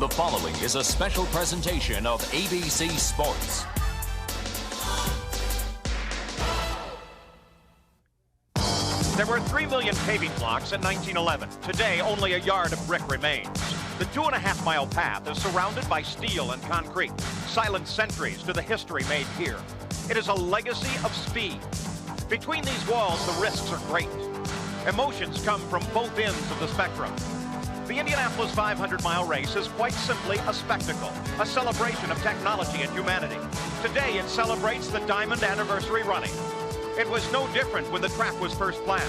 The following is a special presentation of ABC Sports. There were 3 million paving blocks in 1911. Today, only a yard of brick remains. The 2.5-mile path is surrounded by steel and concrete, silent sentries to the history made here. It is a legacy of speed. Between these walls, the risks are great. Emotions come from both ends of the spectrum. The Indianapolis 500-mile race is quite simply a spectacle, a celebration of technology and humanity. Today, it celebrates the Diamond Anniversary running. It was no different when the track was first planned.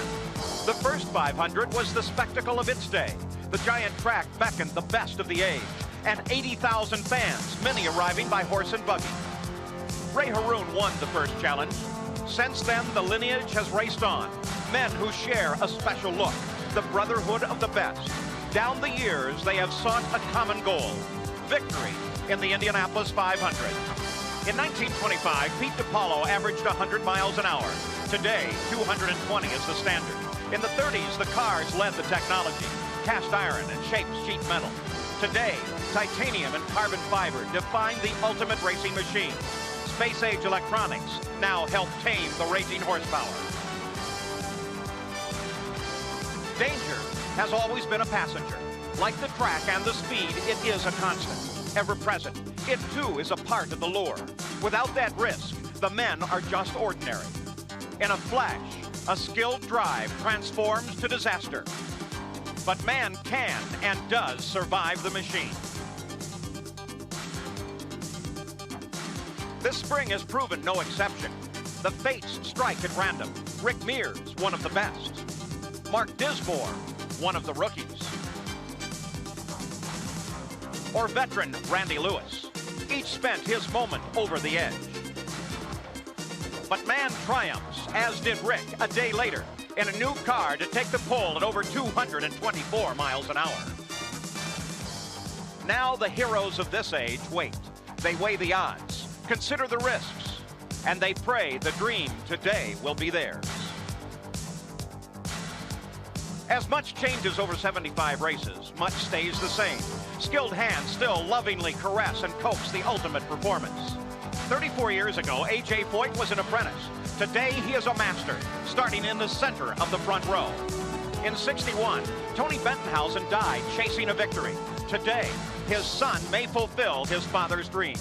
The first 500 was the spectacle of its day. The giant track beckoned the best of the age, and 80,000 fans, many arriving by horse and buggy. Ray Haroon won the first challenge. Since then, the lineage has raced on. Men who share a special look, the brotherhood of the best. Down the years, they have sought a common goal, victory in the Indianapolis 500. In 1925, Pete DiPaolo averaged 100 miles an hour. Today, 220 is the standard. In the 30s, the cars led the technology, cast iron and shaped sheet metal. Today, titanium and carbon fiber define the ultimate racing machine. Space-age electronics now help tame the raging horsepower. Danger has always been a passenger. Like the track and the speed, it is a constant, ever present. It too is a part of the lure. Without that risk, the men are just ordinary. In a flash, a skilled drive transforms to disaster. But man can and does survive the machine. This spring has proven no exception. The fates strike at random. Rick Mears, one of the best. Mark Dismore, one of the rookies. Or veteran Randy Lewis. Each spent his moment over the edge. But man triumphs, as did Rick a day later, in a new car to take the pole at over 224 miles an hour. Now the heroes of this age wait. They weigh the odds, consider the risks, and they pray the dream today will be theirs. As much changes over 75 races, much stays the same. Skilled hands still lovingly caress and coax the ultimate performance. 34 years ago, A.J. Foyt was an apprentice. Today, he is a master, starting in the center of the front row. In '61, Tony Bentonhausen died chasing a victory. Today, his son may fulfill his father's dream.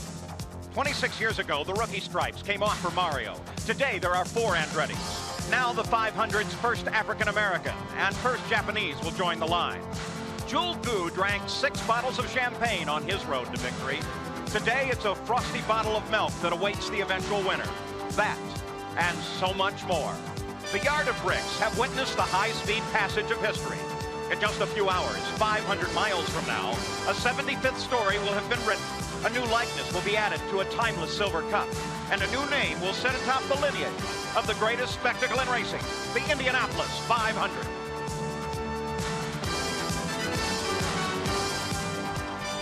26 years ago, the rookie stripes came off for Mario. Today, there are 4 Andrettis. Now the 500's first African-American and first Japanese will join the line. Jules Gu drank 6 bottles of champagne on his road to victory. Today, it's a frosty bottle of milk that awaits the eventual winner. That and so much more. The Yard of Bricks have witnessed the high-speed passage of history. In just a few hours, 500 miles from now, a 75th story will have been written. A new likeness will be added to a timeless silver cup, and a new name will sit atop the lineage of the greatest spectacle in racing, the Indianapolis 500.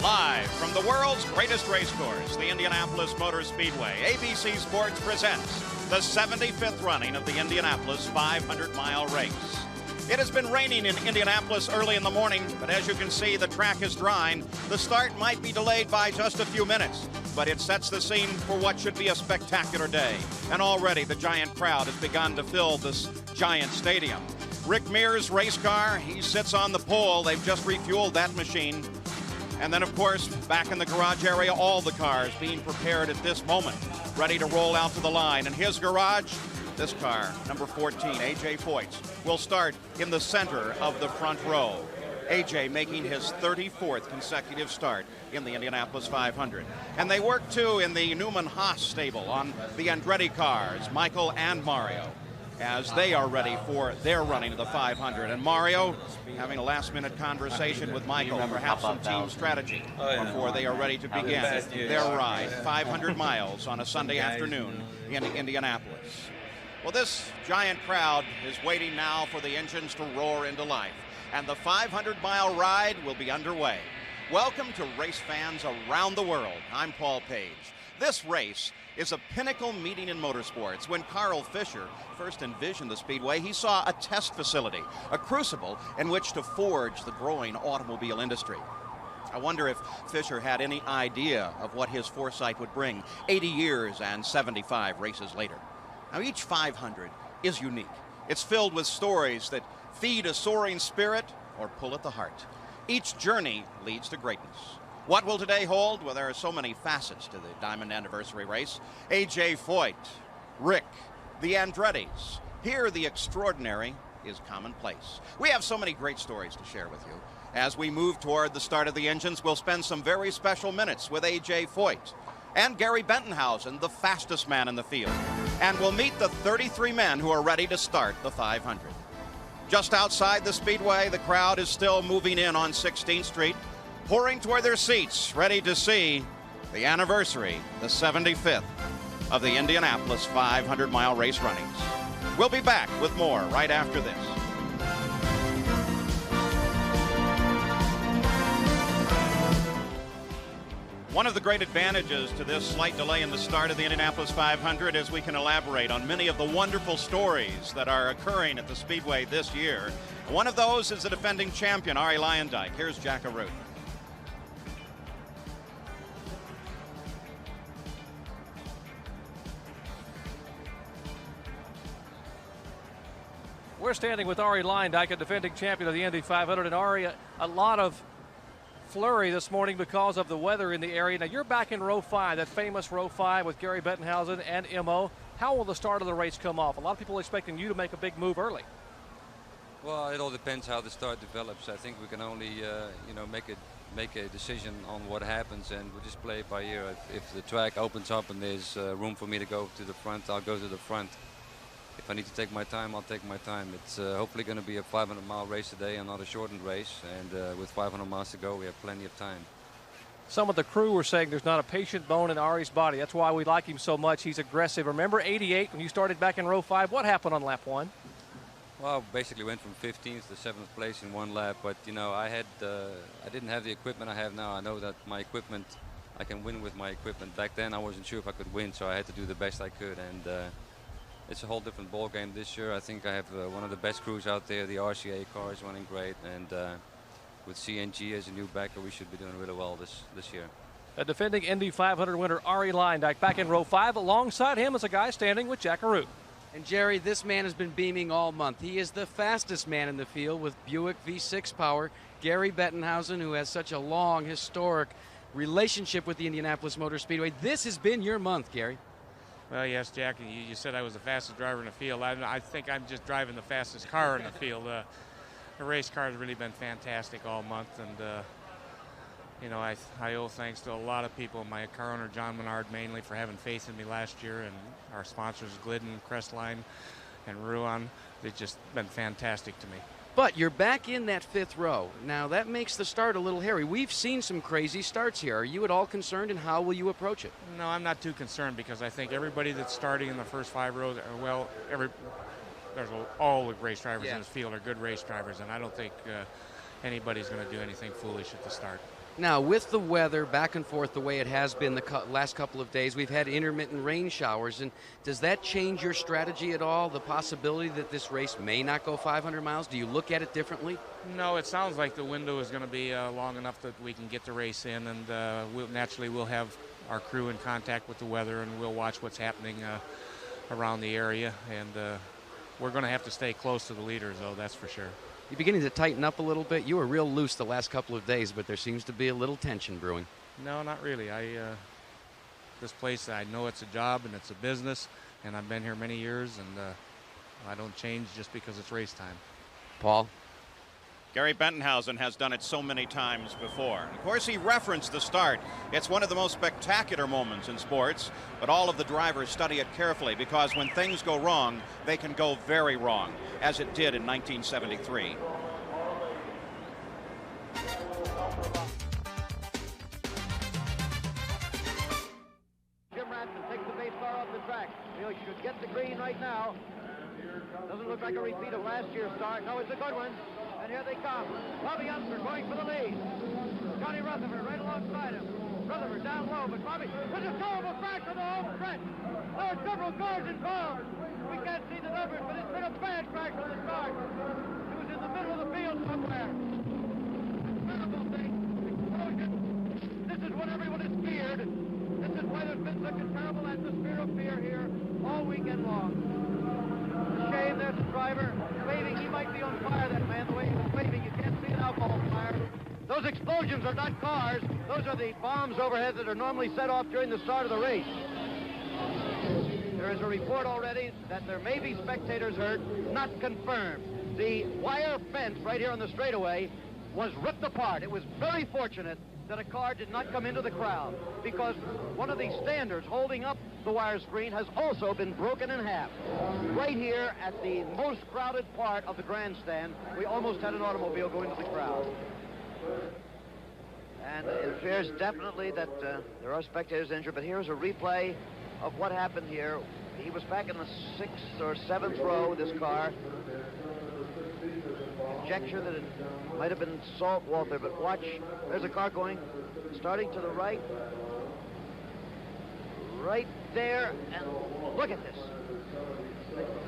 Live from the world's greatest race course, the Indianapolis Motor Speedway, ABC Sports presents the 75th running of the Indianapolis 500-mile race. It has been raining in Indianapolis early in the morning, but as you can see, the track is drying. The start might be delayed by just a few minutes, but it sets the scene for what should be a spectacular day. And already the giant crowd has begun to fill this giant stadium. Rick Mears' race car, he sits on the pole. They've just refueled that machine. And then, of course, back in the garage area, all the cars being prepared at this moment, ready to roll out to the line. And his garage, this car, number 14, A.J. Foyt, will start in the center of the front row. A.J. making his 34th consecutive start in the Indianapolis 500. And they work, too, in the Newman-Haas stable on the Andretti cars, Michael and Mario, as they are ready for their running of the 500. And Mario having a last-minute conversation with Michael, perhaps some team strategy before they are ready to begin their ride, 500 miles on a Sunday afternoon in Indianapolis. Well, this giant crowd is waiting now for the engines to roar into life, and the 500-mile ride will be underway. Welcome to race fans around the world. I'm Paul Page. This race is a pinnacle meeting in motorsports. When Carl Fisher first envisioned the Speedway, he saw a test facility, a crucible in which to forge the growing automobile industry. I wonder if Fisher had any idea of what his foresight would bring 80 years and 75 races later. Now, each 500 is unique. It's filled with stories that feed a soaring spirit or pull at the heart. Each journey leads to greatness. What will today hold? Well, there are so many facets to the Diamond Anniversary race. A.J. Foyt, Rick, the Andrettis. Here, the extraordinary is commonplace. We have so many great stories to share with you. As we move toward the start of the engines, we'll spend some very special minutes with A.J. Foyt and Gary Bentonhausen, the fastest man in the field. And we'll meet the 33 men who are ready to start the 500. Just outside the speedway, the crowd is still moving in on 16th Street, pouring toward their seats, ready to see the anniversary, the 75th of the Indianapolis 500-mile race runnings. We'll be back with more right after this. One of the great advantages to this slight delay in the start of the Indianapolis 500 is we can elaborate on many of the wonderful stories that are occurring at the Speedway this year. One of those is the defending champion, Arie Luyendyk. Here's Jack Arute. We're standing with Arie Luyendyk, a defending champion of the Indy 500. And Arie, a lot of flurry this morning because of the weather in the area. Now, you're back in row 5, that famous row 5 with Gary Bentonhausen and Mo. How will the start of the race come off? A lot of people are expecting you to make a big move early. Well, it all depends how the start develops. I think we can only, make a decision on what happens, and we'll just play it by ear. If the track opens up and there's room for me to go to the front, I'll go to the front. If I need to take my time, I'll take my time. It's hopefully going to be a 500-mile race today and not a shortened race. And with 500 miles to go, we have plenty of time. Some of the crew were saying there's not a patient bone in Arie's body. That's why we like him so much. He's aggressive. Remember 88 when you started back in row 5? What happened on lap 1? Well, basically went from 15th to 7th place in one lap. But, you know, I didn't have the equipment I have now. I know that my equipment, I can win with my equipment. Back then, I wasn't sure if I could win, so I had to do the best I could. And it's a whole different ball game this year. I think I have one of the best crews out there. The RCA car is running great, and with CNG as a new backer, we should be doing really well this year. A defending Indy 500 winner, Arie Luyendyk, back in row 5. Alongside him is a guy standing with Jack Arute. And Jerry, this man has been beaming all month. He is the fastest man in the field with Buick V6 power. Gary Bentonhausen, who has such a long, historic relationship with the Indianapolis Motor Speedway. This has been your month, Gary. Well, yes, Jack, you said I was the fastest driver in the field. I think I'm just driving the fastest car in the field. The race car has really been fantastic all month, and you know, I owe thanks to a lot of people. My car owner, John Menard, mainly for having faith in me last year, and our sponsors, Glidden, Crestline, and Ruan. They've just been fantastic to me. But you're back in that 5th row. Now, that makes the start a little hairy. We've seen some crazy starts here. Are you at all concerned, and how will you approach it? No, I'm not too concerned, because I think everybody that's starting in the first 5 rows, well, all the race drivers in this field are good race drivers, and I don't think anybody's going to do anything foolish at the start. Now, with the weather back and forth the way it has been the last couple of days, we've had intermittent rain showers. And does that change your strategy at all, the possibility that this race may not go 500 miles? Do you look at it differently? No, it sounds like the window is going to be long enough that we can get the race in, and we'll have our crew in contact with the weather, and we'll watch what's happening around the area. And we're going to have to stay close to the leaders, though, that's for sure. You're beginning to tighten up a little bit. You were real loose the last couple of days, but there seems to be a little tension brewing. No, not really. This place, I know it's a job and it's a business, and I've been here many years, and I don't change just because it's race time. Paul? Gary Bentonhausen has done it so many times before. Of course, he referenced the start. It's one of the most spectacular moments in sports, but all of the drivers study it carefully, because when things go wrong, they can go very wrong, as it did in 1973. Jim Ranson takes the base car off the track. He should get the green right now. Doesn't look like a repeat of last year's start. No, it's a good one. And here they come. Bobby Unser going for the lead. Johnny Rutherford right alongside him. Rutherford down low, but Bobby, there's a terrible crash on the home stretch. There are several cars involved. We can't see the numbers, but it's been a bad crash on the start. It was in the middle of the field somewhere. Terrible thing. Explosion Those explosions are not cars. Those are the bombs overhead that are normally set off during the start of the race. There is a report already that there may be spectators hurt, not confirmed. The wire fence right here on the straightaway was ripped apart. It was very fortunate that a car did not come into the crowd, because one of these standards holding up the wire screen has also been broken in half. Right here at the most crowded part of the grandstand, we almost had an automobile go into the crowd. And it appears definitely that there are spectators injured, but here's a replay of what happened here. He was back in the 6th or 7th row, this car. Conjecture that it might have been Salt Walther, but watch, there's a car going, starting to the right. Right there, and look at this.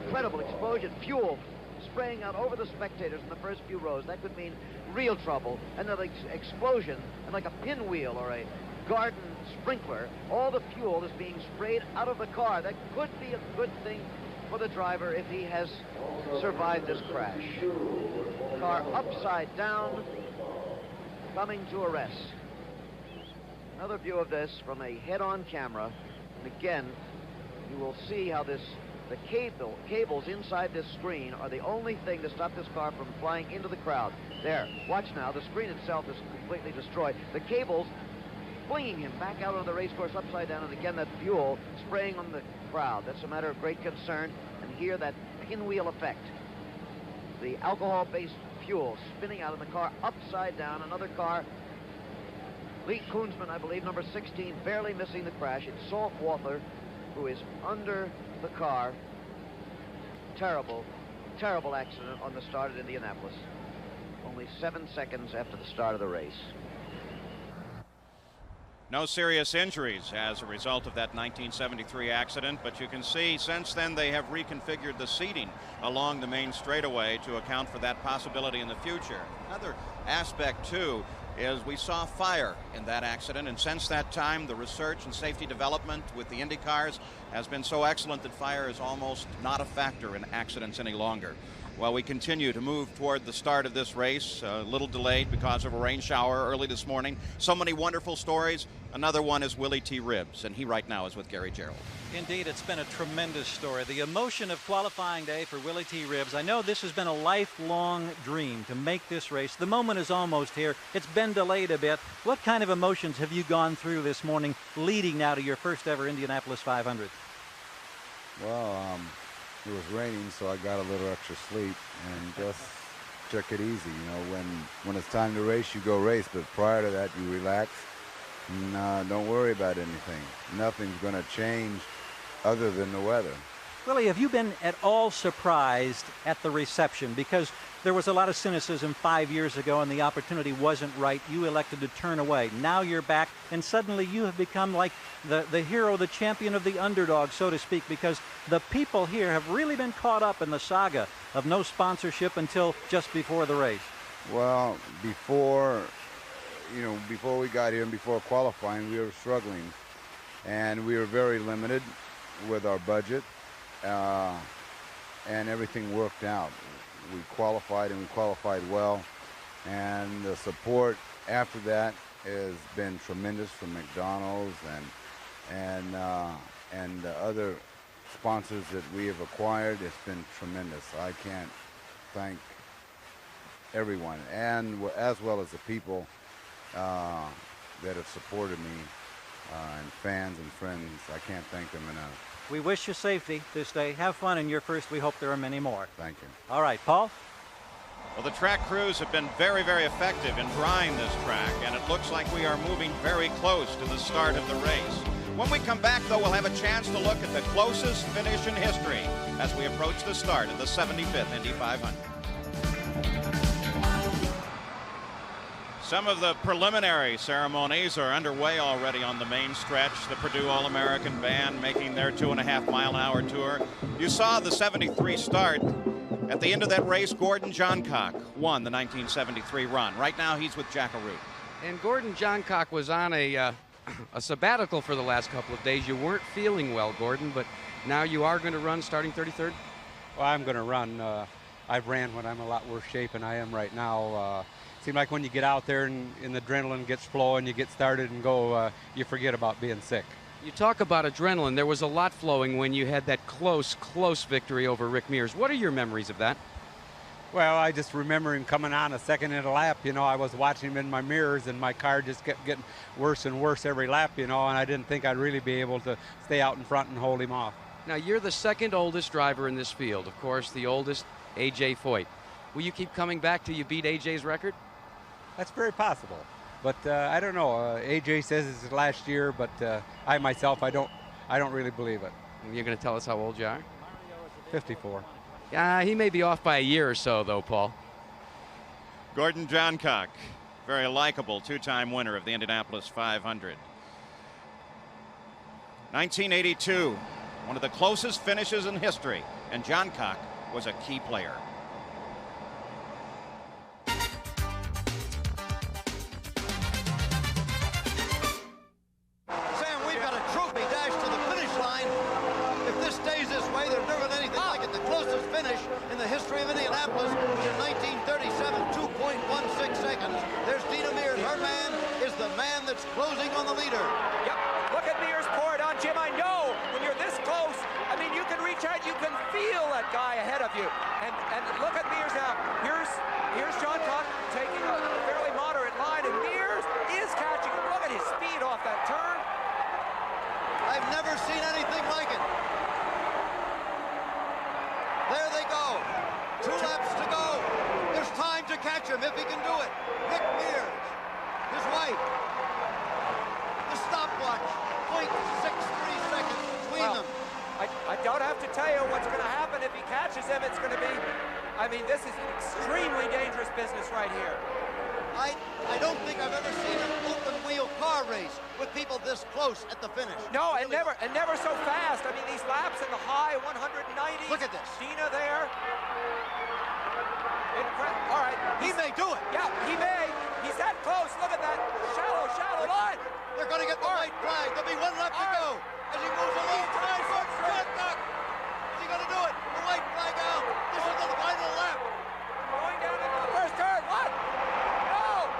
Incredible explosion, fuel spraying out over the spectators in the first few rows. That could mean real trouble. And the explosion, and like a pinwheel or a garden sprinkler, all the fuel is being sprayed out of the car. That could be a good thing for the driver if he has survived this crash. Car upside down, coming to a rest. Another view of this from a head-on camera. And again, you will see how the cables inside this screen are the only thing to stop this car from flying into the crowd. There, watch now, the screen itself is completely destroyed. The cables flinging him back out on the race course upside down, and again that fuel spraying on the crowd. That's a matter of great concern. And here, that pinwheel effect. The alcohol-based fuel spinning out of the car upside down. Another car, Lee Koonsman, I believe, number 16, barely missing the crash. It's Salt Walther, who is under the car. Terrible, terrible accident on the start at Indianapolis. Only 7 seconds after the start of the race. No serious injuries as a result of that 1973 accident, but you can see since then they have reconfigured the seating along the main straightaway to account for that possibility in the future. Another aspect, too, is we saw fire in that accident, and since that time the research and safety development with the Indy cars has been so excellent that fire is almost not a factor in accidents any longer. Well, we continue to move toward the start of this race, a little delayed because of a rain shower early this morning. So many wonderful stories. Another one is Willie T. Ribbs, and he right now is with Gary Gerald. Indeed, it's been a tremendous story. The emotion of qualifying day for Willie T. Ribbs. I know this has been a lifelong dream to make this race. The moment is almost here. It's been delayed a bit. What kind of emotions have you gone through this morning leading now to your first ever Indianapolis 500? Well, it was raining, so I got a little extra sleep and just took it easy. You know, when it's time to race, you go race, but prior to that, you relax and don't worry about anything. Nothing's going to change other than the weather. Willie, have you been at all surprised at the reception? Because there was a lot of cynicism 5 years ago and the opportunity wasn't right. You elected to turn away. Now you're back, and suddenly you have become like the hero, the champion of the underdog, so to speak, because the people here have really been caught up in the saga of no sponsorship until just before the race. Well, before we got here and before qualifying, we were struggling, and we were very limited with our budget, and everything worked out. We qualified, and we qualified well, and the support after that has been tremendous from McDonald's and the other sponsors that we have acquired. It's been tremendous. I can't thank everyone, and as well as the people that have supported me, and fans and friends. I can't thank them enough. We wish you safety this day. Have fun in your first. We hope there are many more. Thank you. All right, Paul? Well, the track crews have been very, very effective in drying this track, and it looks like we are moving very close to the start of the race. When we come back, though, we'll have a chance to look at the closest finish in history as we approach the start of the 75th Indy 500. Some of the preliminary ceremonies are underway already on the main stretch. The Purdue All-American Band making their 2.5-mile-an-hour tour. You saw the 73 start. At the end of that race, Gordon Johncock won the 1973 run. Right now, he's with Jackaroo. And Gordon Johncock was on a sabbatical for the last couple of days. You weren't feeling well, Gordon, but now you are going to run starting 33rd? Well, I'm going to run I've ran when I'm a lot worse shape than I am right now. Seems like when you get out there and the adrenaline gets flowing, you get started and go, you forget about being sick. You talk about adrenaline. There was a lot flowing when you had that close victory over Rick Mears. What are your memories of that? Well, I just remember him coming on a second in a lap. You know, I was watching him in my mirrors, and my car just kept getting worse and worse every lap, you know, and I didn't think I'd really be able to stay out in front and hold him off. Now, you're the second oldest driver in this field. Of course, the oldest, A.J. Foyt. Will you keep coming back till you beat A.J.'s record? That's very possible. But I don't know. A.J. says it's last year, but I myself, I don't really believe it. You're going to tell us how old you are? 54. Yeah, he may be off by a year or so, though, Paul. Gordon Johncock, very likable two-time winner of the Indianapolis 500. 1982, one of the closest finishes in history, and Johncock was a key player. Sam, we've got a trophy dashed to the finish line. If this stays this way, there's never been anything like it. The closest finish in the history of Indianapolis was in 1937, 2.16 seconds. There's Dina Mears. Her man is the man that's closing on the leader. Yep, look at Mears pour it on, Jim. I know when you're this close, I mean, you can reach out, you can feel that guy ahead of you. And look at Mears now. Here's Johncock taking a fairly moderate line, and Mears is catching him. Look at his speed off that turn. I've never seen anything like it. There they go. 2 laps to go. There's time to catch him if he can do it. Rick Mears, his wife. The stopwatch, 0.63 seconds between them. I don't have to tell you what's going to happen if he catches him. It's going to be, I mean, this is an extremely dangerous business right here. I don't think I've ever seen an open wheel car race with people this close at the finish. No, and never so fast. I mean, these laps in the high 190. Look at this. Dina there. All right. He may do it. Yeah, he may. He's that close. Look at that shallow line. They're going to get the white flag. There'll be 1 lap to go. As he moves along, tries for Johncock. Is he going to do it? The white flag out. This is the final lap. Going down into the first turn. What? No.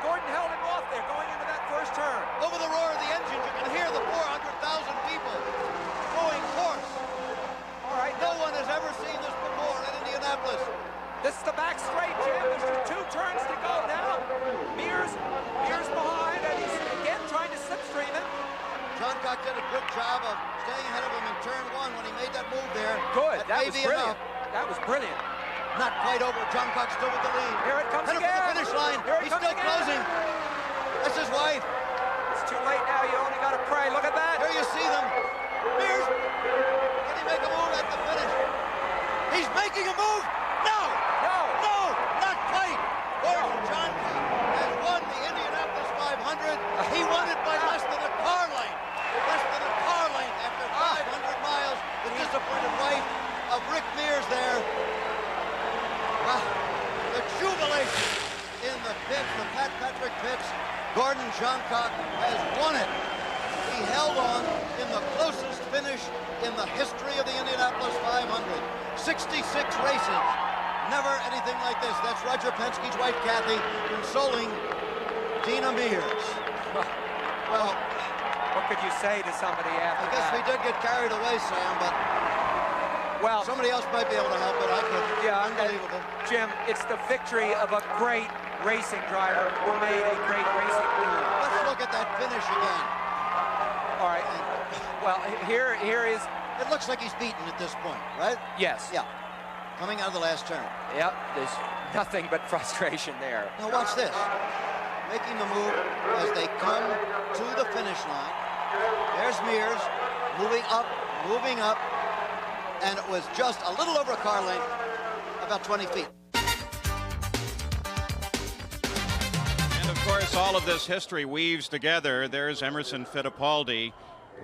Gordon held him off there going into that first turn. Over the roar of the engines, you can hear the 400,000 people going hoarse. All right. No one has ever seen this before in Indianapolis. This is the back straight, Jim. There's 2 turns to go now. Mears behind, and he's again trying to slipstream it. Johncock did a good job of staying ahead of him in turn 1 when he made that move there. Good. That was brilliant. Enough. That was brilliant. Not quite over. Johncock still with the lead. Here it comes Headed again. for the finish line. He's still closing. That's his wife. It's too late now. You only got to pray. Look at that. Here you see them. Mears. Can he make a move at the finish? He's making a move. No. Not quite. Gordon Johncock has won the Indianapolis 500. He won it by less than a car length. Less than a car length after 500 miles. The disappointed wife of Rick Mears there. The jubilation in the pits, the Pat Patrick pits. Gordon Johncock has won it. He held on in the closest finish in the history of the Indianapolis 500. 66 races. Never anything like this. That's Roger Penske's wife, Kathy, consoling Dina Mears. Well, what could you say to somebody after I guess that? we did get carried away, Sam, but well, somebody else might be able to help it. I couldn't. Yeah, unbelievable. Jim, it's the victory of a great racing driver who made a great racing move. Let's look at that finish again. All right. Well, here is. It looks like he's beaten at this point, right? Yes. Yeah. Coming out of the last turn. Yep. There's nothing but frustration there. Now watch this. Making the move as they come to the finish line. There's Mears moving up, and it was just a little over a car length, about 20 feet. And of course, all of this history weaves together. There's Emerson Fittipaldi,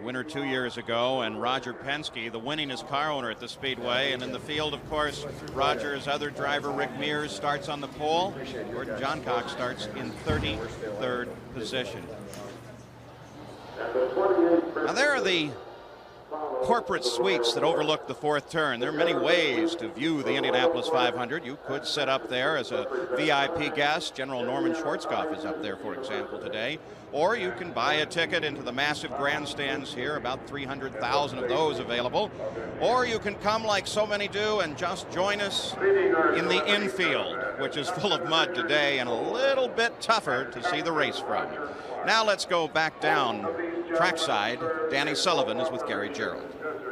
winner 2 years ago, and Roger Penske, the winningest car owner at the Speedway. And in the field, of course, Roger's other driver, Rick Mears, starts on the pole. Gordon Johncock starts in 33rd position. Now there are the corporate suites that overlook the fourth turn. There are many ways to view the Indianapolis 500. You could sit up there as a VIP guest. General Norman Schwarzkopf is up there, for example, today. Or you can buy a ticket into the massive grandstands here, about 300,000 of those available. Or you can come like so many do and just join us in the infield, which is full of mud today and a little bit tougher to see the race from. Now let's go back down trackside. Danny Sullivan is with Gary Gerald.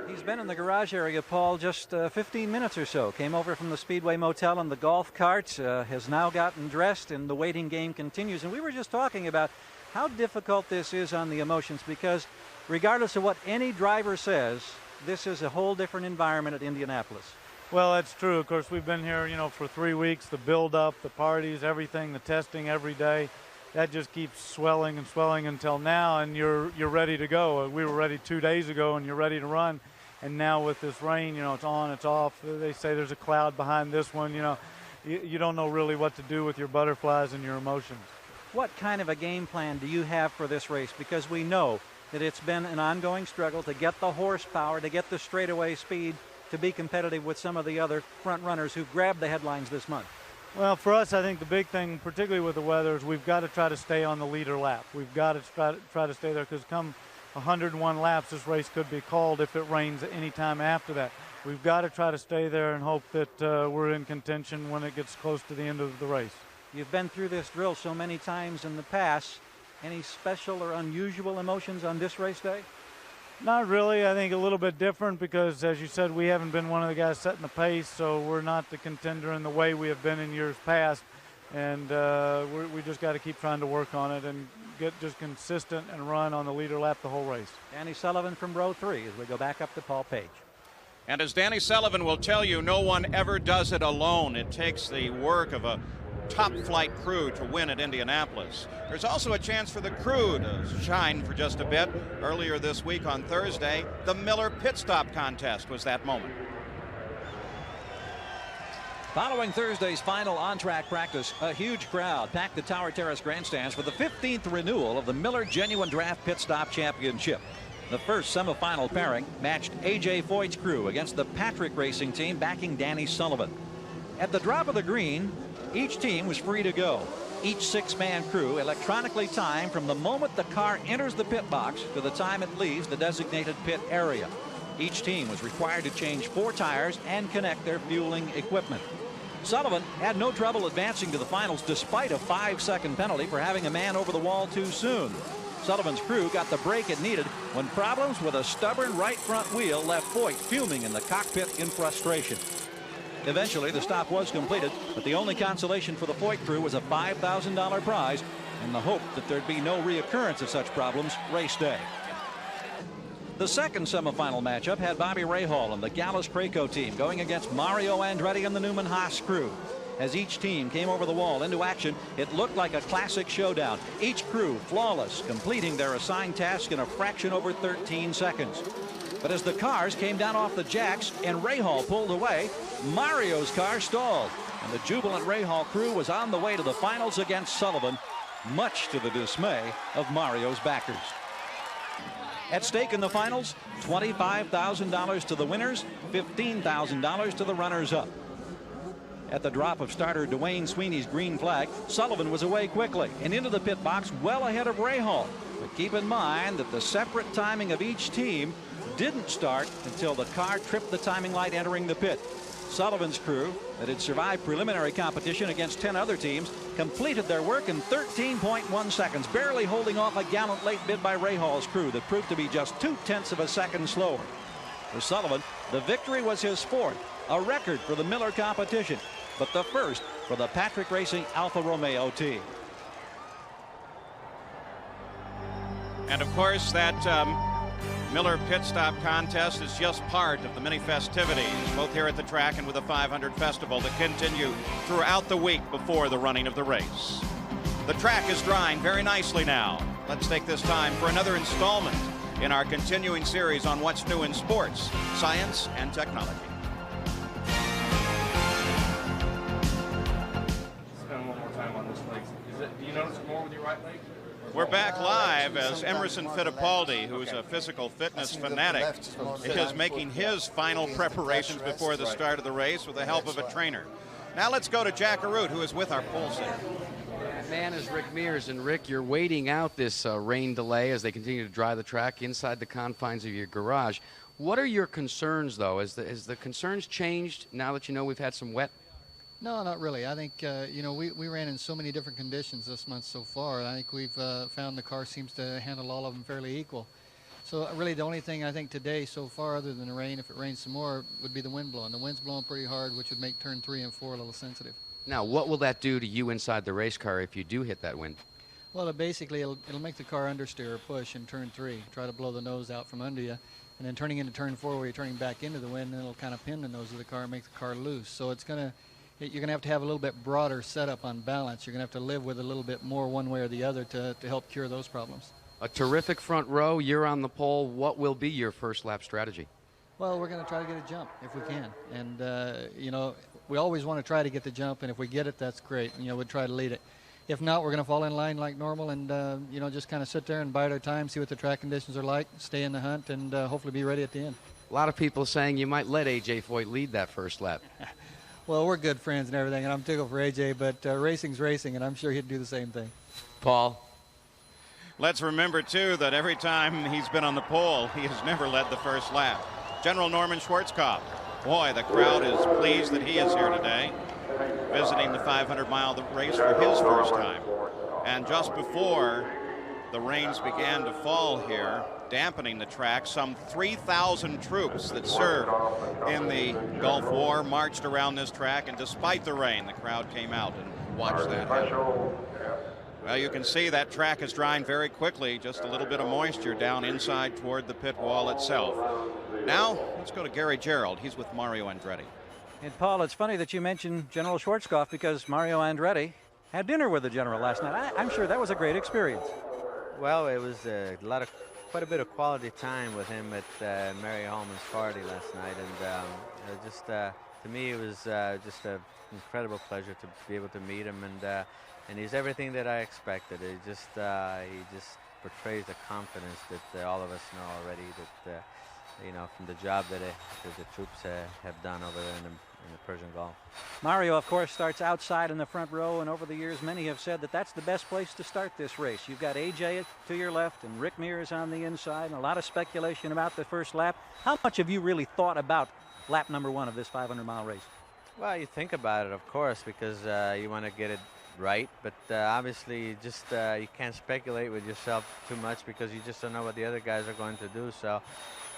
He's been in the garage area, Paul, just 15 minutes or so. Came over from the Speedway Motel in the golf cart, has now gotten dressed, and the waiting game continues. And we were just talking about how difficult this is on the emotions, because regardless of what any driver says, this is a whole different environment at Indianapolis. Well, that's true. Of course, we've been here, for 3 weeks, the build-up, the parties, everything, the testing every day. That just keeps swelling and swelling until now, and you're ready to go. We were ready 2 days ago, and you're ready to run. And now with this rain, it's on, it's off. They say there's a cloud behind this one. You don't know really what to do with your butterflies and your emotions. What kind of a game plan do you have for this race? Because we know that it's been an ongoing struggle to get the horsepower, to get the straightaway speed, to be competitive with some of the other front runners who grabbed the headlines this month. Well, for us, I think the big thing, particularly with the weather, is we've got to try to stay on the leader lap. We've got to try to stay there, because come 101 laps, this race could be called if it rains any time after that. We've got to try to stay there and hope that we're in contention when it gets close to the end of the race. You've been through this drill so many times in the past. Any special or unusual emotions on this race day? Not really. I think a little bit different because, as you said, we haven't been one of the guys setting the pace, so we're not the contender in the way we have been in years past. And we just got to keep trying to work on it and get just consistent and run on the leader lap the whole race. Danny Sullivan from row 3 as we go back up to Paul Page. And as Danny Sullivan will tell you, no one ever does it alone. It takes the work of a top flight crew to win at Indianapolis. There's also a chance for the crew to shine for just a bit. Earlier this week on Thursday, the Miller Pit Stop Contest was that moment. Following Thursday's final on-track practice, a huge crowd packed the Tower Terrace grandstands for the 15th renewal of the Miller Genuine Draft Pit Stop Championship. The first semifinal pairing matched A.J. Foyt's crew against the Patrick Racing team backing Danny Sullivan. At the drop of the green, each team was free to go. Each 6-man crew electronically timed from the moment the car enters the pit box to the time it leaves the designated pit area. Each team was required to change 4 tires and connect their fueling equipment. Sullivan had no trouble advancing to the finals despite a 5-second penalty for having a man over the wall too soon. Sullivan's crew got the break it needed when problems with a stubborn right front wheel left Foyt fuming in the cockpit in frustration. Eventually, the stop was completed, but the only consolation for the Foyt crew was a $5,000 prize and the hope that there'd be no reoccurrence of such problems race day. The second semifinal matchup had Bobby Rahal and the Gallus Craco team going against Mario Andretti and the Newman Haas crew. As each team came over the wall into action, it looked like a classic showdown. Each crew flawless, completing their assigned task in a fraction over 13 seconds. But as the cars came down off the jacks and Rahal pulled away, Mario's car stalled, and the jubilant Rahal crew was on the way to the finals against Sullivan, much to the dismay of Mario's backers. At stake in the finals, $25,000 to the winners, $15,000 to the runners-up. At the drop of starter Dwayne Sweeney's green flag, Sullivan was away quickly and into the pit box well ahead of Rahal. But keep in mind that the separate timing of each team didn't start until the car tripped the timing light entering the pit. Sullivan's crew, that had survived preliminary competition against 10 other teams, completed their work in 13.1 seconds, barely holding off a gallant late bid by Rahal's crew that proved to be just 0.2 of a second slower. For Sullivan, the victory was his 4th, a record for the Miller competition, but the first for the Patrick Racing Alfa Romeo team. And of course, that Miller Pit Stop Contest is just part of the many festivities, both here at the track and with the 500 Festival, that continue throughout the week before the running of the race. The track is drying very nicely now. Let's take this time for another installment in our continuing series on what's new in sports, science, and technology. Spend one more time on this leg. Do you notice more with your right leg? We're back live as Emerson Fittipaldi, who's a physical fitness fanatic, is making his final preparations before the start of the race with the help of a trainer. Now let's go to Jack Arute, who is with our pole sitter. That man is Rick Mears, and Rick, you're waiting out this rain delay as they continue to dry the track inside the confines of your garage. What are your concerns, though? Has the concerns changed now that you know we've had some wet? No, not really. I think, you know, we ran in so many different conditions this month so far. I think we've found the car seems to handle all of them fairly equal. So really the only thing I think today so far, other than the rain, if it rains some more, would be the wind blowing. The wind's blowing pretty hard, which would make turn 3 and 4 a little sensitive. Now, what will that do to you inside the race car if you do hit that wind? Well, it'll make the car understeer or push in turn 3, try to blow the nose out from under you. And then turning into turn 4 where you're turning back into the wind, and it'll kind of pin the nose of the car and make the car loose. So you're going to have a little bit broader setup on balance. You're going to have to live with a little bit more one way or the other to help cure those problems. A terrific front row. You're on the pole. What will be your first lap strategy? Well, we're going to try to get a jump if we can. And, you know, we always want to try to get the jump, and if we get it, that's great. You know, we'll try to lead it. If not, we're going to fall in line like normal and, you know, just kind of sit there and bide our time, see what the track conditions are like, stay in the hunt, and hopefully be ready at the end. A lot of people saying you might let A.J. Foyt lead that first lap. Well, we're good friends and everything, and I'm tickled for A.J., but racing's racing, and I'm sure he'd do the same thing. Paul? Let's remember, too, that every time he's been on the pole, he has never led the first lap. General Norman Schwarzkopf. Boy, the crowd is pleased that he is here today, visiting the 500-mile race for his first time. And just before the rains began to fall here, dampening the track, some 3,000 troops that served in the Gulf War marched around this track, and despite the rain, the crowd came out and watched that happen. Well, you can see that track is drying very quickly, just a little bit of moisture down inside toward the pit wall itself. Now, let's go to Gary Gerald. He's with Mario Andretti. And Paul, it's funny that you mentioned General Schwarzkopf because Mario Andretti had dinner with the General last night. I'm sure that was a great experience. Well, it was quite a bit of quality time with him at Mary Holman's party last night, and to me it was just an incredible pleasure to be able to meet him, and he's everything that I expected. He just portrays the confidence that all of us know already, that you know, from the job that the troops have done over there in the Persian Gulf. Mario, of course, starts outside in the front row, and over the years, many have said that that's the best place to start this race. You've got A.J. to your left and Rick Mears on the inside, and a lot of speculation about the first lap. How much have you really thought about lap number 1 of this 500-mile race? Well, you think about it, of course, because you want to get it right, but obviously you can't speculate with yourself too much because you just don't know what the other guys are going to do. So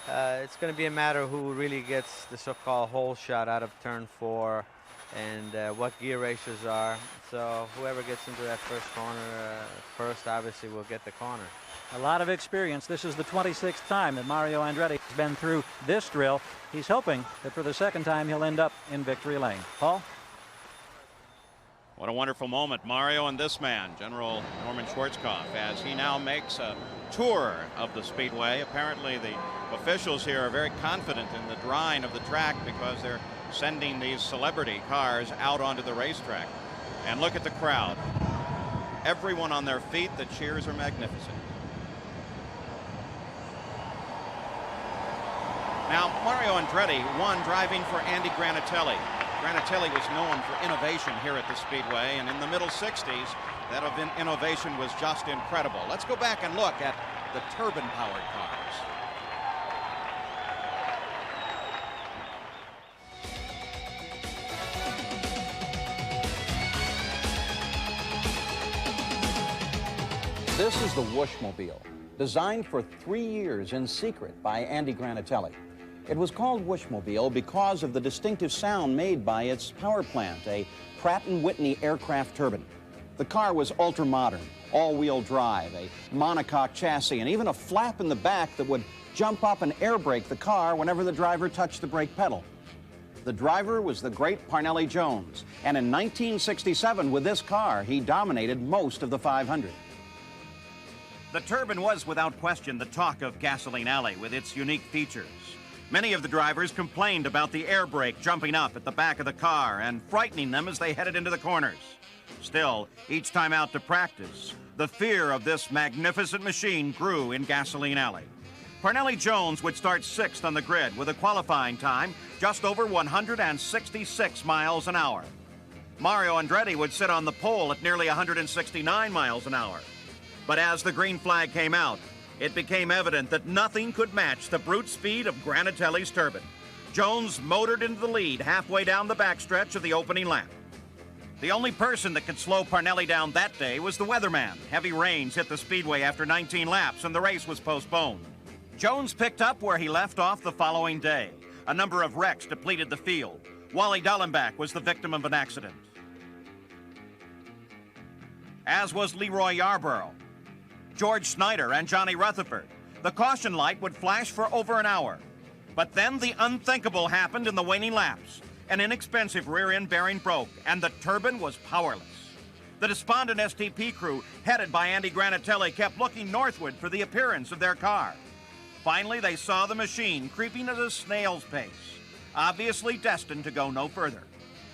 it's going to be a matter of who really gets the so-called hole shot out of turn 4 and what gear ratios are. So whoever gets into that first corner first obviously will get the corner. A lot of experience. This is the 26th time that Mario Andretti has been through this drill. He's hoping that for the second time he'll end up in victory lane. Paul? What a wonderful moment. Mario and this man, General Norman Schwarzkopf, as he now makes a tour of the Speedway. Apparently the officials here are very confident in the drying of the track because they're sending these celebrity cars out onto the racetrack. And look at the crowd. Everyone on their feet. The cheers are magnificent. Now, Mario Andretti won driving for Andy Granatelli. Granatelli was known for innovation here at the Speedway, and in the middle 60s, that innovation was just incredible. Let's go back and look at the turbine-powered cars. This is the Whooshmobile, designed for 3 years in secret by Andy Granatelli. It was called Whooshmobile because of the distinctive sound made by its power plant, a Pratt & Whitney aircraft turbine. The car was ultra-modern, all-wheel drive, a monocoque chassis, and even a flap in the back that would jump up and air brake the car whenever the driver touched the brake pedal. The driver was the great Parnelli Jones, and in 1967, with this car, he dominated most of the 500. The turbine was without question the talk of Gasoline Alley with its unique features. Many of the drivers complained about the air brake jumping up at the back of the car and frightening them as they headed into the corners. Still, each time out to practice, the fear of this magnificent machine grew in Gasoline Alley. Parnelli Jones would start 6th on the grid with a qualifying time just over 166 miles an hour. Mario Andretti would sit on the pole at nearly 169 miles an hour. But as the green flag came out, it became evident that nothing could match the brute speed of Granatelli's turbine. Jones motored into the lead halfway down the backstretch of the opening lap. The only person that could slow Parnelli down that day was the weatherman. Heavy rains hit the speedway after 19 laps and the race was postponed. Jones picked up where he left off the following day. A number of wrecks depleted the field. Wally Dallenbach was the victim of an accident, as was Leroy Yarborough, George Snyder, and Johnny Rutherford. The caution light would flash for over an hour. But then the unthinkable happened in the waning laps. An inexpensive rear-end bearing broke, and the turbine was powerless. The despondent STP crew, headed by Andy Granatelli, kept looking northward for the appearance of their car. Finally, they saw the machine creeping at a snail's pace, obviously destined to go no further.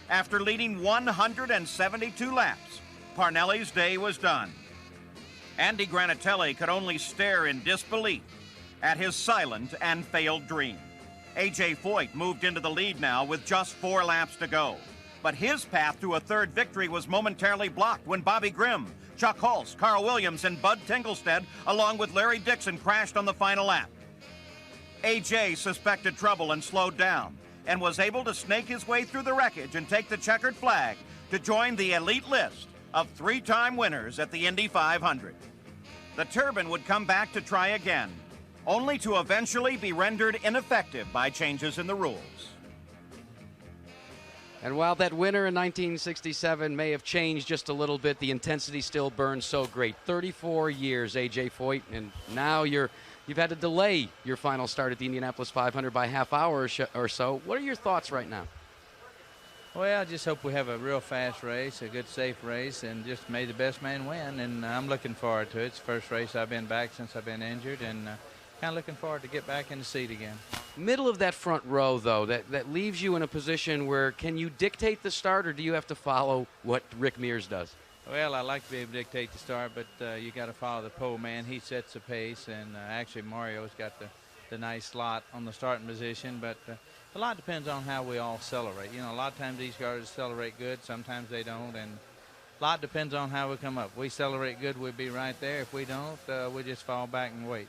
After leading 172 laps, Parnelli's day was done. Andy Granatelli could only stare in disbelief at his silent and failed dream. A.J. Foyt moved into the lead now with just 4 laps to go. But his path to a third victory was momentarily blocked when Bobby Grimm, Chuck Hulse, Carl Williams, and Bud Tinglestead, along with Larry Dixon, crashed on the final lap. A.J. suspected trouble and slowed down, and was able to snake his way through the wreckage and take the checkered flag to join the elite list of 3-time winners at the Indy 500. The turbine would come back to try again, only to eventually be rendered ineffective by changes in the rules. And while that winner in 1967 may have changed just a little bit, the intensity still burns so great. 34 years, A.J. Foyt, and now you've had to delay your final start at the Indianapolis 500 by half hour or so. What are your thoughts right now? Well, I just hope we have a real fast race, a good, safe race, and just may the best man win. And I'm looking forward to it. It's the first race I've been back since I've been injured, and kind of looking forward to get back in the seat again. Middle of that front row, though, that leaves you in a position where can you dictate the start, or do you have to follow what Rick Mears does? Well, I like to be able to dictate the start, but you got to follow the pole man. He sets the pace, and actually Mario's got the nice slot on the starting position, but a lot depends on how we all accelerate. You know, a lot of times these cars accelerate good, sometimes they don't, and a lot depends on how we come up. If we accelerate good, we'll be right there. If we don't, we just fall back and wait.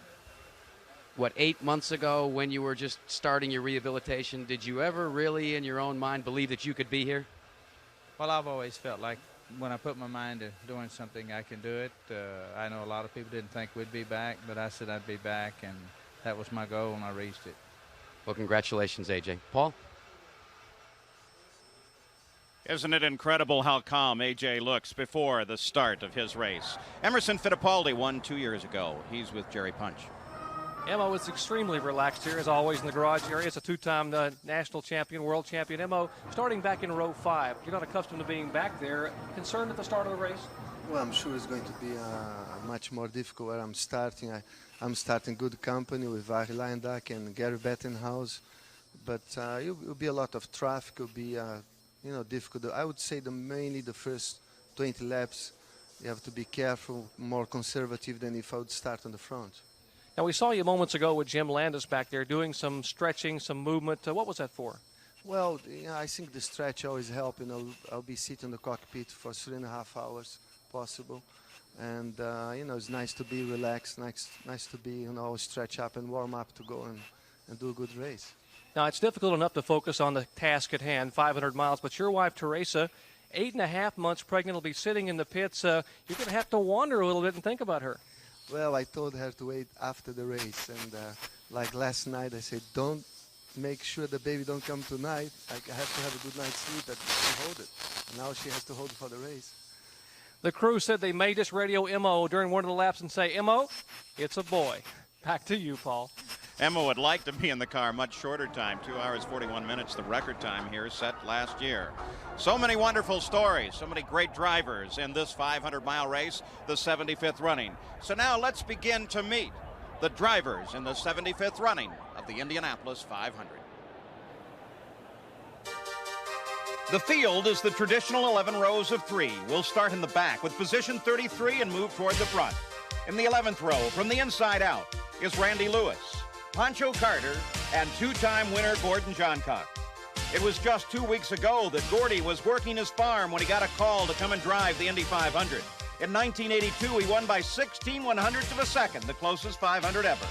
What, 8 months ago when you were just starting your rehabilitation, did you ever really in your own mind believe that you could be here? Well, I've always felt like when I put my mind to doing something, I can do it. I know a lot of people didn't think we'd be back, but I said I'd be back, and that was my goal, and I reached it. Well, congratulations, A.J. Paul? Isn't it incredible how calm A.J. looks before the start of his race? Emerson Fittipaldi won 2 years ago. He's with Jerry Punch. Emmo is extremely relaxed here, as always, in the garage area. It's a 2-time national champion, world champion. Emmo, starting back in row 5. You're not accustomed to being back there. Concerned at the start of the race? Well, I'm sure it's going to be much more difficult where I'm starting. I'm starting good company with Vary Leindak and Gary Bettenhouse, but it will be a lot of traffic. It will be difficult. I would say mainly the first 20 laps, you have to be careful, more conservative than if I would start on the front. Now, we saw you moments ago with Jim Landis back there doing some stretching, some movement. What was that for? Well, I think the stretch always helps. I'll be sitting in the cockpit for 3.5 hours possible. And, it's nice to be relaxed, nice to be, stretch up and warm up to go and do a good race. Now, it's difficult enough to focus on the task at hand, 500 miles, but your wife, Teresa, 8.5 months pregnant, will be sitting in the pits. You're going to have to wander a little bit and think about her. Well, I told her to wait after the race, and like last night, I said, don't make sure the baby don't come tonight. I have to have a good night's sleep and hold it. And now she has to hold it for the race. The crew said they made us radio Emmo during one of the laps and say, Emmo, it's a boy. Back to you, Paul. Emmo would like to be in the car much shorter time, 2 hours, 41 minutes, the record time here set last year. So many wonderful stories, so many great drivers in this 500-mile race, the 75th running. So now let's begin to meet the drivers in the 75th running of the Indianapolis 500. The field is the traditional 11 rows of 3. We'll start in the back with position 33 and move toward the front. In the 11th row, from the inside out, is Randy Lewis, Pancho Carter, and two-time winner Gordon Johncock. It was just 2 weeks ago that Gordy was working his farm when he got a call to come and drive the Indy 500. In 1982, he won by 16/100ths of a second, the closest 500 ever.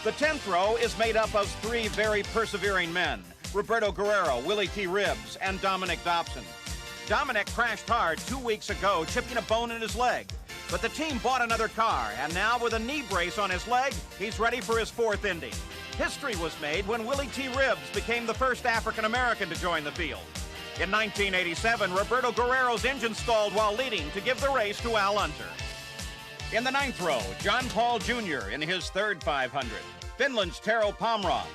The 10th row is made up of 3 very persevering men, Roberto Guerrero, Willie T. Ribbs, and Dominic Dobson. Dominic crashed hard 2 weeks ago, chipping a bone in his leg. But the team bought another car, and now with a knee brace on his leg, he's ready for his 4th Indy. History was made when Willie T. Ribbs became the first African-American to join the field. In 1987, Roberto Guerrero's engine stalled while leading to give the race to Al Unser. In the 9th row, John Paul Jr. in his 3rd 500, Finland's Tero Pomrod,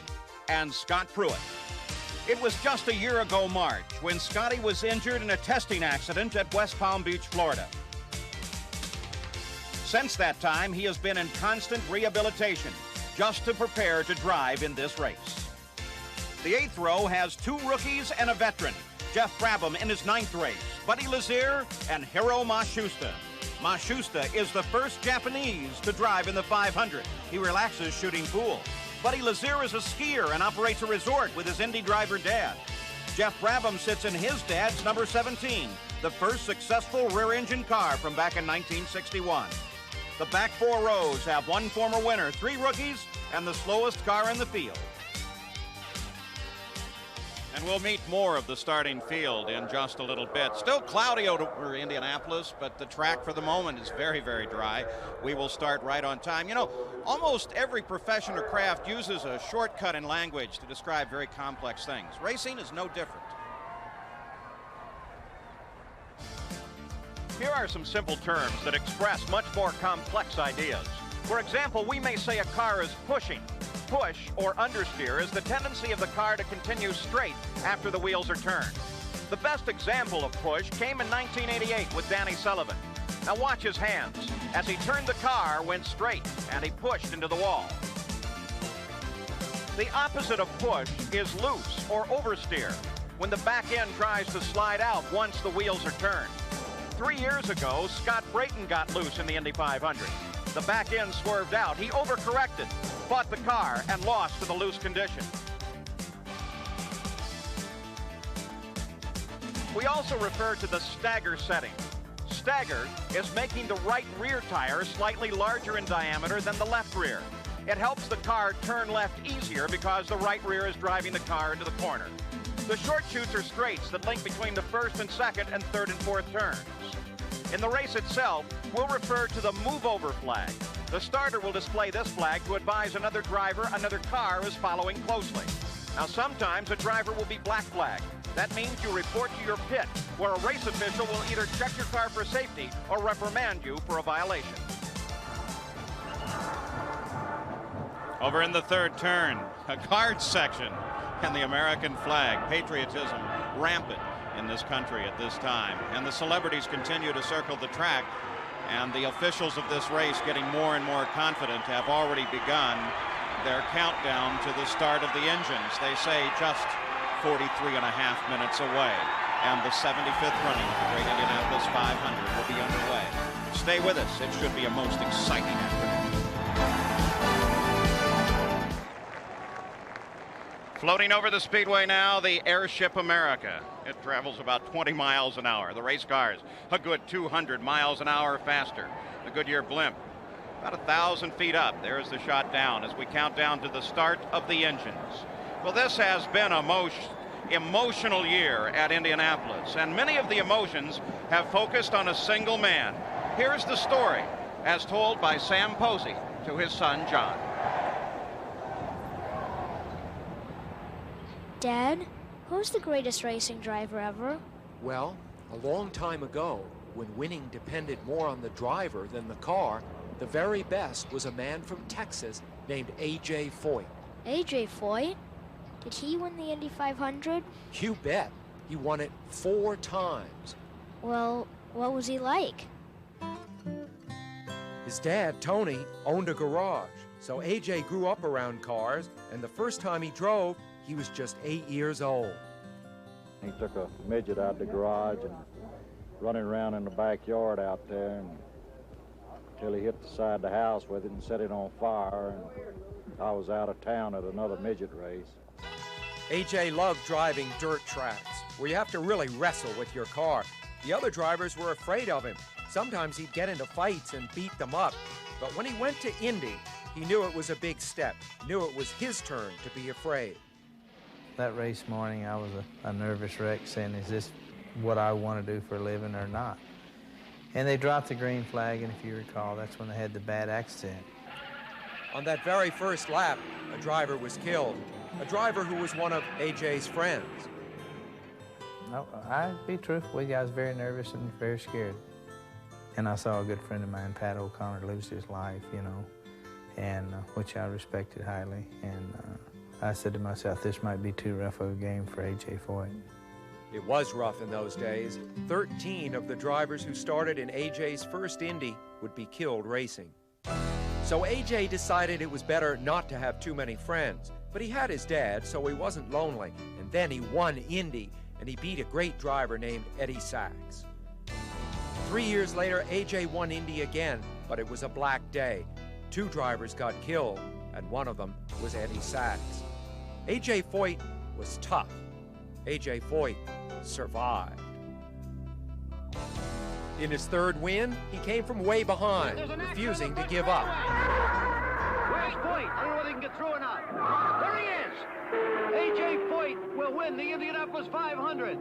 and Scott Pruitt. It was just a year ago March when Scotty was injured in a testing accident at West Palm Beach, Florida. Since that time, he has been in constant rehabilitation just to prepare to drive in this race. The 8th row has 2 rookies and a veteran, Jeff Brabham in his 9th race, Buddy Lazier and Hiro Mashusta. Mashusta is the first Japanese to drive in the 500. He relaxes shooting pool. Buddy Lazier is a skier and operates a resort with his Indy driver dad. Jeff Brabham sits in his dad's number 17, the first successful rear-engine car from back in 1961. The back 4 rows have 1 former winner, 3 rookies, and the slowest car in the field. And we'll meet more of the starting field in just a little bit. Still cloudy over Indianapolis, but the track for the moment is very, very dry. We will start right on time. You know, almost every profession or craft uses a shortcut in language to describe very complex things. Racing is no different. Here are some simple terms that express much more complex ideas. For example, we may say a car is pushing. Push, or understeer, is the tendency of the car to continue straight after the wheels are turned. The best example of push came in 1988 with Danny Sullivan. Now watch his hands. As he turned the car, went straight, and he pushed into the wall. The opposite of push is loose, or oversteer, when the back end tries to slide out once the wheels are turned. 3 years ago, Scott Brayton got loose in the Indy 500. The back end swerved out. He overcorrected, fought the car, and lost to the loose condition. We also refer to the stagger setting. Stagger is making the right rear tire slightly larger in diameter than the left rear. It helps the car turn left easier because the right rear is driving the car into the corner. The short chutes are straights that link between the 1st and 2nd and 3rd and 4th turns. In the race itself, we'll refer to the move over flag. The starter will display this flag to advise another driver another car is following closely. Now, sometimes a driver will be black flagged. That means you report to your pit, where a race official will either check your car for safety or reprimand you for a violation. Over in the 3rd turn, a guard section and the American flag. Patriotism rampant in this country at this time. And the celebrities continue to circle the track, and the officials of this race, getting more and more confident, have already begun their countdown to the start of the engines. They say just 43 and a half minutes away, and the 75th running of the Great Indianapolis 500 will be underway. Stay with us. It should be a most exciting afternoon. Floating over the speedway now, the Airship America. It travels about 20 miles an hour. The race cars, a good 200 miles an hour faster. The Goodyear blimp, about 1,000 feet up. There's the shot down as we count down to the start of the engines. Well, this has been a most emotional year at Indianapolis, and many of the emotions have focused on a single man. Here's the story, as told by Sam Posey to his son, John. Dad, who's the greatest racing driver ever? Well, a long time ago, when winning depended more on the driver than the car, the very best was a man from Texas named A.J. Foyt. A.J. Foyt? Did he win the Indy 500? You bet. He won it 4 times. Well, what was he like? His dad, Tony, owned a garage, so A.J. grew up around cars, and the first time he drove, he was just 8 years old. He took a midget out of the garage and running around in the backyard out there until he hit the side of the house with it and set it on fire. And I was out of town at another midget race. A.J. loved driving dirt tracks, where you have to really wrestle with your car. The other drivers were afraid of him. Sometimes he'd get into fights and beat them up. But when he went to Indy, he knew it was a big step, knew it was his turn to be afraid. That race morning, I was a nervous wreck saying, is this what I want to do for a living or not? And they dropped the green flag, and if you recall, that's when they had the bad accident. On that very first lap, a driver was killed, a driver who was one of A.J.'s friends. No, I'd be truthful with you, I was very nervous and very scared. And I saw a good friend of mine, Pat O'Connor, lose his life, you know, and which I respected highly. And I said to myself, this might be too rough of a game for A.J. Foyt. It was rough in those days. 13 of the drivers who started in A.J.'s first Indy would be killed racing. So A.J. decided it was better not to have too many friends. But he had his dad, so he wasn't lonely. And then he won Indy, and he beat a great driver named Eddie Sachs. 3 years later, A.J. won Indy again, but it was a black day. 2 drivers got killed, and one of them was Eddie Sachs. A.J. Foyt was tough. A.J. Foyt survived. In his third win, he came from way behind, refusing to give up. Where's Foyt? I don't know whether he can get through or not. There he is! A.J. Foyt will win the Indianapolis 500.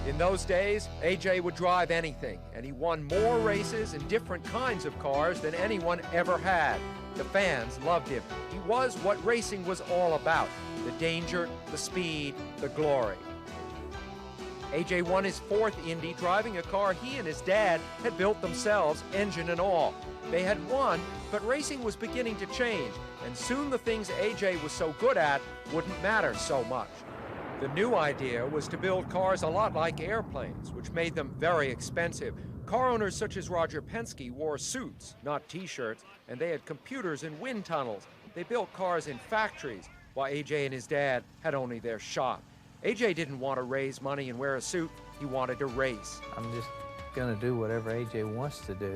In those days, A.J. would drive anything, and he won more races in different kinds of cars than anyone ever had. The fans loved him. He was what racing was all about: the danger, the speed, the glory. A.J. won his 4th Indy driving a car he and his dad had built themselves, engine and all. They had won, but racing was beginning to change, and soon the things A.J. was so good at wouldn't matter so much. The new idea was to build cars a lot like airplanes, which made them very expensive. Car owners such as Roger Penske wore suits, not T-shirts, and they had computers in wind tunnels. They built cars in factories, while A.J. and his dad had only their shop. A.J. didn't want to raise money and wear a suit. He wanted to race. I'm just going to do whatever A.J. wants to do,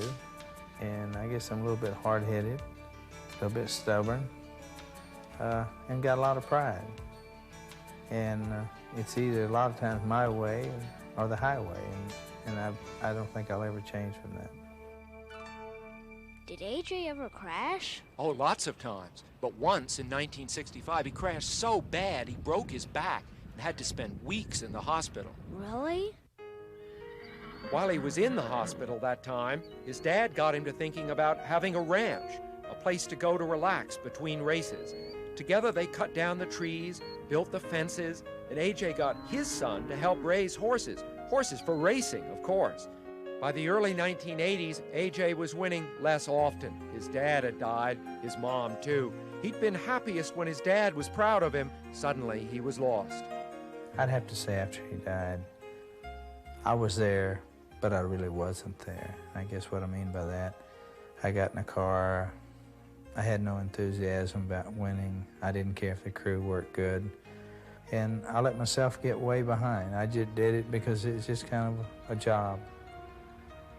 and I guess I'm a little bit hard-headed, a little bit stubborn, and got a lot of pride. And it's either a lot of times my way or the highway, and I don't think I'll ever change from that. Did AJ ever crash? Oh, lots of times. But once in 1965, he crashed so bad he broke his back and had to spend weeks in the hospital. Really? While he was in the hospital that time, his dad got him to thinking about having a ranch, a place to go to relax between races. Together they cut down the trees, built the fences, and A.J. got his son to help raise horses. Horses for racing, of course. By the early 1980s, A.J. was winning less often. His dad had died, his mom too. He'd been happiest when his dad was proud of him. Suddenly, he was lost. I'd have to say after he died, I was there, but I really wasn't there. I guess what I mean by that, I got in a car, I had no enthusiasm about winning. I didn't care if the crew worked good. And I let myself get way behind. I just did it because it was just kind of a job.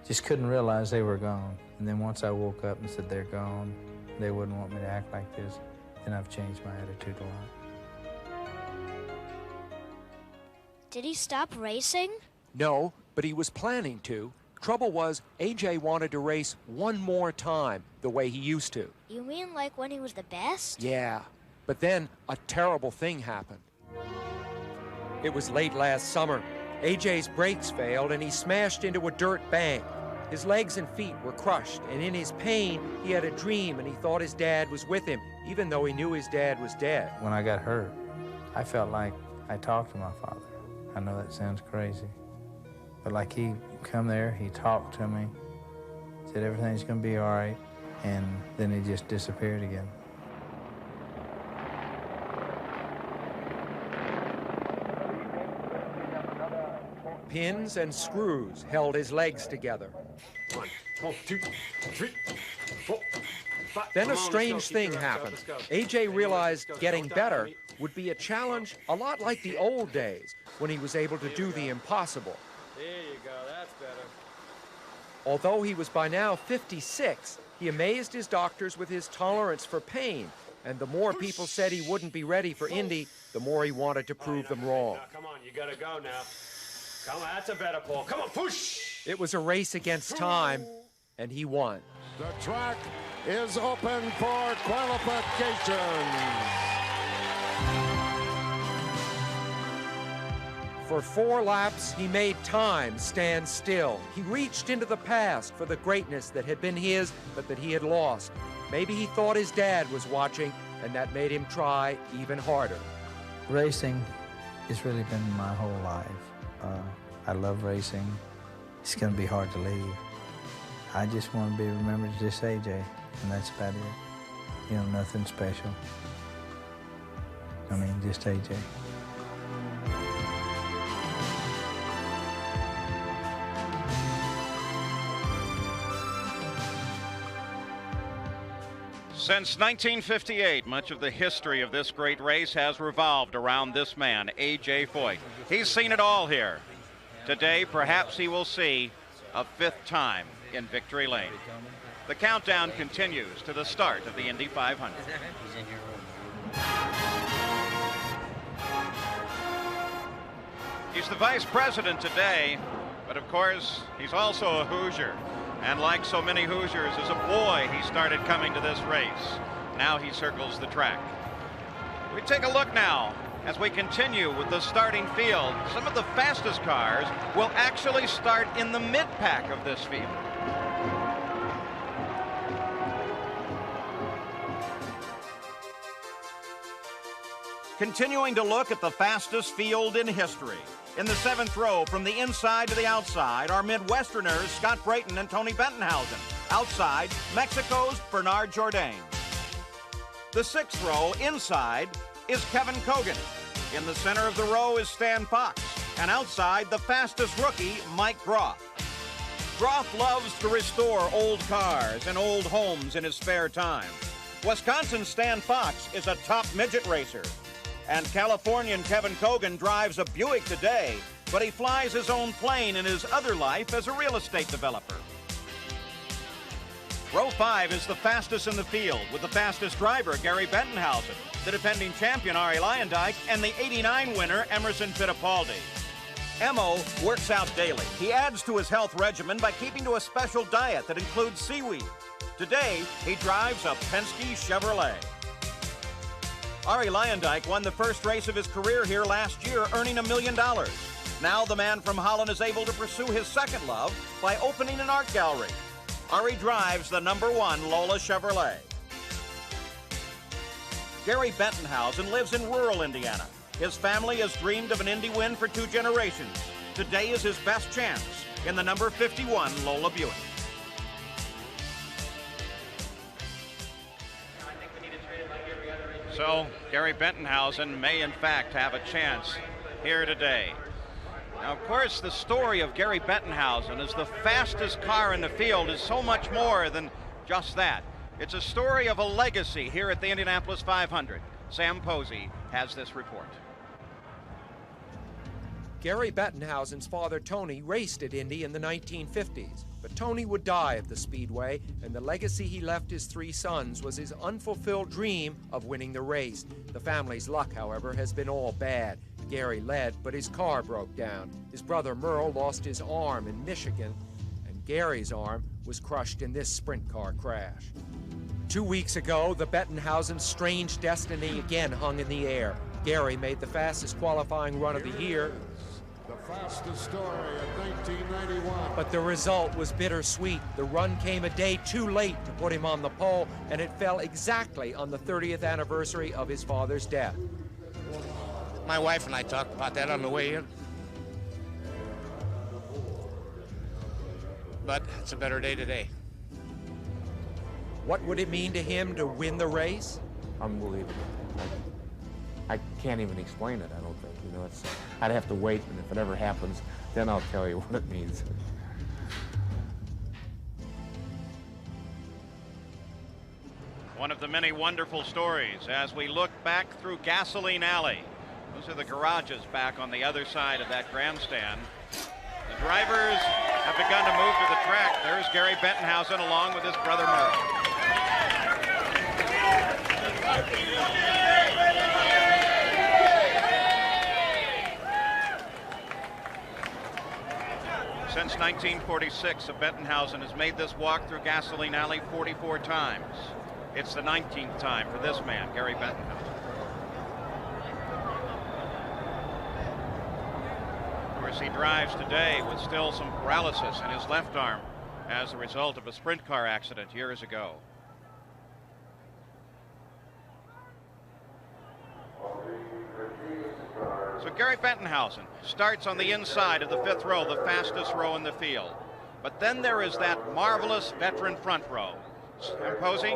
Just couldn't realize they were gone. And then once I woke up and said they're gone, they wouldn't want me to act like this, then I've changed my attitude a lot. Did he stop racing? No, but he was planning to. Trouble was, A.J. wanted to race one more time, the way he used to. You mean like when he was the best? Yeah, but then a terrible thing happened. It was late last summer. A.J.'s brakes failed and he smashed into a dirt bank. His legs and feet were crushed, and in his pain, he had a dream and he thought his dad was with him, even though he knew his dad was dead. When I got hurt, I felt like I talked to my father. I know that sounds crazy, but like he come there, he talked to me, said everything's gonna be all right, and then he just disappeared again. Pins and screws held his legs together. 1, 2, 3, 4, 5. Then a strange thing happened. A.J. realized getting better would be a challenge a lot like the old days. when he was able to do the impossible. There you go, that's better. Although he was by now 56, he amazed his doctors with his tolerance for pain. And the more people said he wouldn't be ready for Indy, the more he wanted to prove them wrong. Now, come on, you gotta go now. Come on, that's a better pull. Come on, push! It was a race against time, and he won. The track is open for qualification. For 4 laps, he made time stand still. He reached into the past for the greatness that had been his, but that he had lost. Maybe he thought his dad was watching, and that made him try even harder. Racing has really been my whole life. I love racing. It's going to be hard to leave. I just want to be remembered as just AJ, and that's about it. You know, nothing special. I mean, just AJ. Since 1958, much of the history of this great race has revolved around this man, A.J. Foyt. He's seen it all here. Today, perhaps he will see a 5th time in victory lane. The countdown continues to the start of the Indy 500. He's the vice president today, but of course, he's also a Hoosier. And like so many Hoosiers, as a boy, he started coming to this race. Now he circles the track. We take a look now as we continue with the starting field. Some of the fastest cars will actually start in the mid-pack of this field. Continuing to look at the fastest field in history. In the 7th row, from the inside to the outside, are Midwesterners Scott Brayton and Tony Bettenhausen. Outside, Mexico's Bernard Jourdain. The 6th row, inside, is Kevin Kogan. In the center of the row is Stan Fox. And outside, the fastest rookie, Mike Groff. Groff loves to restore old cars and old homes in his spare time. Wisconsin's Stan Fox is a top midget racer. And Californian Kevin Kogan drives a Buick today, but he flies his own plane in his other life as a real estate developer. Row 5 is the fastest in the field, with the fastest driver, Gary Bettenhausen, the defending champion, Arie Luyendyk, and the '89 winner, Emerson Fittipaldi. Emo works out daily. He adds to his health regimen by keeping to a special diet that includes seaweed. Today, he drives a Penske Chevrolet. Arie Luyendyk won the first race of his career here last year, earning $1 million. Now the man from Holland is able to pursue his second love by opening an art gallery. Arie drives the #1 Lola Chevrolet. Gary Bettenhausen lives in rural Indiana. His family has dreamed of an Indy win for 2 generations. Today is his best chance in the number 51 Lola Buick. So, Gary Bettenhausen may in fact have a chance here today. Now, of course, the story of Gary Bettenhausen as the fastest car in the field is so much more than just that. It's a story of a legacy here at the Indianapolis 500. Sam Posey has this report. Gary Bettenhausen's father, Tony, raced at Indy in the 1950s. But Tony would die at the Speedway, and the legacy he left his 3 sons was his unfulfilled dream of winning the race. The family's luck, however, has been all bad. Gary led, but his car broke down. His brother Merle lost his arm in Michigan, and Gary's arm was crushed in this sprint car crash. 2 weeks ago, the Bettenhausen's strange destiny again hung in the air. Gary made the fastest qualifying run of the year. The fastest story of 1991. But the result was bittersweet. The run came a day too late to put him on the pole, and it fell exactly on the 30th anniversary of his father's death. My wife and I talked about that on the way in. But it's a better day today. What would it mean to him to win the race? Unbelievable. I can't even explain it, I don't think. You know, I'd have to wait, and if it ever happens, then I'll tell you what it means. One of the many wonderful stories as we look back through Gasoline Alley. Those are the garages back on the other side of that grandstand. The drivers have begun to move to the track. There's Gary Bettenhausen along with his brother Murray. Since 1946, Bettenhausen has made this walk through Gasoline Alley 44 times. It's the 19th time for this man, Gary Bettenhausen. Of course, he drives today with still some paralysis in his left arm as a result of a sprint car accident years ago. So Gary Bettenhausen starts on the inside of the 5th row, the fastest row in the field. But then there is that marvelous veteran front row. Posey?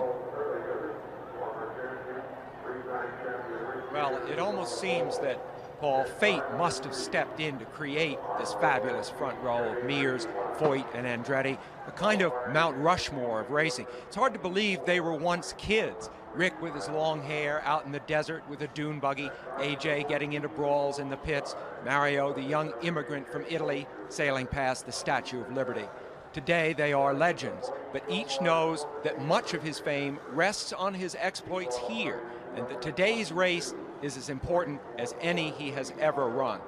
Well, it almost seems that, Paul, fate must have stepped in to create this fabulous front row of Mears, Foyt, and Andretti, a kind of Mount Rushmore of racing. It's hard to believe they were once kids. Rick with his long hair out in the desert with a dune buggy, AJ getting into brawls in the pits, Mario, the young immigrant from Italy, sailing past the Statue of Liberty. Today they are legends, but each knows that much of his fame rests on his exploits here, and that today's race is as important as any he has ever run.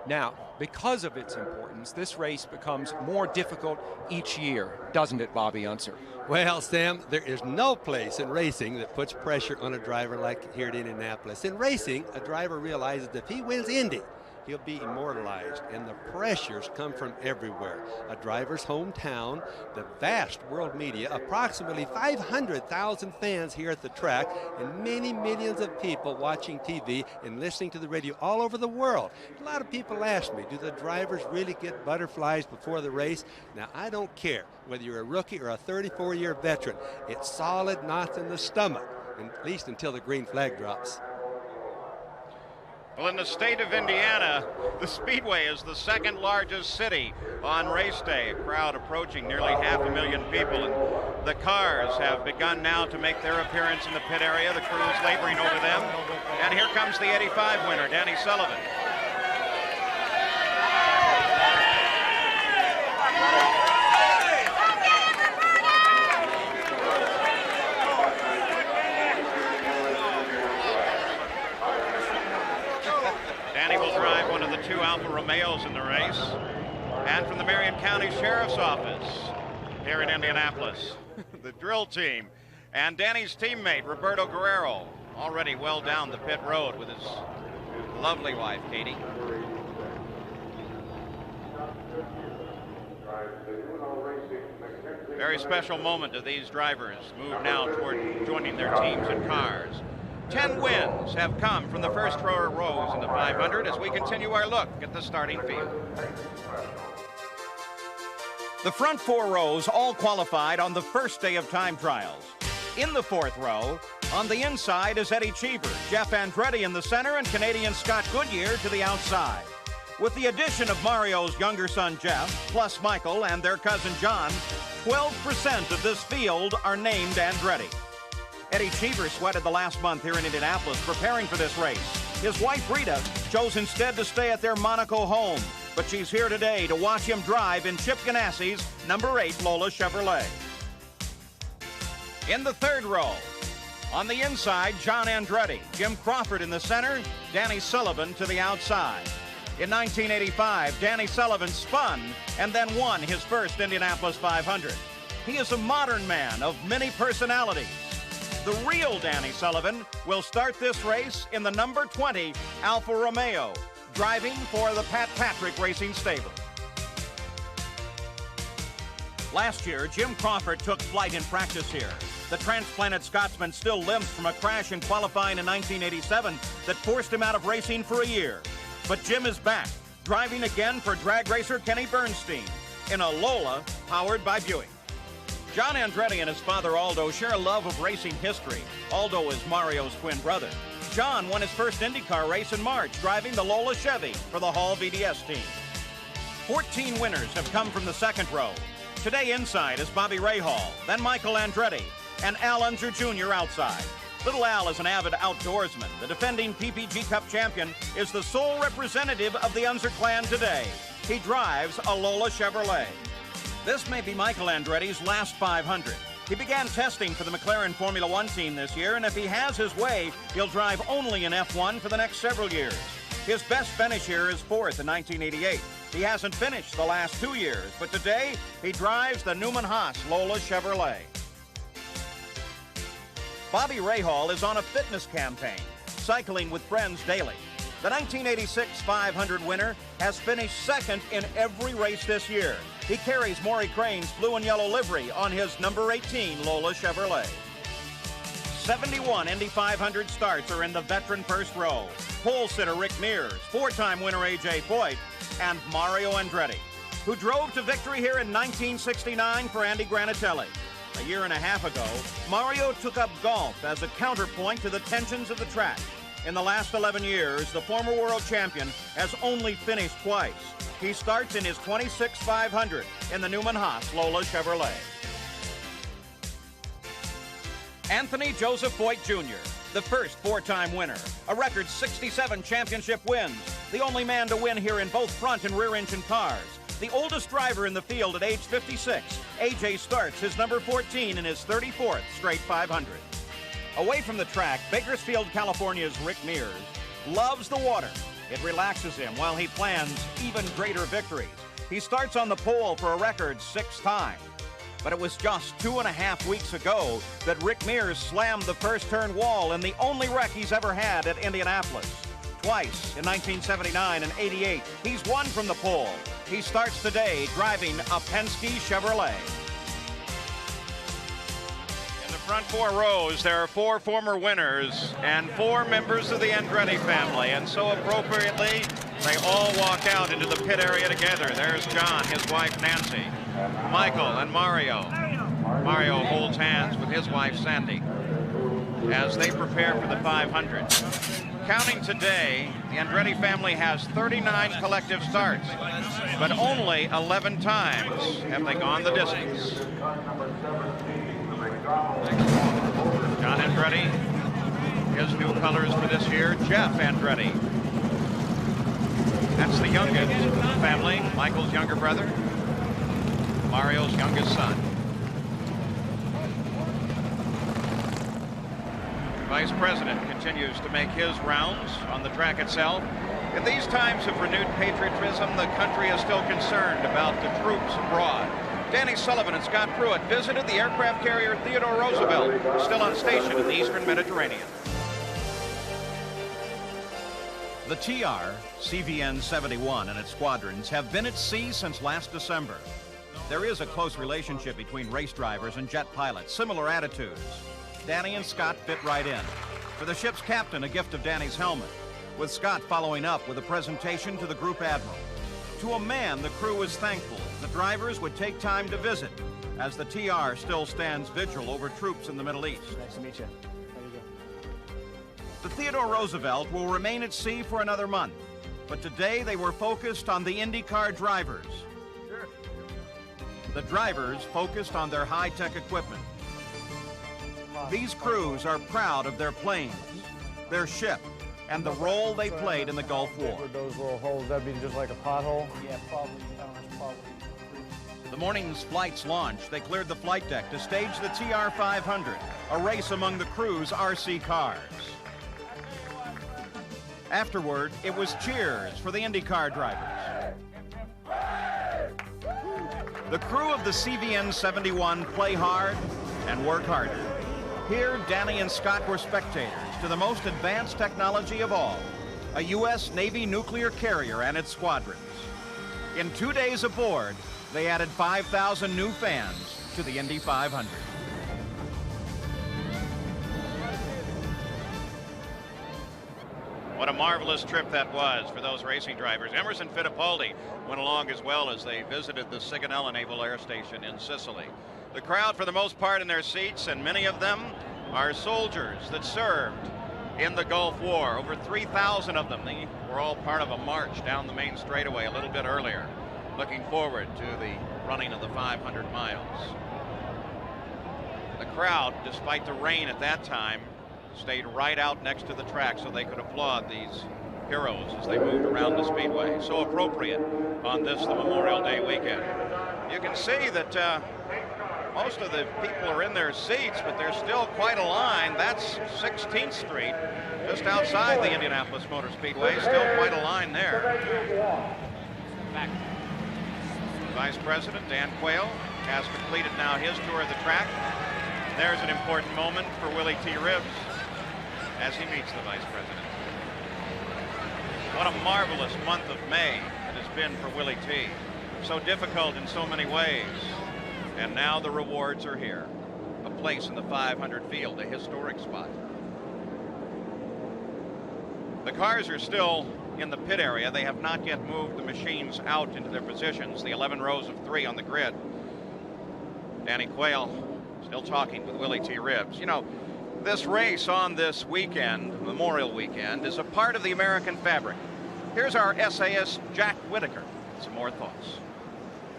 Now, because of its importance, this race becomes more difficult each year, doesn't it, Bobby Unser? Well, Sam, there is no place in racing that puts pressure on a driver like here at Indianapolis. In racing, a driver realizes if he wins Indy, he'll be immortalized, and the pressures come from everywhere. A driver's hometown, the vast world media, approximately 500,000 fans here at the track, and many millions of people watching TV and listening to the radio all over the world. A lot of people ask me, do the drivers really get butterflies before the race? Now, I don't care whether you're a rookie or a 34-year veteran. It's solid knots in the stomach, at least until the green flag drops. Well, in the state of Indiana, the Speedway is the second largest city on race day. A crowd approaching nearly 500,000 people, and the cars have begun now to make their appearance in the pit area. The crew is laboring over them. And here comes the 85 winner, Danny Sullivan. Two Alfa Romeos in the race. And from the Marion County Sheriff's Office here in Indianapolis, the drill team. And Danny's teammate, Roberto Guerrero, already well down the pit road with his lovely wife, Katie. Very special moment to these drivers move now toward joining their teams and cars. 10 wins have come from the first rows in the 500 as we continue our look at the starting field. The front 4 rows all qualified on the first day of time trials. In the 4th row, on the inside is Eddie Cheever, Jeff Andretti in the center, and Canadian Scott Goodyear to the outside. With the addition of Mario's younger son Jeff, plus Michael and their cousin John, 12% of this field are named Andretti. Eddie Cheever sweated the last month here in Indianapolis preparing for this race. His wife Rita chose instead to stay at their Monaco home, but she's here today to watch him drive in Chip Ganassi's number 8 Lola Chevrolet. In the 3rd row, on the inside, John Andretti, Jim Crawford in the center, Danny Sullivan to the outside. In 1985, Danny Sullivan spun and then won his first Indianapolis 500. He is a modern man of many personalities. The real Danny Sullivan will start this race in the number 20 Alfa Romeo, driving for the Pat Patrick Racing Stable. Last year, Jim Crawford took flight in practice here. The transplanted Scotsman still limps from a crash in qualifying in 1987 that forced him out of racing for a year. But Jim is back, driving again for drag racer Kenny Bernstein in a Lola powered by Buick. John Andretti and his father Aldo share a love of racing history. Aldo is Mario's twin brother. John won his first IndyCar race in March, driving the Lola Chevy for the Hall VDS team. 14 winners have come from the 2nd row. Today inside is Bobby Rahal, then Michael Andretti, and Al Unser Jr. outside. Little Al is an avid outdoorsman. The defending PPG Cup champion is the sole representative of the Unser clan today. He drives a Lola Chevrolet. This may be Michael Andretti's last 500. He began testing for the McLaren Formula One team this year, and if he has his way, he'll drive only in F1 for the next several years. His best finish here is 4th in 1988. He hasn't finished the last 2 years, but today he drives the Newman Haas Lola Chevrolet. Bobby Rahal is on a fitness campaign, cycling with friends daily. The 1986 500 winner has finished second in every race this year. He carries Maury Crane's blue and yellow livery on his number 18 Lola Chevrolet. 71 Indy 500 starts are in the veteran first row. Pole sitter Rick Mears, 4-time winner A.J. Foyt, and Mario Andretti, who drove to victory here in 1969 for Andy Granatelli. A year and a half ago, Mario took up golf as a counterpoint to the tensions of the track. In the last 11 years, the former world champion has only finished twice. He starts in his 26 500 in the Newman Haas Lola Chevrolet. Anthony Joseph Foyt Jr., the first 4-time winner, a record 67 championship wins, the only man to win here in both front and rear engine cars. The oldest driver in the field at age 56, AJ starts his number 14 in his 34th straight 500. Away from the track, Bakersfield, California's Rick Mears loves the water. It relaxes him while he plans even greater victories. He starts on the pole for a record 6 times. But it was just 2.5 weeks ago that Rick Mears slammed the first turn wall in the only wreck he's ever had at Indianapolis. Twice, in 1979 and 88, he's won from the pole. He starts today driving a Penske Chevrolet. In the front 4 rows, there are 4 former winners and 4 members of the Andretti family, and so appropriately, they all walk out into the pit area together. There's John, his wife Nancy, Michael, and Mario. Mario holds hands with his wife Sandy as they prepare for the 500. Counting today, the Andretti family has 39 collective starts, but only 11 times have they gone the distance. John Andretti, his new colors for this year, Jeff Andretti. That's the youngest family, Michael's younger brother, Mario's youngest son. Vice President continues to make his rounds on the track itself. In these times of renewed patriotism, the country is still concerned about the troops abroad. Danny Sullivan and Scott Pruitt visited the aircraft carrier Theodore Roosevelt, still on station in the Eastern Mediterranean. The TR CVN-71 and its squadrons have been at sea since last December. There is a close relationship between race drivers and jet pilots, similar attitudes. Danny and Scott fit right in. For the ship's captain, a gift of Danny's helmet, with Scott following up with a presentation to the Group Admiral. To a man, the crew is thankful the drivers would take time to visit, as the TR still stands vigil over troops in the Middle East. Nice to meet you. How you go? The Theodore Roosevelt will remain at sea for another month, but today they were focused on the Indycar drivers. Sure. The drivers focused on their high-tech equipment. These crews are proud of their planes, their ship, and the role they played in the Gulf War. Those little holes, that'd be just like a pothole? Yeah, probably. The morning's flight's launch, they cleared the flight deck to stage the TR-500, a race among the crew's RC cars. Afterward, it was cheers for the Indycar drivers. The crew of the CVN-71 play hard and work harder. Here, Danny and Scott were spectators to the most advanced technology of all, a U.S. Navy nuclear carrier and its squadrons. In 2 days aboard, they added 5,000 new fans to the Indy 500. What a marvelous trip that was for those racing drivers. Emerson Fittipaldi went along as well as they visited the Sigonella Naval Air Station in Sicily. The crowd, for the most part, in their seats, and many of them are soldiers that served in the Gulf War. Over 3,000 of them. They were all part of a march down the main straightaway a little bit earlier, looking forward to the running of the 500 miles. The crowd, despite the rain at that time, stayed right out next to the track so they could applaud these heroes as they moved around the speedway. So appropriate on this, the Memorial Day weekend. You can see that most of the people are in their seats, but there's still quite a line. That's 16th Street, just outside the Indianapolis Motor Speedway. Still quite a line there. Back. Vice President Dan Quayle has completed now his tour of the track. There's an important moment for Willie T. Ribbs as he meets the Vice President. What a marvelous month of May it has been for Willie T. So difficult in so many ways. And now the rewards are here. A place in the 500 field, a historic spot. The cars are still in the pit area. They have not yet moved the machines out into their positions, the 11 rows of 3 on the grid. Danny Quayle still talking with Willie T. Ribbs. You know, this race on this weekend, Memorial Weekend, is a part of the American fabric. Here's our essayist, Jack Whitaker, with some more thoughts.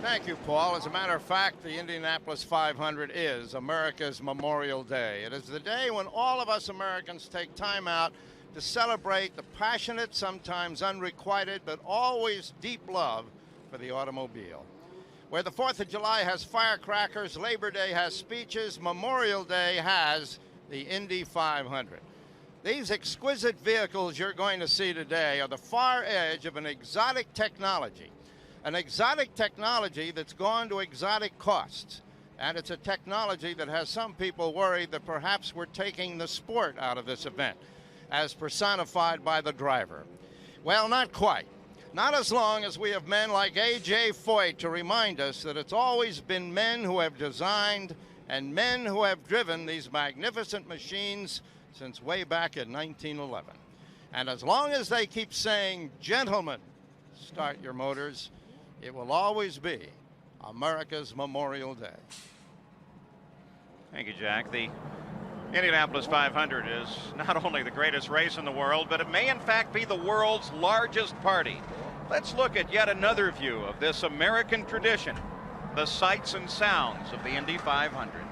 Thank you, Paul. As a matter of fact, the Indianapolis 500 is America's Memorial Day. It is the day when all of us Americans take time out to celebrate the passionate, sometimes unrequited, but always deep love for the automobile. Where the 4th of July has firecrackers, Labor Day has speeches, Memorial Day has the Indy 500. These exquisite vehicles you're going to see today are the far edge of an exotic technology that's gone to exotic costs. And it's a technology that has some people worried that perhaps we're taking the sport out of this event, as personified by the driver. Well, not quite. Not as long as we have men like A.J. Foyt to remind us that it's always been men who have designed and men who have driven these magnificent machines since way back in 1911. And as long as they keep saying, gentlemen, start your motors, it will always be America's Memorial Day. Thank you, Jack. The Indianapolis 500 is not only the greatest race in the world, but it may in fact be the world's largest party. Let's look at yet another view of this American tradition, the sights and sounds of the Indy 500.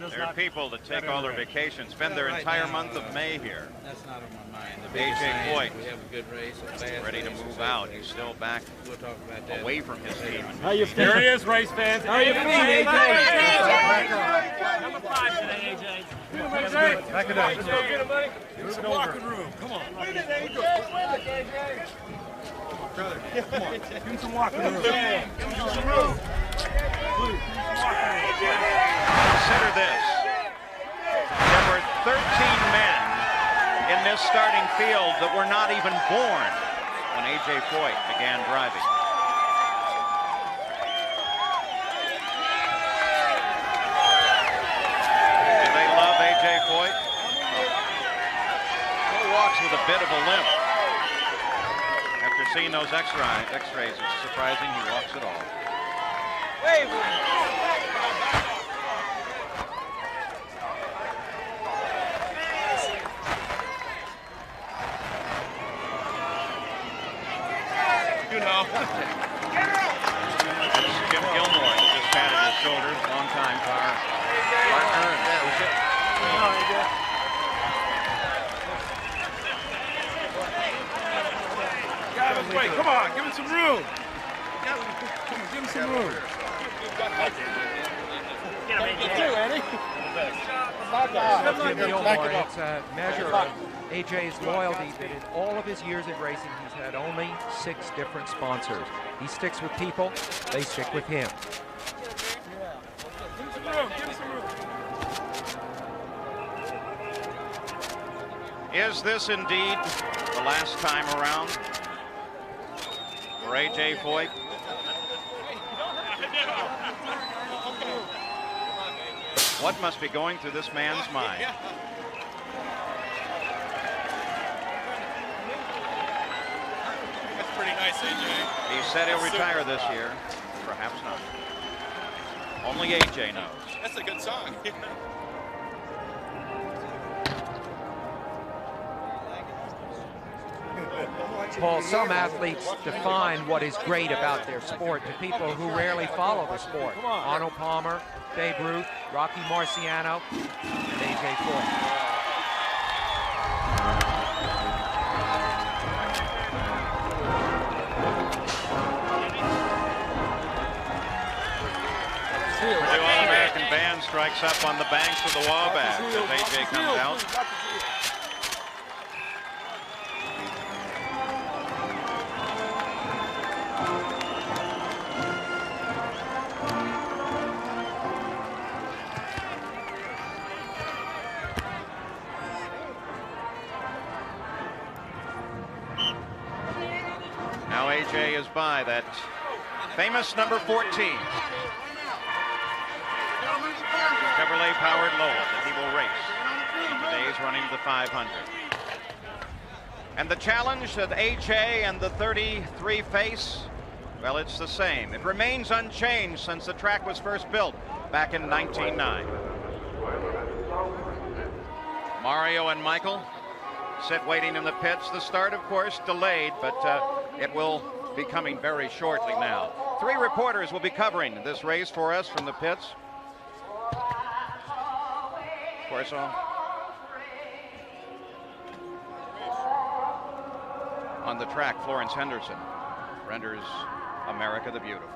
There are people that take all their vacations, spend their entire month of May here. That's not on my mind. A.J. Foyt, we have a good race, ready to move out. He's still back away from his team. How you feeling? There he is, race fans. How you feeling, AJ? Number 5 today, AJ. Back it up. Let's go get him, buddy. Give us a walking room. Come on. Win it, AJ. Win it, AJ. Brother, come on. Give him some walking room. Give him some room. Consider this. There were 13 men in this starting field that were not even born when A.J. Foyt began driving. Do they love A.J. Foyt? He walks with a bit of a limp. After seeing those x-rays, it's surprising he walks at all. Wait. You know. Jim Gilmore just patted his shoulders, long-time car partner. Wait, come on, give him some room. Give him some room. Gilmore, it's a measure of AJ's loyalty that in all of his years of racing, he's had only 6 different sponsors. He sticks with people, they stick with him. Give him some room. Give him some room. Is this indeed the last time around for AJ Foyt? What must be going through this man's mind? That's pretty nice, AJ. He said he'll retire this year. Perhaps not. Only AJ knows. That's a good song. Paul, some athletes define what is great about their sport to people who rarely follow the sport. Arnold Palmer, Babe Ruth, Rocky Marciano, and AJ Foyt. The All-American band strikes up on the banks of the Wabash as AJ comes out. Now AJ is by that famous number 14. Chevrolet-powered Lola that he will race in today's running of the 500. And the challenge that AJ and the 33 face, well, it's the same. It remains unchanged since the track was first built back in 1909. Mario and Michael sit waiting in the pits. The start, of course, delayed, but it will be coming very shortly now. 3 reporters will be covering this race for us from the pits. Of course, on the track, Florence Henderson renders America the Beautiful.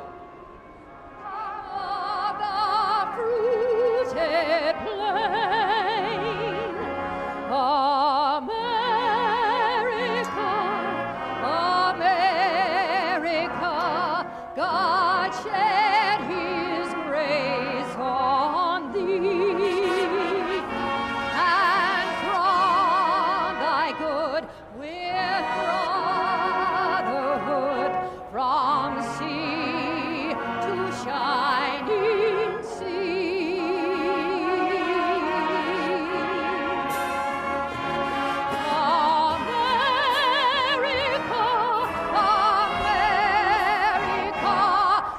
God shed his grace on thee, and from thy good with brotherhood, from sea to shining sea. America, America,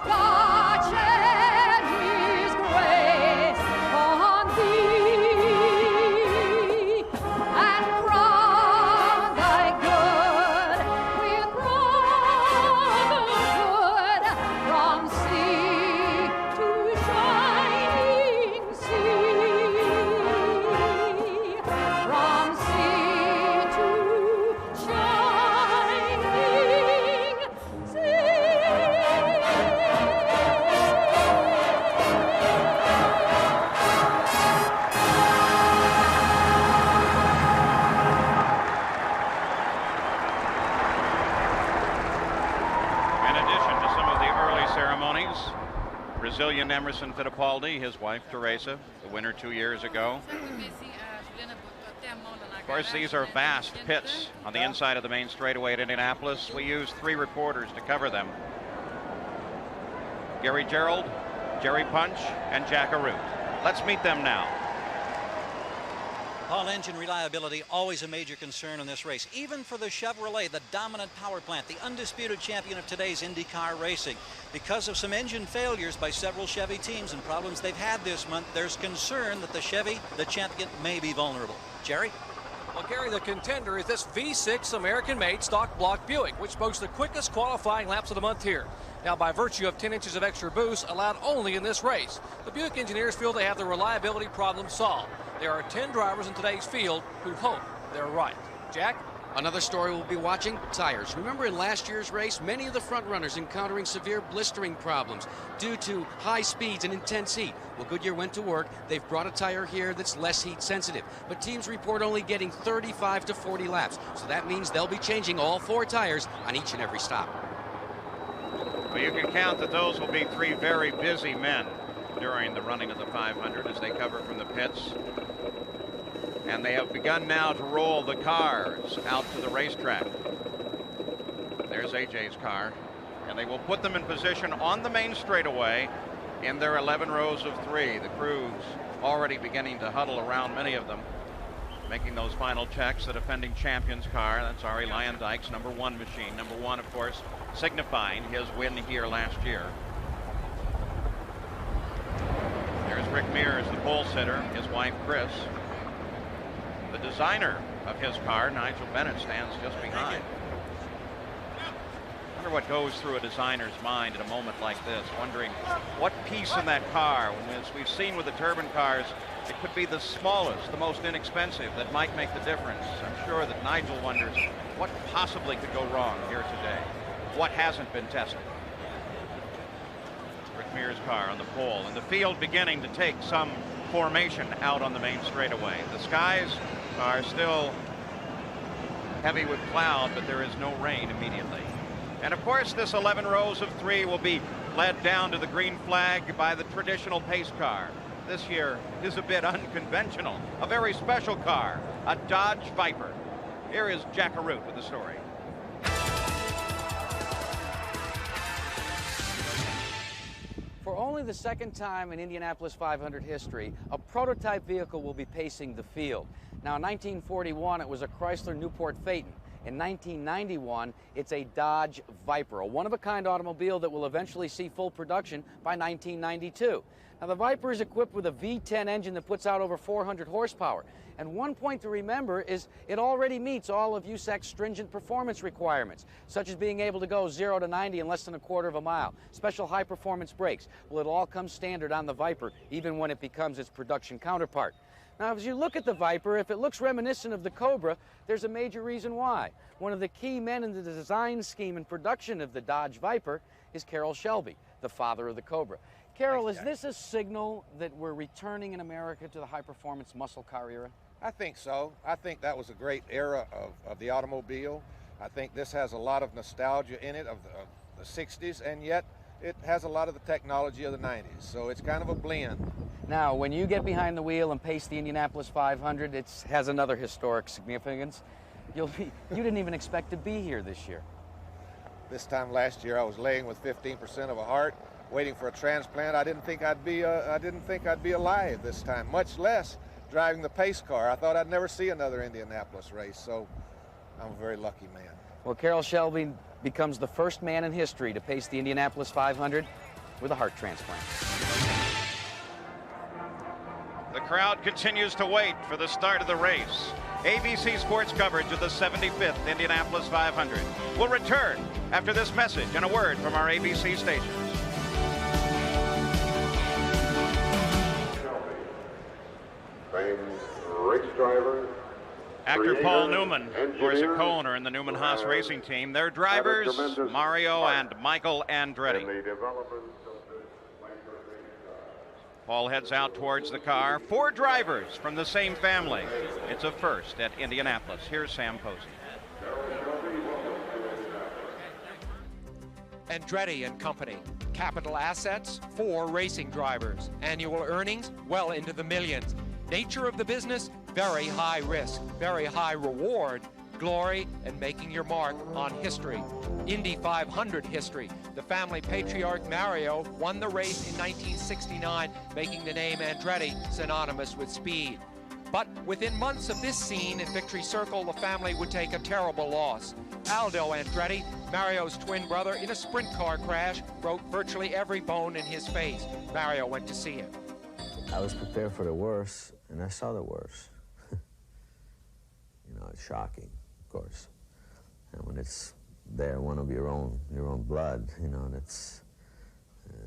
God shed his grace on thee, and from thy good with brotherhood, from sea to shining sea, from sea to shining sea. In addition to some of the early ceremonies, Brazilian Emerson Fittipaldi, his wife Teresa, the winner 2 years ago. Of course, these are vast pits on the inside of the main straightaway at Indianapolis. We use 3 reporters to cover them. Gary Gerald, Jerry Punch, and Jack Arute. Let's meet them now. Paul, engine reliability always a major concern in this race, even for the Chevrolet, the dominant power plant, the undisputed champion of today's IndyCar racing. Because of some engine failures by several Chevy teams and problems they've had this month, there's concern that the Chevy, the champion, may be vulnerable. Jerry? Well, Gary, the contender is this V6 American-made stock block Buick, which boasts the quickest qualifying laps of the month here. Now, by virtue of 10 inches of extra boost allowed only in this race, the Buick engineers feel they have the reliability problem solved. There are 10 drivers in today's field who hope they're right. Jack? Another story we'll be watching, tires. Remember in last year's race, many of the front runners encountering severe blistering problems due to high speeds and intense heat. Well, Goodyear went to work. They've brought a tire here that's less heat sensitive. But teams report only getting 35 to 40 laps. So that means they'll be changing all 4 tires on each and every stop. Well, you can count that those will be 3 very busy men during the running of the 500 as they cover from the pits. And they have begun now to roll the cars out to the racetrack. There's AJ's car. And they will put them in position on the main straightaway in their 11 rows of 3. The crew's already beginning to huddle around many of them, making those final checks. The defending champion's car, that's Arie Luyendyk's number 1 machine. Number 1, of course, signifying his win here last year. There's Rick Mears, the pole sitter, his wife, Chris. The designer of his car, Nigel Bennett, stands just behind. I wonder what goes through a designer's mind at a moment like this, wondering what piece in that car, as we've seen with the turbine cars, it could be the smallest, the most inexpensive, that might make the difference. I'm sure that Nigel wonders what possibly could go wrong here today. What hasn't been tested? Rick Mears' car on the pole, and the field beginning to take some formation out on the main straightaway. The skies are still heavy with cloud, but there is no rain immediately. And of course, this 11 rows of 3 will be led down to the green flag by the traditional pace car. This year is a bit unconventional, a very special car, a Dodge Viper. Here is Jack Arute with the story. For only the second time in Indianapolis 500 history, a prototype vehicle will be pacing the field. Now, in 1941, it was a Chrysler Newport Phaeton. In 1991, it's a Dodge Viper, a one-of-a-kind automobile that will eventually see full production by 1992. Now, the Viper is equipped with a V10 engine that puts out over 400 horsepower. And one point to remember is it already meets all of USAC's stringent performance requirements, such as being able to go 0 to 90 in less than a quarter of a mile, special high-performance brakes. Well, it all comes standard on the Viper, even when it becomes its production counterpart. Now, as you look at the Viper, if it looks reminiscent of the Cobra, there's a major reason why. One of the key men in the design scheme and production of the Dodge Viper is Carroll Shelby, the father of the Cobra. Carroll, is this a signal that we're returning in America to the high-performance muscle car era? I think so. I think that was a great era of the automobile. I think this has a lot of nostalgia in it of the 60s, and yet it has a lot of the technology of the 90s. So it's kind of a blend. Now, when you get behind the wheel and pace the Indianapolis 500, it has another historic significance. You didn't even expect to be here this year. This time last year, I was laying with 15% of a heart, waiting for a transplant. I didn't think I'd be alive this time, much less driving the pace car. I thought I'd never see another Indianapolis race, so I'm a very lucky man. Well, Carroll Shelby becomes the first man in history to pace the Indianapolis 500 with a heart transplant. The crowd continues to wait for the start of the race. ABC Sports coverage of the 75th Indianapolis 500 will return after this message and a word from our ABC stations. Race driver. Actor Paul Newman, of course, a co-owner in the Newman Haas racing team. Their drivers, Mario and Michael Andretti. Paul heads out towards the car. 4 drivers from the same family. It's a first at Indianapolis. Here's Sam Posey. Andretti and Company. Capital assets, 4 racing drivers. Annual earnings, well into the millions. Nature of the business, very high risk, very high reward, glory, and making your mark on history. Indy 500 history. The family patriarch Mario won the race in 1969, making the name Andretti synonymous with speed. But within months of this scene in Victory Circle, the family would take a terrible loss. Aldo Andretti, Mario's twin brother, in a sprint car crash, broke virtually every bone in his face. Mario went to see him. I was prepared for the worst, and I saw the worst. It's shocking, of course. And when it's there, one of your own blood, that's,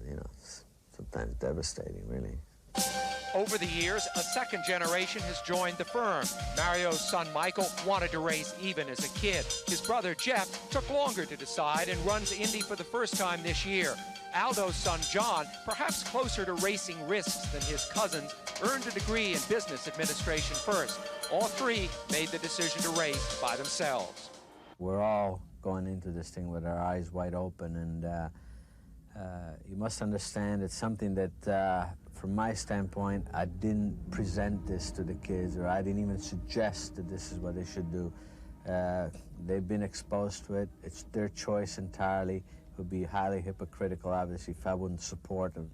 it's sometimes devastating, really. Over the years, a second generation has joined the firm. Mario's son Michael wanted to race even as a kid. His brother Jeff took longer to decide and runs Indy for the first time this year. Aldo's son John, perhaps closer to racing risks than his cousins, earned a degree in business administration first. All three made the decision to race by themselves. We're all going into this thing with our eyes wide open, and you must understand it's something that, from my standpoint, I didn't present this to the kids, or I didn't even suggest that this is what they should do. They've been exposed to it. It's their choice entirely. It would be highly hypocritical, obviously, if I wouldn't support them.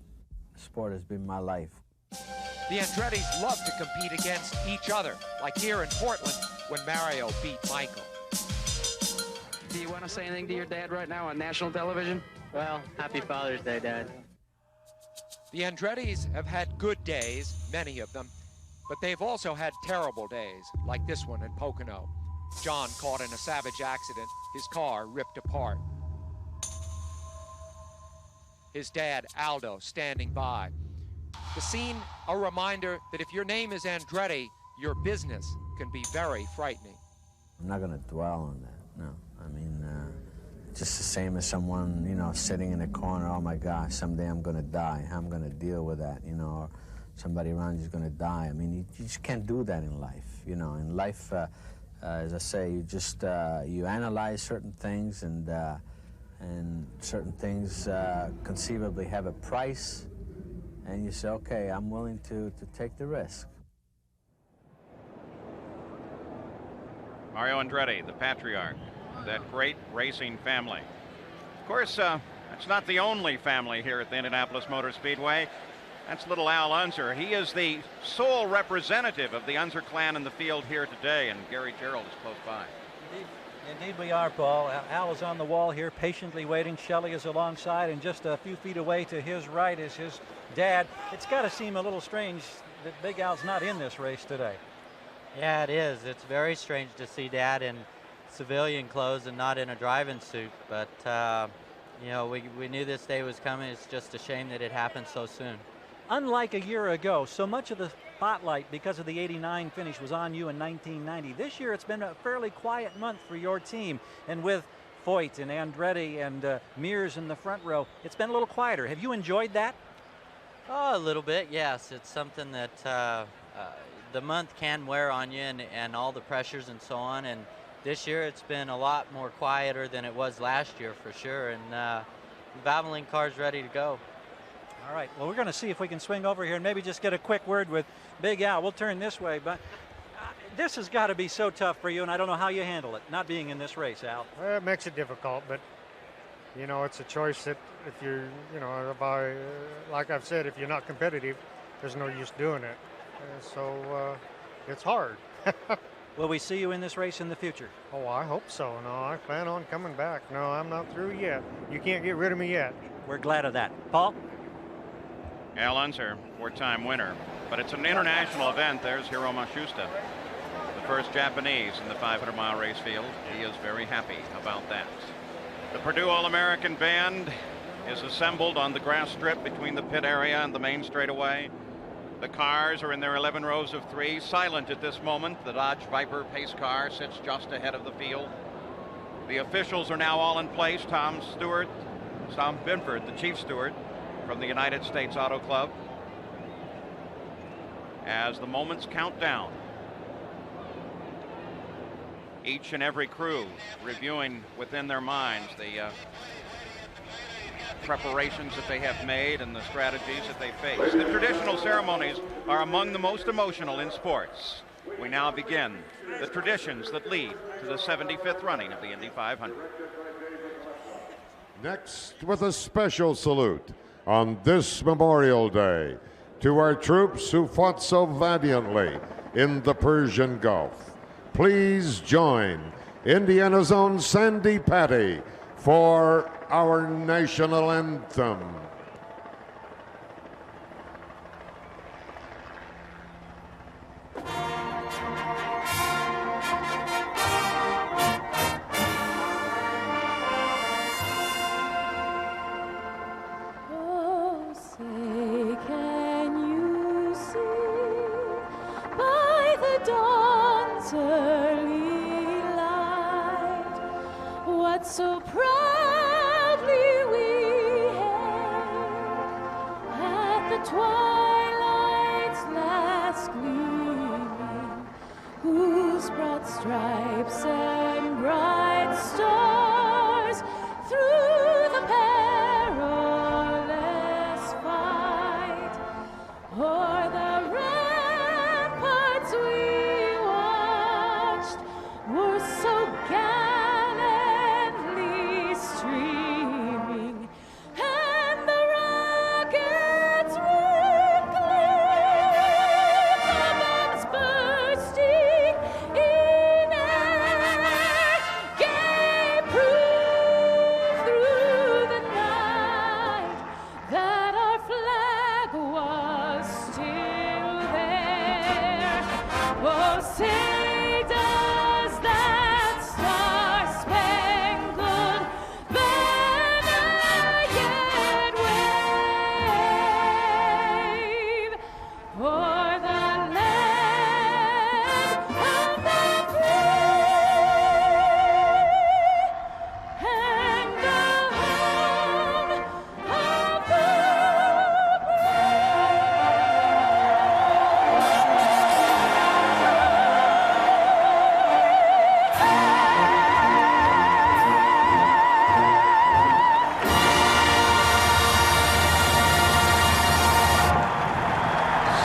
Sport has been my life. The Andrettis love to compete against each other, like here in Portland when Mario beat Michael. Do you want to say anything to your dad right now on national television? Well, happy Father's Day, Dad. The Andrettis have had good days, many of them, but they've also had terrible days, like this one in Pocono. John caught in a savage accident, his car ripped apart. His dad, Aldo, standing by. The scene, a reminder that if your name is Andretti, your business can be very frightening. I'm not going to dwell on that, no. I mean, just the same as someone, you know, sitting in a corner, oh my gosh, someday I'm going to die. How I'm going to deal with that, you know, or somebody around you is going to die. I mean, you just can't do that in life, you know. In life, as I say, you just, you analyze certain things, and certain things conceivably have a price, and you say, okay, I'm willing to take the risk. Mario Andretti, the patriarch of that great racing family. Of course, that's not the only family here at the Indianapolis Motor Speedway. That's little Al Unser. He is the sole representative of the Unser clan in the field here today, and Gary Gerald is close by. Indeed we are, Paul. Al is on the wall here, patiently waiting. Shelley is alongside, and just a few feet away to his right is his dad. It's got to seem a little strange that Big Al's not in this race today. Yeah, it is. It's very strange to see Dad in civilian clothes and not in a driving suit. But, you know, we knew this day was coming. It's just a shame that it happened so soon. Unlike a year ago, so much of the spotlight because of the '89 finish was on you in 1990. This year it's been a fairly quiet month for your team. And with Foyt and Andretti and Mears in the front row, it's been a little quieter. Have you enjoyed that? Oh, a little bit, yes. It's something that the month can wear on you, and all the pressures and so on. And this year it's been a lot more quieter than it was last year for sure. And the Valvoline car's ready to go. All right, well, we're going to see if we can swing over here and maybe just get a quick word with Big Al. We'll turn this way, but this has got to be so tough for you, and I don't know how you handle it, not being in this race, Al. Well, it makes it difficult, but, you know, it's a choice that if you're, you know, like I've said, if you're not competitive, there's no use doing it. So it's hard. Will we see you in this race in the future? Oh, I hope so. No, I plan on coming back. No, I'm not through yet. You can't get rid of me yet. We're glad of that. Paul? Al Unser, four-time winner. But it's an international event. There's Hiro Matsushita, the first Japanese in the 500-mile race field. He is very happy about that. The Purdue All-American Band is assembled on the grass strip between the pit area and the main straightaway. The cars are in their 11 rows of three, silent at this moment. The Dodge Viper pace car sits just ahead of the field. The officials are now all in place. Tom Binford, the chief steward from the United States Auto Club, as the moments count down. Each and every crew reviewing within their minds the preparations that they have made and the strategies that they face. The traditional ceremonies are among the most emotional in sports. We now begin the traditions that lead to the 75th running of the Indy 500. Next, with a special salute on this Memorial Day to our troops who fought so valiantly in the Persian Gulf. Please join Indiana's own Sandy Patty for our national anthem. Oh, say, can you see so proudly we hailed at the twilight's last gleaming, whose broad stripes and bright stars through the perilous fight o'er the ramparts we watched were so gallantly streaming, and the rockets were clear, the bombs bursting in air gave proof through the night that our flag was still there. Oh, say does that star-spangled banner yet wave o'er the land of the free and the home of the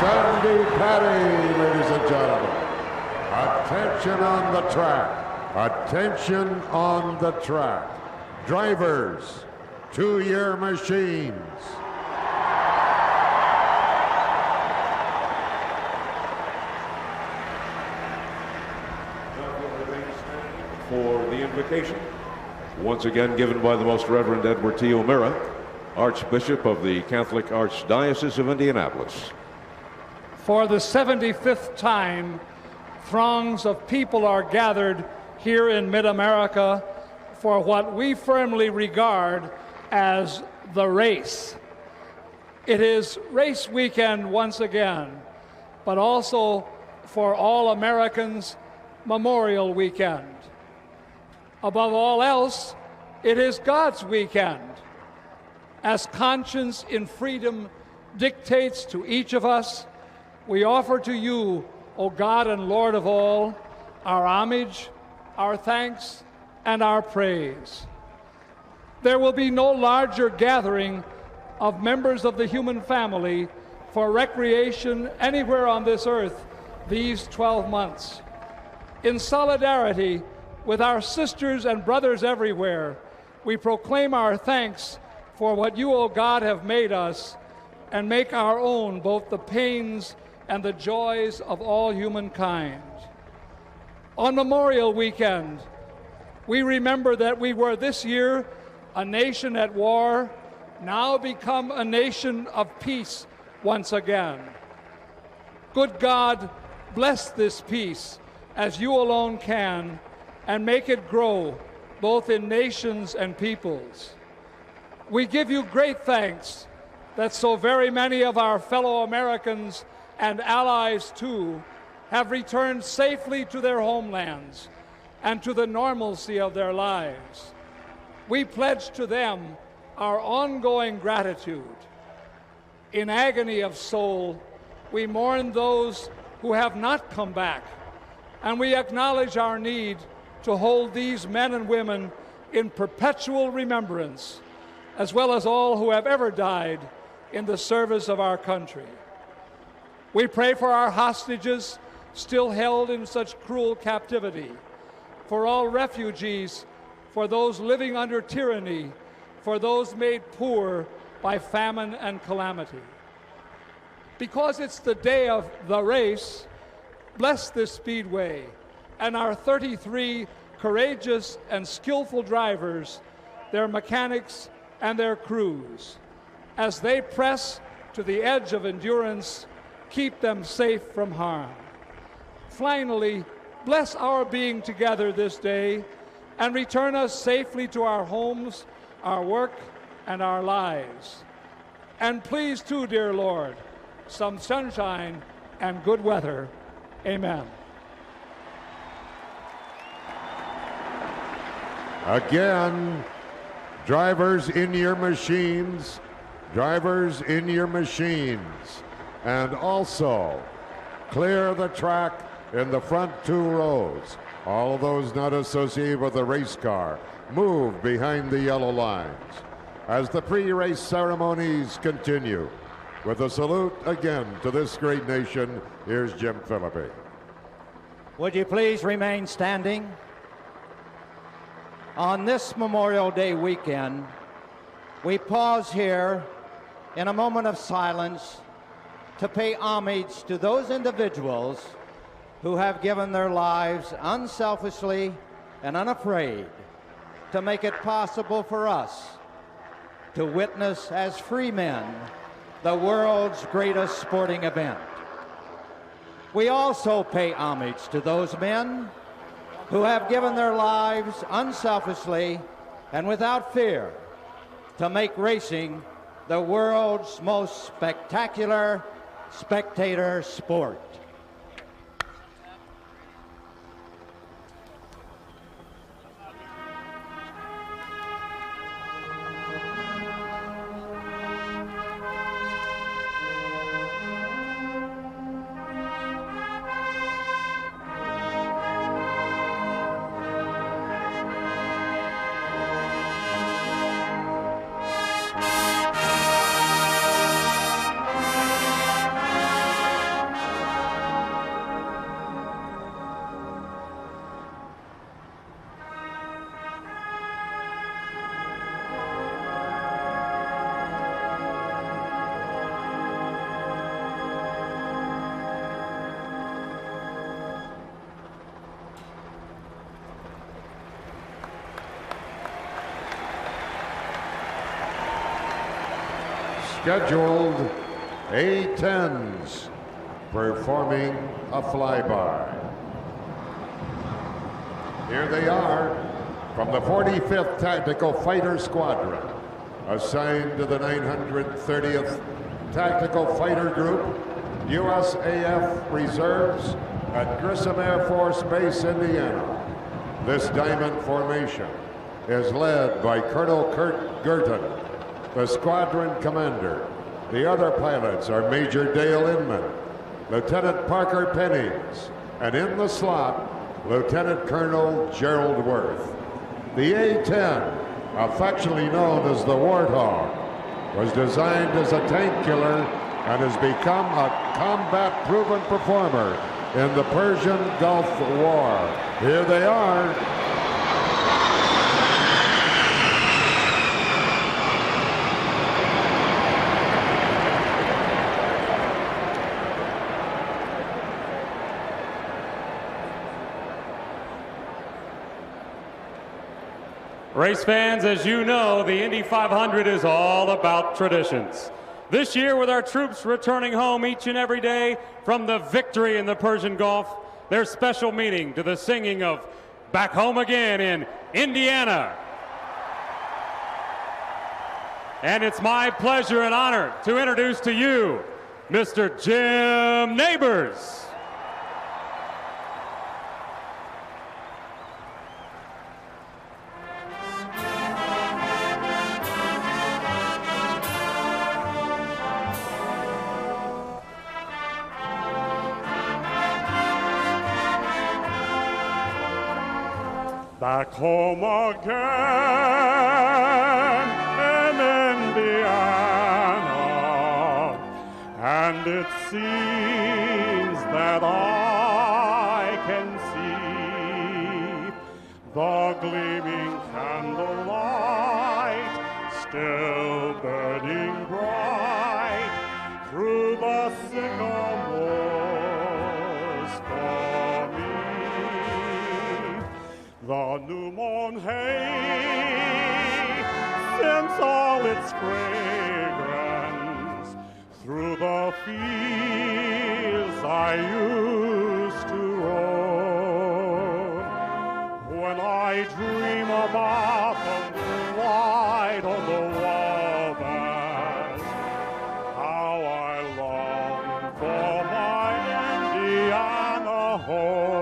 Sandy Patty, ladies and gentlemen. Attention on the track. Attention on the track. Drivers, to your machines. For the invocation, once again given by the Most Reverend Edward T. O'Meara, Archbishop of the Catholic Archdiocese of Indianapolis. For the 75th time, throngs of people are gathered here in Mid-America for what we firmly regard as the race. It is race weekend once again, but also for all Americans, Memorial Weekend. Above all else, it is God's weekend. As conscience in freedom dictates to each of us, we offer to you, O God and Lord of all, our homage, our thanks, and our praise. There will be no larger gathering of members of the human family for recreation anywhere on this earth these 12 months. In solidarity with our sisters and brothers everywhere, we proclaim our thanks for what you, O God, have made us, and make our own both the pains and the joys of all humankind. On Memorial Weekend, we remember that we were this year a nation at war, now become a nation of peace once again. Good God, bless this peace as you alone can, and make it grow both in nations and peoples. We give you great thanks that so very many of our fellow Americans and allies too have returned safely to their homelands and to the normalcy of their lives. We pledge to them our ongoing gratitude. In agony of soul, we mourn those who have not come back, and we acknowledge our need to hold these men and women in perpetual remembrance, as well as all who have ever died in the service of our country. We pray for our hostages still held in such cruel captivity, for all refugees, for those living under tyranny, for those made poor by famine and calamity. Because it's the day of the race, bless this speedway and our 33 courageous and skillful drivers, their mechanics, and their crews. As they press to the edge of endurance, keep them safe from harm. Finally, bless our being together this day and return us safely to our homes, our work, and our lives. And please too, dear Lord, some sunshine and good weather. Amen. Again, drivers in your machines, drivers in your machines. And also, clear the track in the front 2 rows. All of those not associated with the race car, move behind the yellow lines. As the pre-race ceremonies continue, with a salute again to this great nation, here's Jim Philippi. Would you please remain standing? On this Memorial Day weekend, we pause here in a moment of silence to pay homage to those individuals who have given their lives unselfishly and unafraid to make it possible for us to witness as free men the world's greatest sporting event. We also pay homage to those men who have given their lives unselfishly and without fear to make racing the world's most spectacular spectator sport. Scheduled A10s performing a flyby. Here they are from the 45th Tactical Fighter Squadron, assigned to the 930th Tactical Fighter Group, USAF Reserves at Grissom Air Force Base, Indiana. This diamond formation is led by Colonel Kurt Gurton, the squadron commander. The other pilots are Major Dale Inman, Lieutenant Parker Pennings, and in the slot, Lieutenant Colonel Gerald Worth. The A-10, affectionately known as the Warthog, was designed as a tank killer and has become a combat-proven performer in the Persian Gulf War. Here they are. Race fans, as you know, the Indy 500 is all about traditions. This year, with our troops returning home each and every day from the victory in the Persian Gulf, there's special meaning to the singing of Back Home Again in Indiana. And it's my pleasure and honor to introduce to you Mr. Jim Neighbors. Back home again in Indiana, and it seems that I can see the gleaming candlelight still burning bright through the sycamores for me. The new mown hay sends all its fragrance through the fields I used to roam. When I dream about the moonlight on the wall, how I long for my Indiana home.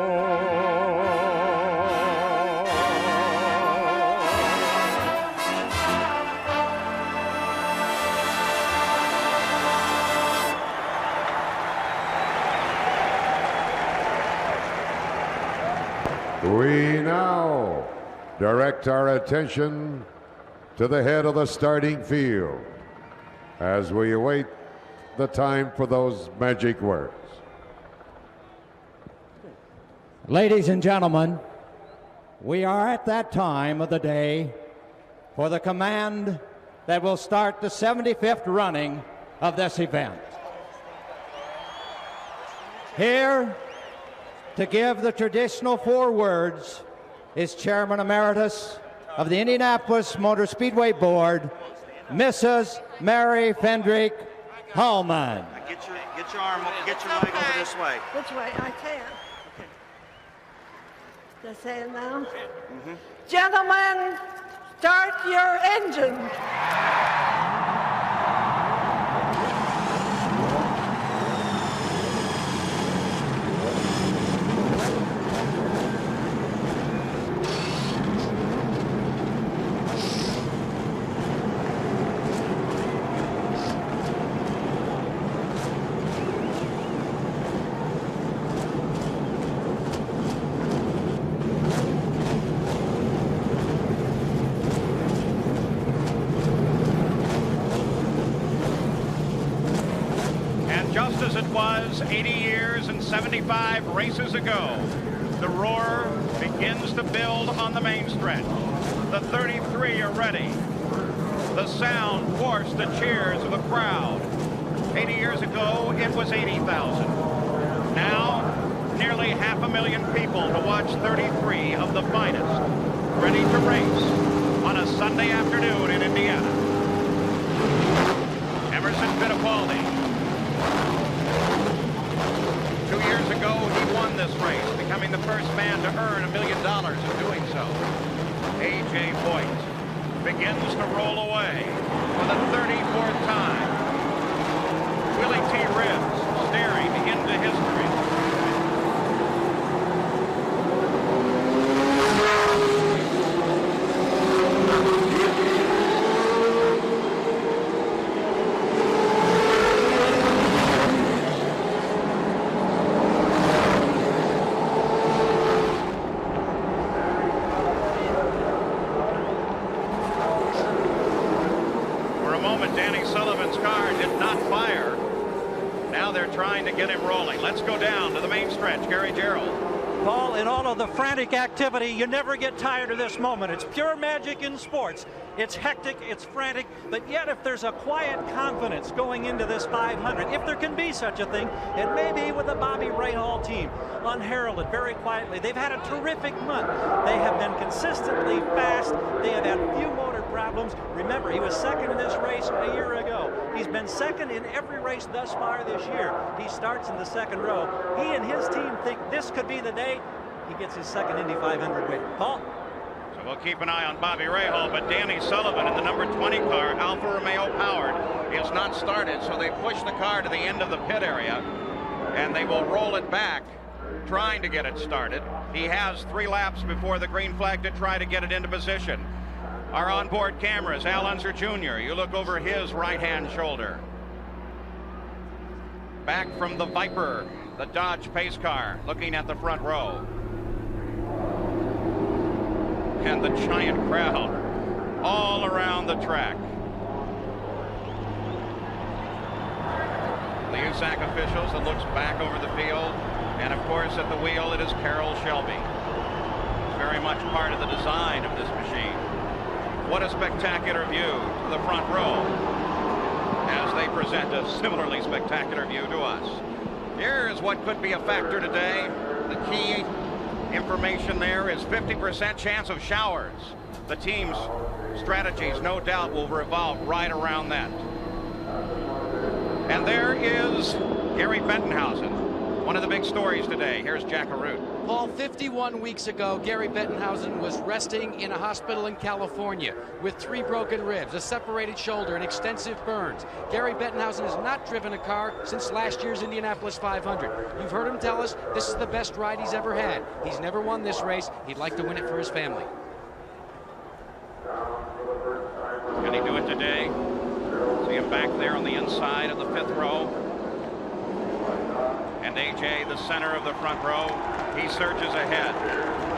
We now direct our attention to the head of the starting field as we await the time for those magic words. Ladies and gentlemen, we are at that time of the day for the command that will start the 75th running of this event. Here to give the traditional 4 words is Chairman Emeritus of the Indianapolis Motor Speedway Board, Mrs. Mary Fendrick Hallman. Get your arm, get your leg over this way. Which way? I can. Just say it now. Gentlemen, start your engine. Just as it was 80 years and 75 races ago, the roar begins to build on the main stretch. The 33 are ready. The sound dwarfs the cheers of a crowd. 80 years ago, it was 80,000. Now, nearly 500,000 people to watch 33 of the finest, ready to race on a Sunday afternoon in Indiana. Emerson Fittipaldi. 2 years ago, he won this race, becoming the first man to earn $1 million in doing so. A.J. Voigt begins to roll away for the 34th time. Willie T. Ribbs staring into history. Danny Sullivan's car did not fire. Now they're trying to get him rolling. Let's go down to the main stretch. Gary Gerald. Paul, in all of the frantic activity, you never get tired of this moment. It's pure magic in sports. It's hectic, it's frantic, but yet if there's a quiet confidence going into this 500, if there can be such a thing, it may be with the Bobby Rahal team. Unheralded, very quietly. They've had a terrific month. They have been consistently fast. They have had few motor problems. Remember, he was second in this race a year ago. He's been second in every race thus far this year. He starts in the second row. He and his team think this could be the day he gets his second Indy 500 win. Paul? So we'll keep an eye on Bobby Rahal, but Danny Sullivan in the number 20 car, Alfa Romeo powered, is not started, so they push the car to the end of the pit area, and they will roll it back, trying to get it started. He has 3 laps before the green flag to try to get it into position. Our onboard cameras, Al Unser Jr., you look over his right-hand shoulder. Back from the Viper, the Dodge pace car, looking at the front row. And the giant crowd all around the track. The USAC officials that looks back over the field, and of course at the wheel it is Carroll Shelby. It's very much part of the design of this machine. What a spectacular view to the front row as they present a similarly spectacular view to us. Here's what could be a factor today. The key information there is 50% chance of showers. The team's strategies, no doubt, will revolve right around that. And there is Gary Bettenhausen, one of the big stories today. Here's Jack Arute. Paul, 51 weeks ago, Gary Bettenhausen was resting in a hospital in California with 3 broken ribs, a separated shoulder, and extensive burns. Gary Bettenhausen has not driven a car since last year's Indianapolis 500. You've heard him tell us this is the best ride he's ever had. He's never won this race. He'd like to win it for his family. Can he do it today? See him back there on the inside of the 5th row. And AJ, the center of the front row, he surges ahead.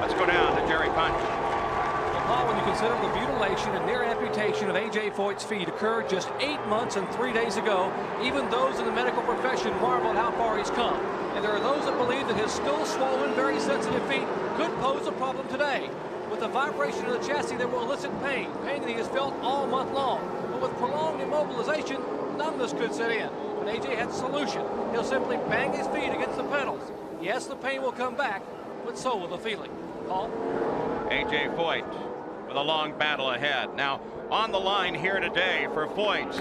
Let's go down to Jerry Punch. Well, Paul, when you consider the mutilation and near amputation of A.J. Foyt's feet occurred just 8 months and 3 days ago, even those in the medical profession marvel at how far he's come. And there are those that believe that his still swollen, very sensitive feet could pose a problem today. With the vibration of the chassis that will elicit pain that he has felt all month long. But with prolonged immobilization, numbness could set in. But A.J. has a solution. He'll simply bang his feet against the pedals. Yes, the pain will come back, but so will the feeling. Paul? A.J. Foyt with a long battle ahead. Now, on the line here today for Foyt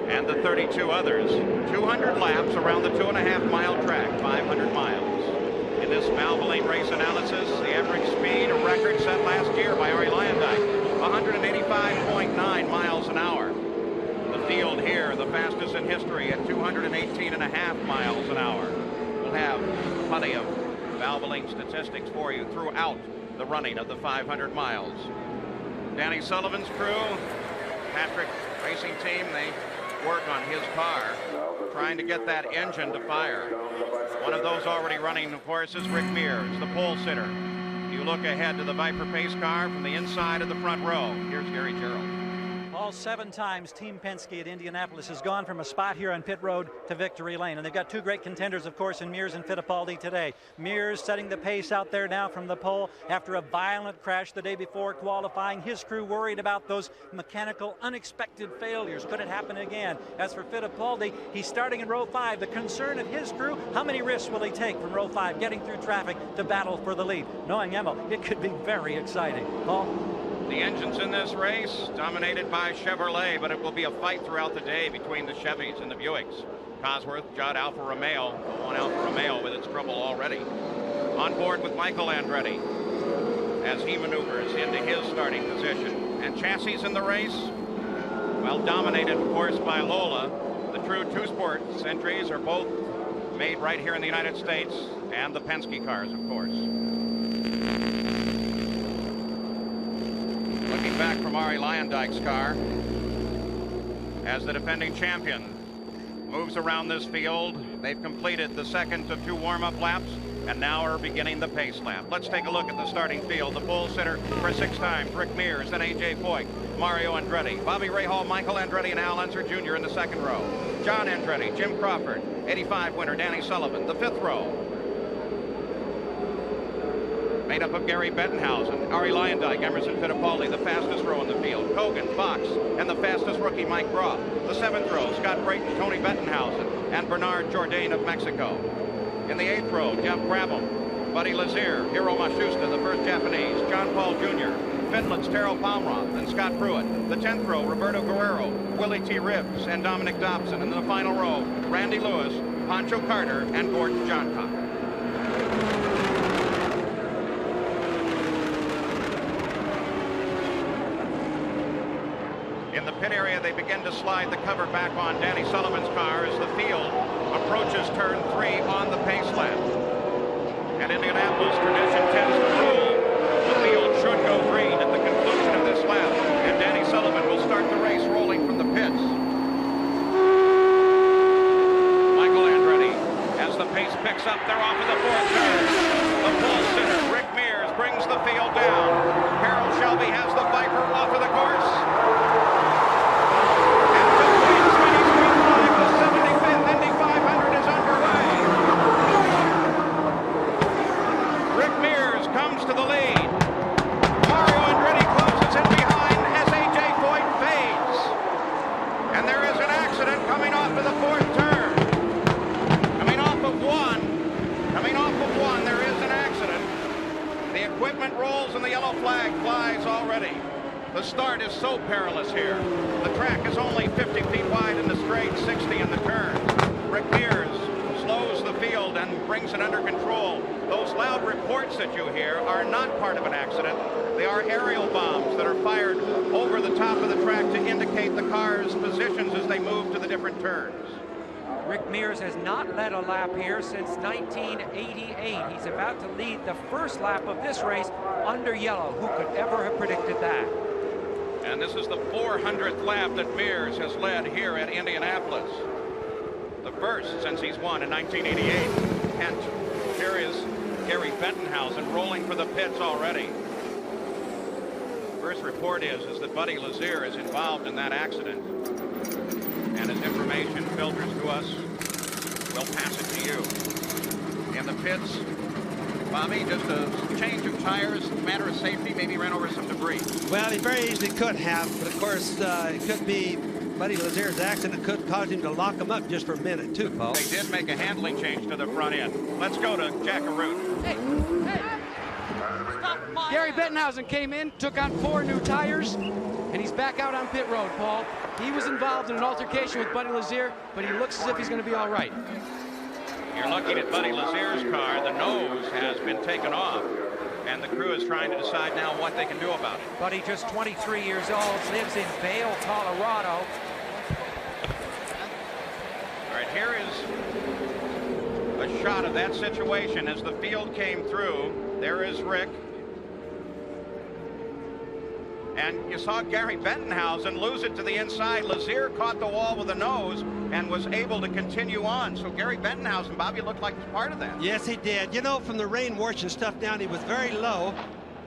and the 32 others, 200 laps around the 2.5-mile track, 500 miles. In this Valvoline race analysis, the average speed, a record set last year by Arie Luyendyk, 185.9 miles an hour. The field here, the fastest in history at 218.5 miles an hour. We'll have plenty of Valvoline statistics for you throughout the running of the 500 miles. Danny Sullivan's crew, Patrick Racing Team, they work on his car, trying to get that engine to fire. One of those already running, of course, is Rick Mears, the pole sitter. You look ahead to the Viper pace car from the inside of the front row. Here's Gary Gerald. All 7 times Team Penske at Indianapolis has gone from a spot here on pit road to victory lane. And they've got 2 great contenders, of course, in Mears and Fittipaldi today. Mears setting the pace out there now from the pole after a violent crash the day before qualifying. His crew worried about those mechanical unexpected failures. Could it happen again? As for Fittipaldi, he's starting in row 5. The concern of his crew, how many risks will he take from row 5, getting through traffic to battle for the lead? Knowing Emil, it could be very exciting. Paul? The engines in this race dominated by Chevrolet, but it will be a fight throughout the day between the Chevys and the Buicks. Cosworth, Judd Alfa Romeo, one Alfa Romeo with its trouble already. On board with Michael Andretti as he maneuvers into his starting position. And chassis in the race, well, dominated, of course, by Lola. The true 2 Sports entries are both made right here in the United States, and the Penske cars, of course. Looking back from Arie Luyendyk's car as the defending champion moves around this field. They've completed the second of 2 warm-up laps and now are beginning the pace lap. Let's take a look at the starting field. The pole sitter for 6 times, Rick Mears, then A.J. Foyt, Mario Andretti, Bobby Rahal, Michael Andretti, and Al Unser Jr. in the 2nd row. John Andretti, Jim Crawford, 85 winner Danny Sullivan, the 5th row. Made up of Gary Bettenhausen, Arie Luyendyk, Emerson Fittipaldi, the fastest row in the field, Kogan, Fox, and the fastest rookie Mike Groff. The 7th row, Scott Brayton, Tony Bettenhausen, and Bernard Jourdain of Mexico. In the 8th row, Jeff Brabham, Buddy Lazier, Hiro Matsushita, the first Japanese, John Paul Jr., Finland's Terrell Palmroth, and Scott Pruitt. The 10th row, Roberto Guerrero, Willie T. Ribbs, and Dominic Dobson. In the final row, Randy Lewis, Pancho Carter, and Gordon Johncock. In the pit area, they begin to slide the cover back on Danny Sullivan's car as the field approaches turn 3 on the pace lap. And Indianapolis tradition tends to rule. The field should go green at the conclusion of this lap, and Danny Sullivan will start the race rolling from the pits. Michael Andretti, as the pace picks up, they're off of the 4th turn. The pole sitter, Rick Mears, brings the field down. Harold Shelby has the Viper off of the course. Comes to the lead. Mario Andretti closes in behind as A.J. Foyt fades. And there is an accident coming off of the 4th turn. Coming off of one, there is an accident. The equipment rolls and the yellow flag flies already. The start is so perilous here. The track is only 50 feet wide in the straight, 60 in the turns. Rick Mears slows the field and brings it under control. Those loud reports that you hear are not part of an accident. They are aerial bombs that are fired over the top of the track to indicate the car's positions as they move to the different turns. Rick Mears has not led a lap here since 1988. He's about to lead the first lap of this race under yellow. Who could ever have predicted that? And this is the 400th lap that Mears has led here at Indianapolis. The first since he's won in 1988. Kent, here is Gary Bettenhausen rolling for the pits already. First report is that Buddy Lazier is involved in that accident. And as information filters to us, we'll pass it to you. In the pits, Bobby, just a change of tires, matter of safety, maybe ran over some debris. Well, he very easily could have, but of course, it could be Buddy Lazier's accident could cause him to lock him up just for a minute, too, Paul. They did make a handling change to the front end. Let's go to Jackaroo. Gary Bettenhausen came in, took on 4 new tires, and he's back out on pit road, Paul. He was involved in an altercation with Buddy Lazier, but he looks as if he's going to be all right. You're looking at Buddy Lazier's car. The nose has been taken off, and the crew is trying to decide now what they can do about it. Buddy, just 23 years old, lives in Vail, Colorado. All right, here is a shot of that situation as the field came through. There is Rick. And you saw Gary Bettenhausen lose it to the inside. Lazier caught the wall with the nose and was able to continue on. So Gary Bettenhausen, Bobby, looked like he was part of that. Yes, he did. You know, from the rain washing stuff down, he was very low.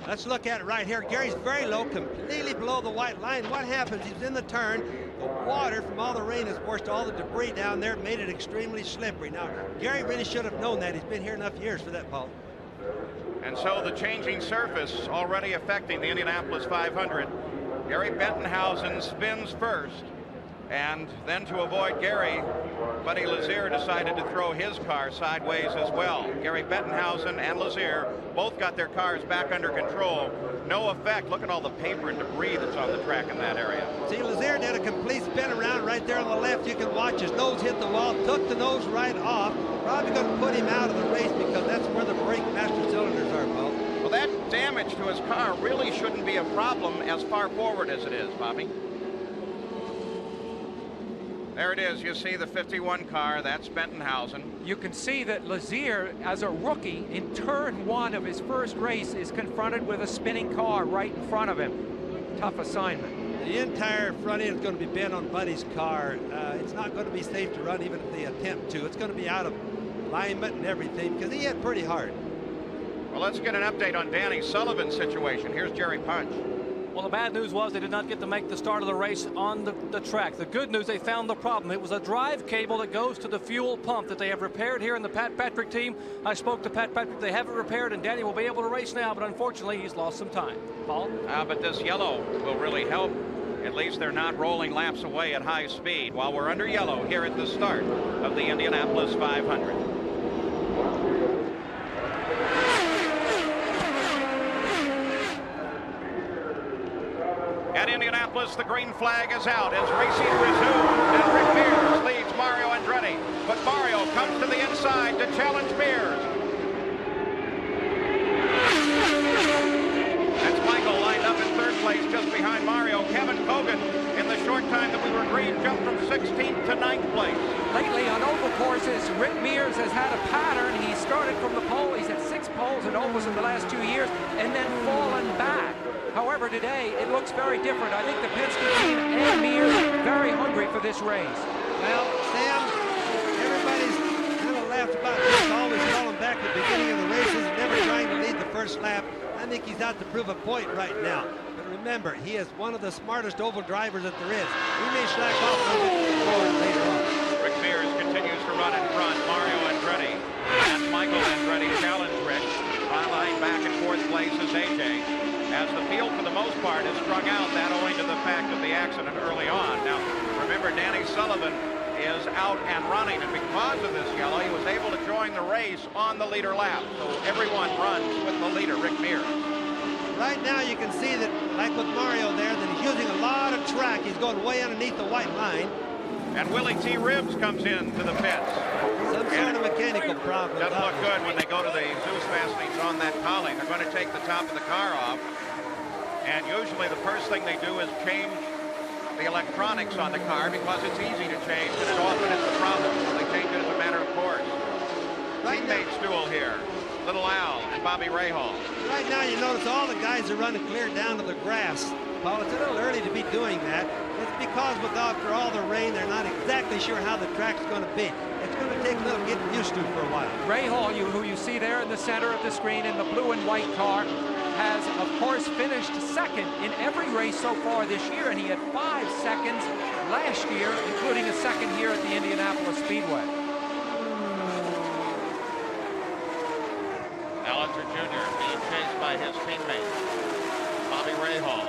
Let's look at it right here. Gary's very low, completely below the white line. What happens? He's in the turn. The water from all the rain has washed all the debris down there, made it extremely slippery. Now, Gary really should have known that. He's been here enough years for that, Paul. And so the changing surface already affecting the Indianapolis 500. Gary Bettenhausen spins first, and then to avoid Gary, Buddy Lazier decided to throw his car sideways as well. Gary Bettenhausen and Lazier both got their cars back under control. No effect. Look at all the paper and debris that's on the track in that area. See, Lazier did a complete spin around right there on the left. You can watch his nose hit the wall, took the nose right off. Probably going to put him out of the race because that's where the brake master cylinders are, Paul. Well, that damage to his car really shouldn't be a problem as far forward as it is, Bobby. There it is. You see the 51 car. That's Bettenhausen. You can see that Lazier, as a rookie, in turn 1 of his first race, is confronted with a spinning car right in front of him. Tough assignment. The entire front end is going to be bent on Buddy's car. It's not going to be safe to run even if they attempt to. It's going to be out of alignment and everything because he hit pretty hard. Well, let's get an update on Danny Sullivan's situation. Here's Jerry Punch. Well, the bad news was they did not get to make the start of the race on the track. The good news, they found the problem. It was a drive cable that goes to the fuel pump that they have repaired here in the Pat Patrick team. I spoke to Pat Patrick. They have it repaired, and Danny will be able to race now, but unfortunately, he's lost some time. Paul? But this yellow will really help. At least they're not rolling laps away at high speed while we're under yellow here at the start of the Indianapolis 500. At Indianapolis, the green flag is out as racing resumes, and Rick Mears leads Mario Andretti. But Mario comes to the inside to challenge Mears. That's Michael lined up in third place just behind Mario. Kevin Kogan, in the short time that we were green, jumped from 16th to 9th place. Lately on oval courses, Rick Mears has had a pattern. He started from the pole. He's had 6 poles at ovals in the last 2 years and then fallen back. However, today it looks very different. I think the Penske team and Mears very hungry for this race. Well, Sam, everybody's kind of laughed about this, always falling back at the beginning of the races and never trying to lead the first lap. I think he's out to prove a point right now. But remember, he is one of the smartest oval drivers that there is. He may slack off a little bit forward later on. Rick Mears continues to run in front. Mario Andretti and Michael Andretti challenge Rick. Lying back in 4th place is AJ. As the field, for the most part, is strung out, that owing to the fact of the accident early on. Now, remember, Danny Sullivan is out and running, and because of this yellow, he was able to join the race on the leader lap. So everyone runs with the leader, Rick Mears. Right now, you can see that, like with Mario there, that he's using a lot of track. He's going way underneath the white line. And Willie T. Ribbs comes in to the pits. Some sort of mechanical problem. Doesn't look good when they go to the Zeus fastenings on that collie. They're going to take the top of the car off. And usually the first thing they do is change the electronics on the car because it's easy to change, and it often is the problem. So they change it as a matter of course. Teammates duel here. Little Al and Bobby Rahal. Right now, you notice all the guys are running clear down to the grass. Paul, it's a little early to be doing that. It's because after all the rain, they're not exactly sure how the track's going to be. It's going to take a little getting used to for a while. Ray Hall, who you see there in the center of the screen in the blue and white car, has, of course, finished second in every race so far this year, and he had 5 seconds last year, including a second here at the Indianapolis Speedway. Allenser Jr. being chased by his teammate, Bobby Rahal.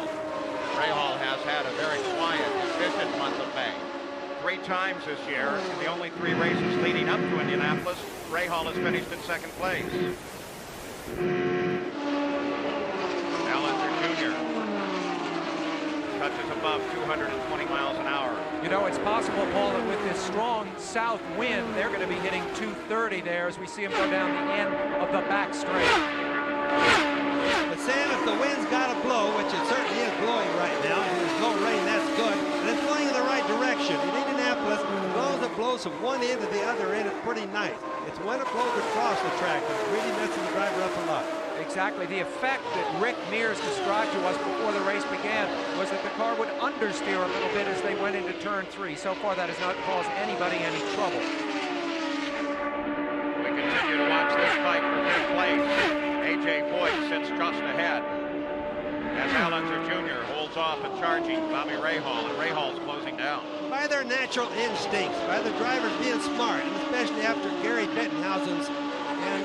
Rahal has had a very quiet, efficient month of May. 3 times this year, in the only 3 races leading up to Indianapolis, Rahal has finished in second place. Allenser Jr. touches above 220 miles an hour. You know, it's possible, Paul, that with this strong south wind, they're going to be hitting 230 there as we see him go down the end of the back straight. But Sam, if the wind's got to blow, which it certainly is blowing right now, and there's no rain, that's good, and it's blowing in the right direction. In Indianapolis, as long as it blows from one end to the other end, it's pretty nice. It's when it blows across the track that's really messing the driver up a lot. Exactly. The effect that Rick Mears described to us before the race began was that the car would understeer a little bit as they went into turn 3. So far, that has not caused anybody any trouble. We continue to watch this fight for 5th place. A.J. Foyt sits just ahead as Allenser Jr. holds off and charging Bobby Rahal, and Rahal's closing down. By their natural instincts, by the drivers being smart, and especially after Gary Bettenhausen's and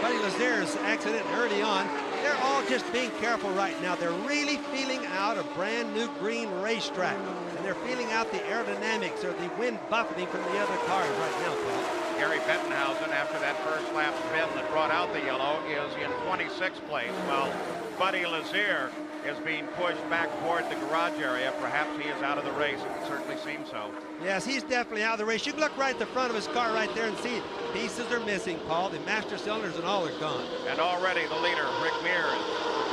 Buddy Lazaire's accident early on, they're all just being careful right now. They're really feeling out a brand new green racetrack, and they're feeling out the aerodynamics or the wind buffeting from the other cars right now, Paul. Gary Bettenhausen, after that first lap spin that brought out the yellow, is in 26th place, while Buddy Lazaire is being pushed back toward the garage area. Perhaps he is out of the race. It would certainly seem so. Yes, he's definitely out of the race. You can look right at the front of his car right there and see pieces are missing, Paul. The master cylinders and all are gone. And already the leader, Rick Mears,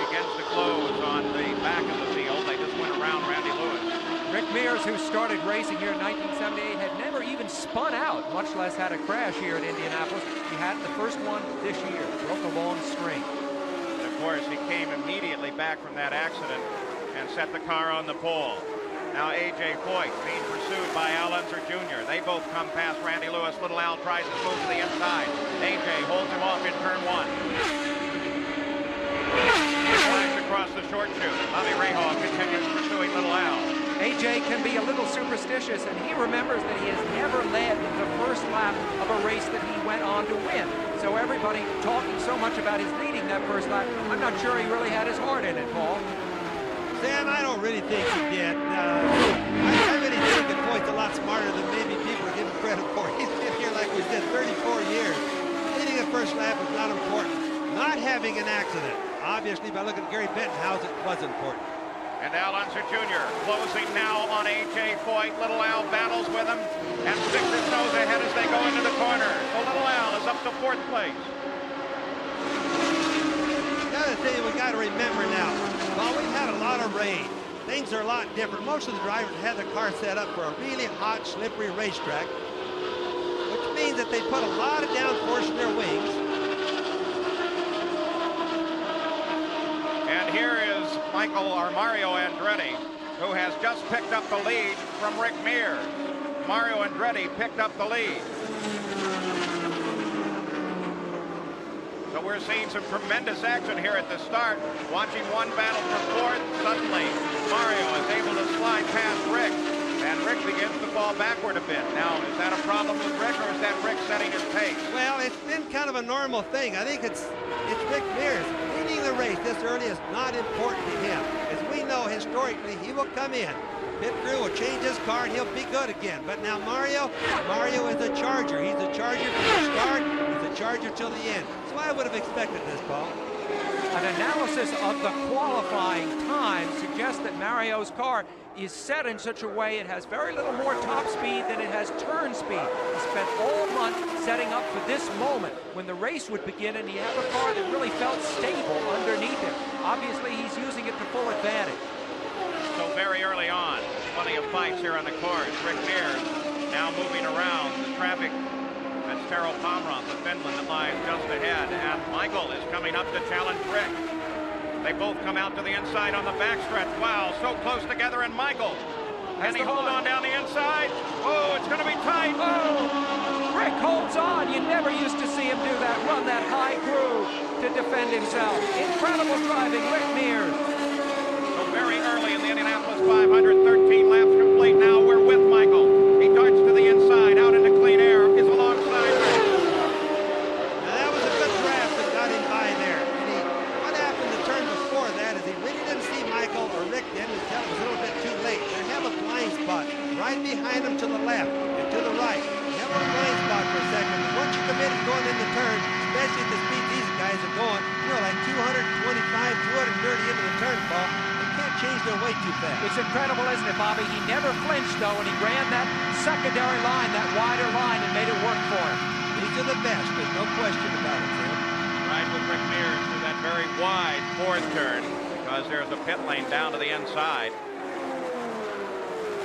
begins to close on the back of the field. They just went around Randy Lewis. Rick Mears, who started racing here in 1978, had never even spun out, much less had a crash here at Indianapolis. He had the first one this year, broke a long string. Of course, he came immediately back from that accident and set the car on the pole. Now A.J. Foyt being pursued by Allenser Jr. They both come past Randy Lewis. Little Al tries to move to the inside. A.J. holds him off in turn 1. Flies across the short chute. Bobby Rahal continues pursuing Little Al. A.J. can be a little superstitious, and he remembers that he has never led the first lap of a race that he went on to win. So everybody talking so much about his leading that first lap, I'm not sure he really had his heart in it, Paul. Sam, I don't really think he did. I really think that Foyt's a lot smarter than maybe people are giving credit for. He's been here, like we said, 34 years. Leading the first lap is not important. Not having an accident, obviously, by looking at Gary Bettenhausen, was important. And Allenser Jr. closing now on A.J. Foyt. Little Al battles with him and sticks his nose ahead as they go into the corner. So Little Al is up to 4th place. The other thing we got to remember now, while we've had a lot of rain, things are a lot different. Most of the drivers had their car set up for a really hot, slippery racetrack, which means that they put a lot of downforce in their wings. And here is Mario Andretti, who has just picked up the lead from Rick Mears. Mario Andretti picked up the lead. So we're seeing some tremendous action here at the start. Watching one battle for 4th. Suddenly, Mario is able to slide past Rick, and Rick begins to fall backward a bit. Now, is that a problem with Rick, or is that Rick setting his pace? Well, it's been kind of a normal thing. I think it's Rick Mears. Leading the race this early is not important to him. As we know, historically, he will come in. Pit crew will change his car and he'll be good again. But now Mario is a charger. He's a charger from the start. He's a charger till the end. So I would have expected this, Paul. An analysis of the qualifying time suggests that Mario's car is set in such a way it has very little more top speed than it has turn speed. He spent all month setting up for this moment when the race would begin, and he had a car that really felt stable underneath him. Obviously, he's using it to full advantage. So very early on, plenty of fights here on the course. Rick Mears now moving around the traffic. That's Tero Pomerantz of Finland that lies just ahead. And Michael is coming up to challenge Rick. They both come out to the inside on the backstretch. Wow, so close together, and Michael Can he hold on down the inside? Oh, it's going to be tight. Oh, Rick holds on. You never used to see him do that, run that high groove to defend himself. Incredible driving, Rick Mears. So very early in the Indianapolis 500, 13 laps complete. Now we're with Michael. He darts to the inside, out into clean air, is alongside Rick. Now that was a good draft that got him by there. And what happened the turn before that is he really didn't see Michael or Rick then until it was a little bit too late. They have a blind spot right behind him to the left and to the right. You have a blind spot for a second. Once you commit to going in the turn, especially at the speed these guys are going, like 225, 230 into the turn, Paul, they can't change their way too fast. It's incredible, isn't it, Bobby? He never flinched, though, and he ran that secondary line, that wider line, and made it work for him. These are the best. There's no question about it, Tim. Right with Rick Mears through that very wide fourth turn because there's a pit lane down to the inside.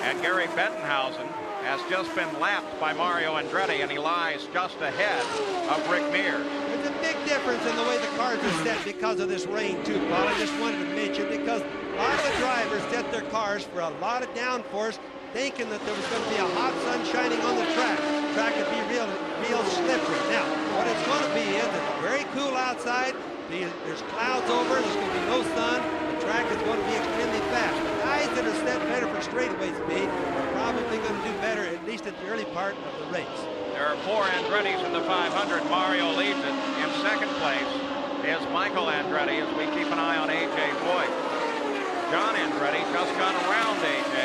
And Gary Bettenhausen has just been lapped by Mario Andretti, and he lies just ahead of Rick Mears. There's a big difference in the way the cars are set because of this rain, too, Paul. I just wanted to mention because a lot of the drivers set their cars for a lot of downforce, thinking that there was going to be a hot sun shining on the track. The track would be real slippery. Now, what it's going to be is it's very cool outside. There's clouds over. There's going to be no sun. The track is going to be extremely fast. The guys that are set better for straightaway speed are probably going to do better, at least at the early part of the race. There are 4 Andrettis in the 500. Mario leads it. In second place is Michael Andretti as we keep an eye on A.J. Foyt. John Andretti just got around A.J.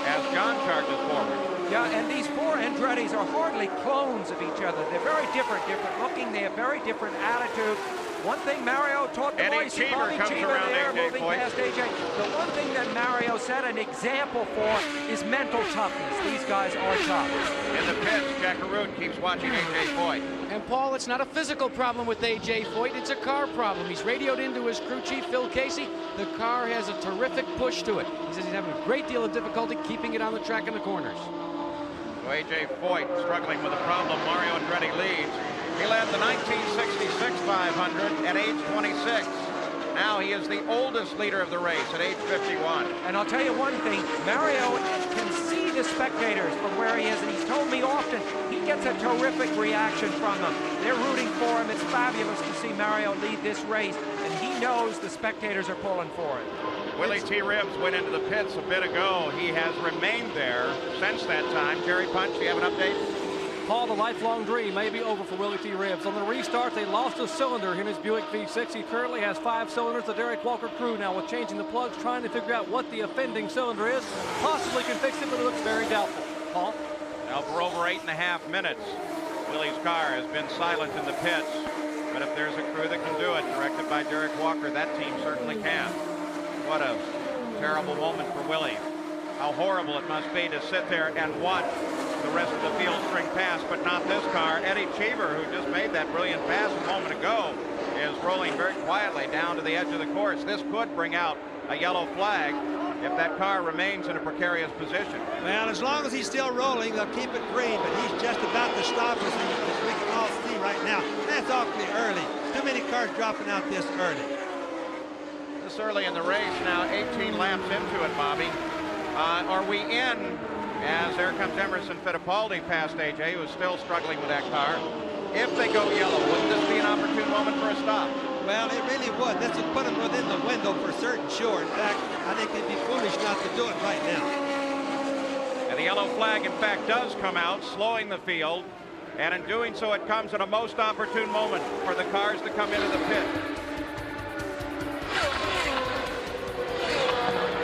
as John charges forward. Yeah, and these 4 Andrettis are hardly clones of each other. They're very different looking. They have very different attitude. One thing Mario taught the boys, Bobby Cheever there, moving past AJ. The one thing that Mario set an example for is mental toughness. These guys are tough. In the pits, Jack Arute keeps watching A.J. Foyt. And Paul, it's not a physical problem with A.J. Foyt, it's a car problem. He's radioed into his crew chief, Phil Casey. The car has a terrific push to it. He says he's having a great deal of difficulty keeping it on the track in the corners. So A.J. Foyt struggling with a problem. Mario Andretti leads. He led the 1966 500 at age 26. Now he is the oldest leader of the race at age 51. And I'll tell you one thing, Mario can see the spectators from where he is, and he's told me often he gets a terrific reaction from them. They're rooting for him. It's fabulous to see Mario lead this race, and he knows the spectators are pulling for it. Willie T. Ribbs went into the pits a bit ago. He has remained there since that time. Jerry Punch, you have an update? Paul, the lifelong dream may be over for Willie T. Ribbs. On the restart, they lost a cylinder in his Buick V6. He currently has 5 cylinders. The Derek Walker crew now with changing the plugs, trying to figure out what the offending cylinder is. Possibly can fix it, but it looks very doubtful. Paul? Now for over 8.5 minutes, Willie's car has been silent in the pits. But if there's a crew that can do it, directed by Derek Walker, that team certainly can. What a terrible moment for Willie. How horrible it must be to sit there and watch the rest of the field string past, but not this car. Eddie Cheever, who just made that brilliant pass a moment ago, is rolling very quietly down to the edge of the course. This could bring out a yellow flag if that car remains in a precarious position. Well, as long as he's still rolling, they'll keep it green, but he's just about to stop as we can all see right now. That's awfully early. Too many cars dropping out this early. This early in the race, now 18 laps into it, Bobby. Are we in, as there comes Emerson Fittipaldi past AJ, who is still struggling with that car. If they go yellow, wouldn't this be an opportune moment for a stop? Well, it really would. This would put them within the window for certain sure. In fact, I think they'd be foolish not to do it right now. And the yellow flag, in fact, does come out, slowing the field. And in doing so, it comes at a most opportune moment for the cars to come into the pit.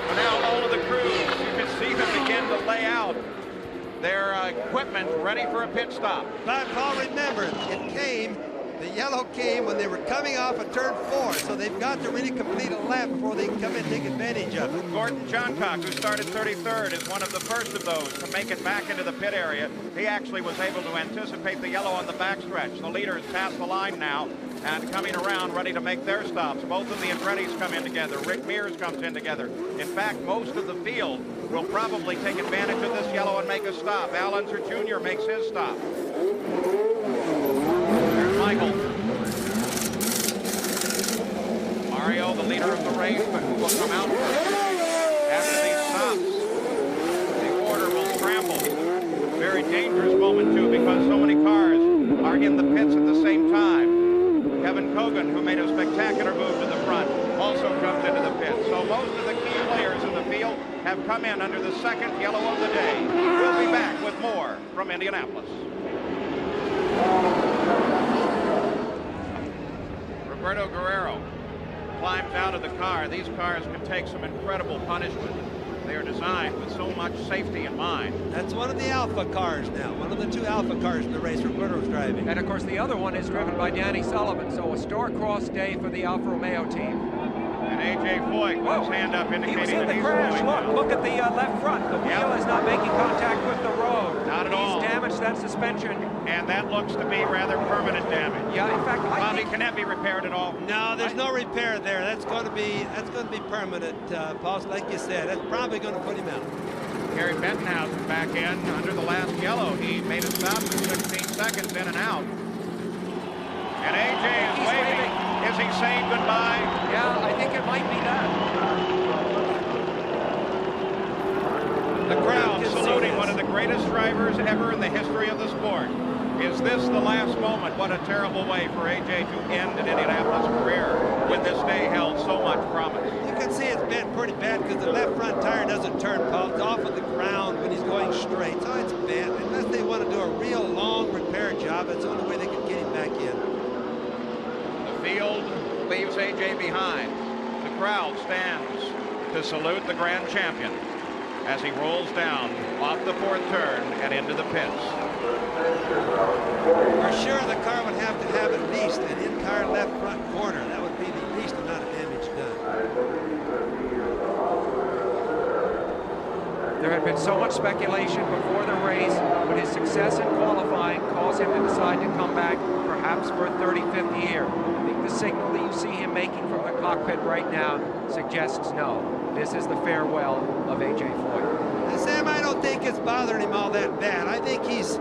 So now all of the crews, you can see them begin to lay out their equipment ready for a pit stop. But Paul, remember, the yellow came when they were coming off of turn 4, so they've got to really complete a lap before they can come in and take advantage of it. Gordon Johncock, who started 33rd, is one of the first of those to make it back into the pit area. He actually was able to anticipate the yellow on the backstretch. The leaders pass the line now and coming around ready to make their stops. Both of the Andretti's come in together. Rick Mears comes in together. In fact, most of the field will probably take advantage of this yellow and make a stop. Al Unser Jr. makes his stop. There's Michael. Mario, the leader of the race, but who will come out first after these stops? scramble. Very dangerous moment, too, because so many cars are in the pits at the same time. Kevin Kogan, who made a spectacular move to the front, also comes into the pits. So most of the key players in the field have come in under the second yellow of the day. We'll be back with more from Indianapolis. Roberto Guerrero climbs out of the car. These cars can take some incredible punishment. They are designed with so much safety in mind. That's one of the Alpha cars now, one of the two Alpha cars in the race Roberto's driving. And of course the other one is driven by Danny Sullivan, so a star-crossed day for the Alfa Romeo team. And A.J. Foyt with his hand up indicating he was in that the he's crash. going. Look at the left front. The wheel is not making contact with the road. Not at all. He's damaged that suspension. And that looks to be rather permanent damage. Yeah, in fact, Bobby, can that be repaired at all? No, there's no repair there. That's going to be permanent, Paul. Like you said, that's probably going to put him out. Gary Bettenhausen back in under the last yellow. He made a stop for 16 seconds in and out. And A.J. is waving. Is he saying goodbye? Yeah, I think it might be that. The crowd saluting one of the greatest drivers ever in the history of the sport. Is this the last moment? What a terrible way for A.J. to end an Indianapolis career when this day held so much promise. You can see it's bent pretty bad because the left front tire doesn't turn, Paul. It's off of the ground when he's going straight, so it's bent. Unless they want to do a real long repair job, that's the only way they can get him back in. The field leaves A.J. behind. The crowd stands to salute the grand champion as he rolls down off the fourth turn and into the pits. For sure, the car would have to have at least an in-car left front corner. That would be the least amount of damage done. There had been so much speculation before the race. Would his success in qualifying cause him to decide to come back, perhaps for a 35th year? I think the signal that you see him making from the cockpit right now suggests no. This is the farewell of A.J. Foyt. And Sam, I don't think it's bothering him all that bad. I think he's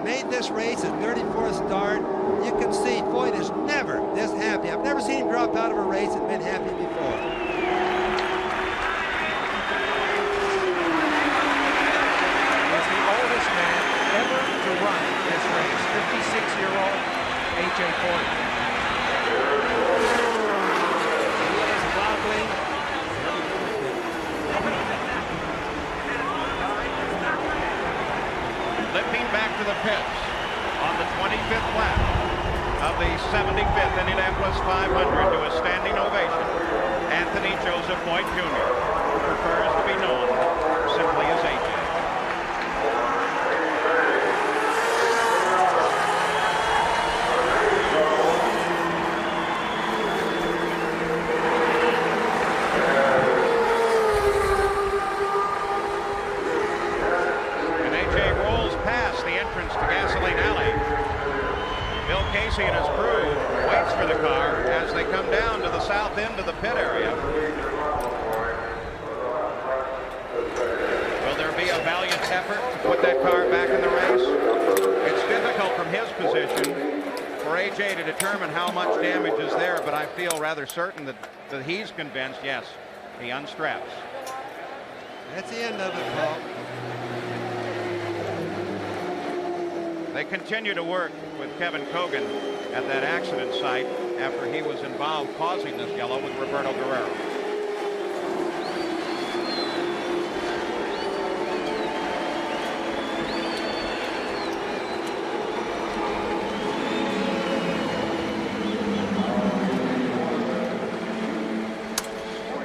made this race his 34th start. You can see Foyt is never this happy. I've never seen him drop out of a race and been happy before. He's the oldest man ever to run this race. 56-year-old A.J. Foyt. He is wobbling. Limping back to the pits on the 25th lap of the 75th Indianapolis 500 to a standing ovation, Anthony Joseph Foyt Jr., who prefers to be known simply as A.J. Casey and his crew waits for the car as they come down to the south end of the pit area. Will there be a valiant effort to put that car back in the race? It's difficult from his position for A.J. to determine how much damage is there, but I feel rather certain that he's convinced, yes, he unstraps. That's the end of it, Paul. They continue to work with Kevin Kogan at that accident site after he was involved causing this yellow with Roberto Guerrero.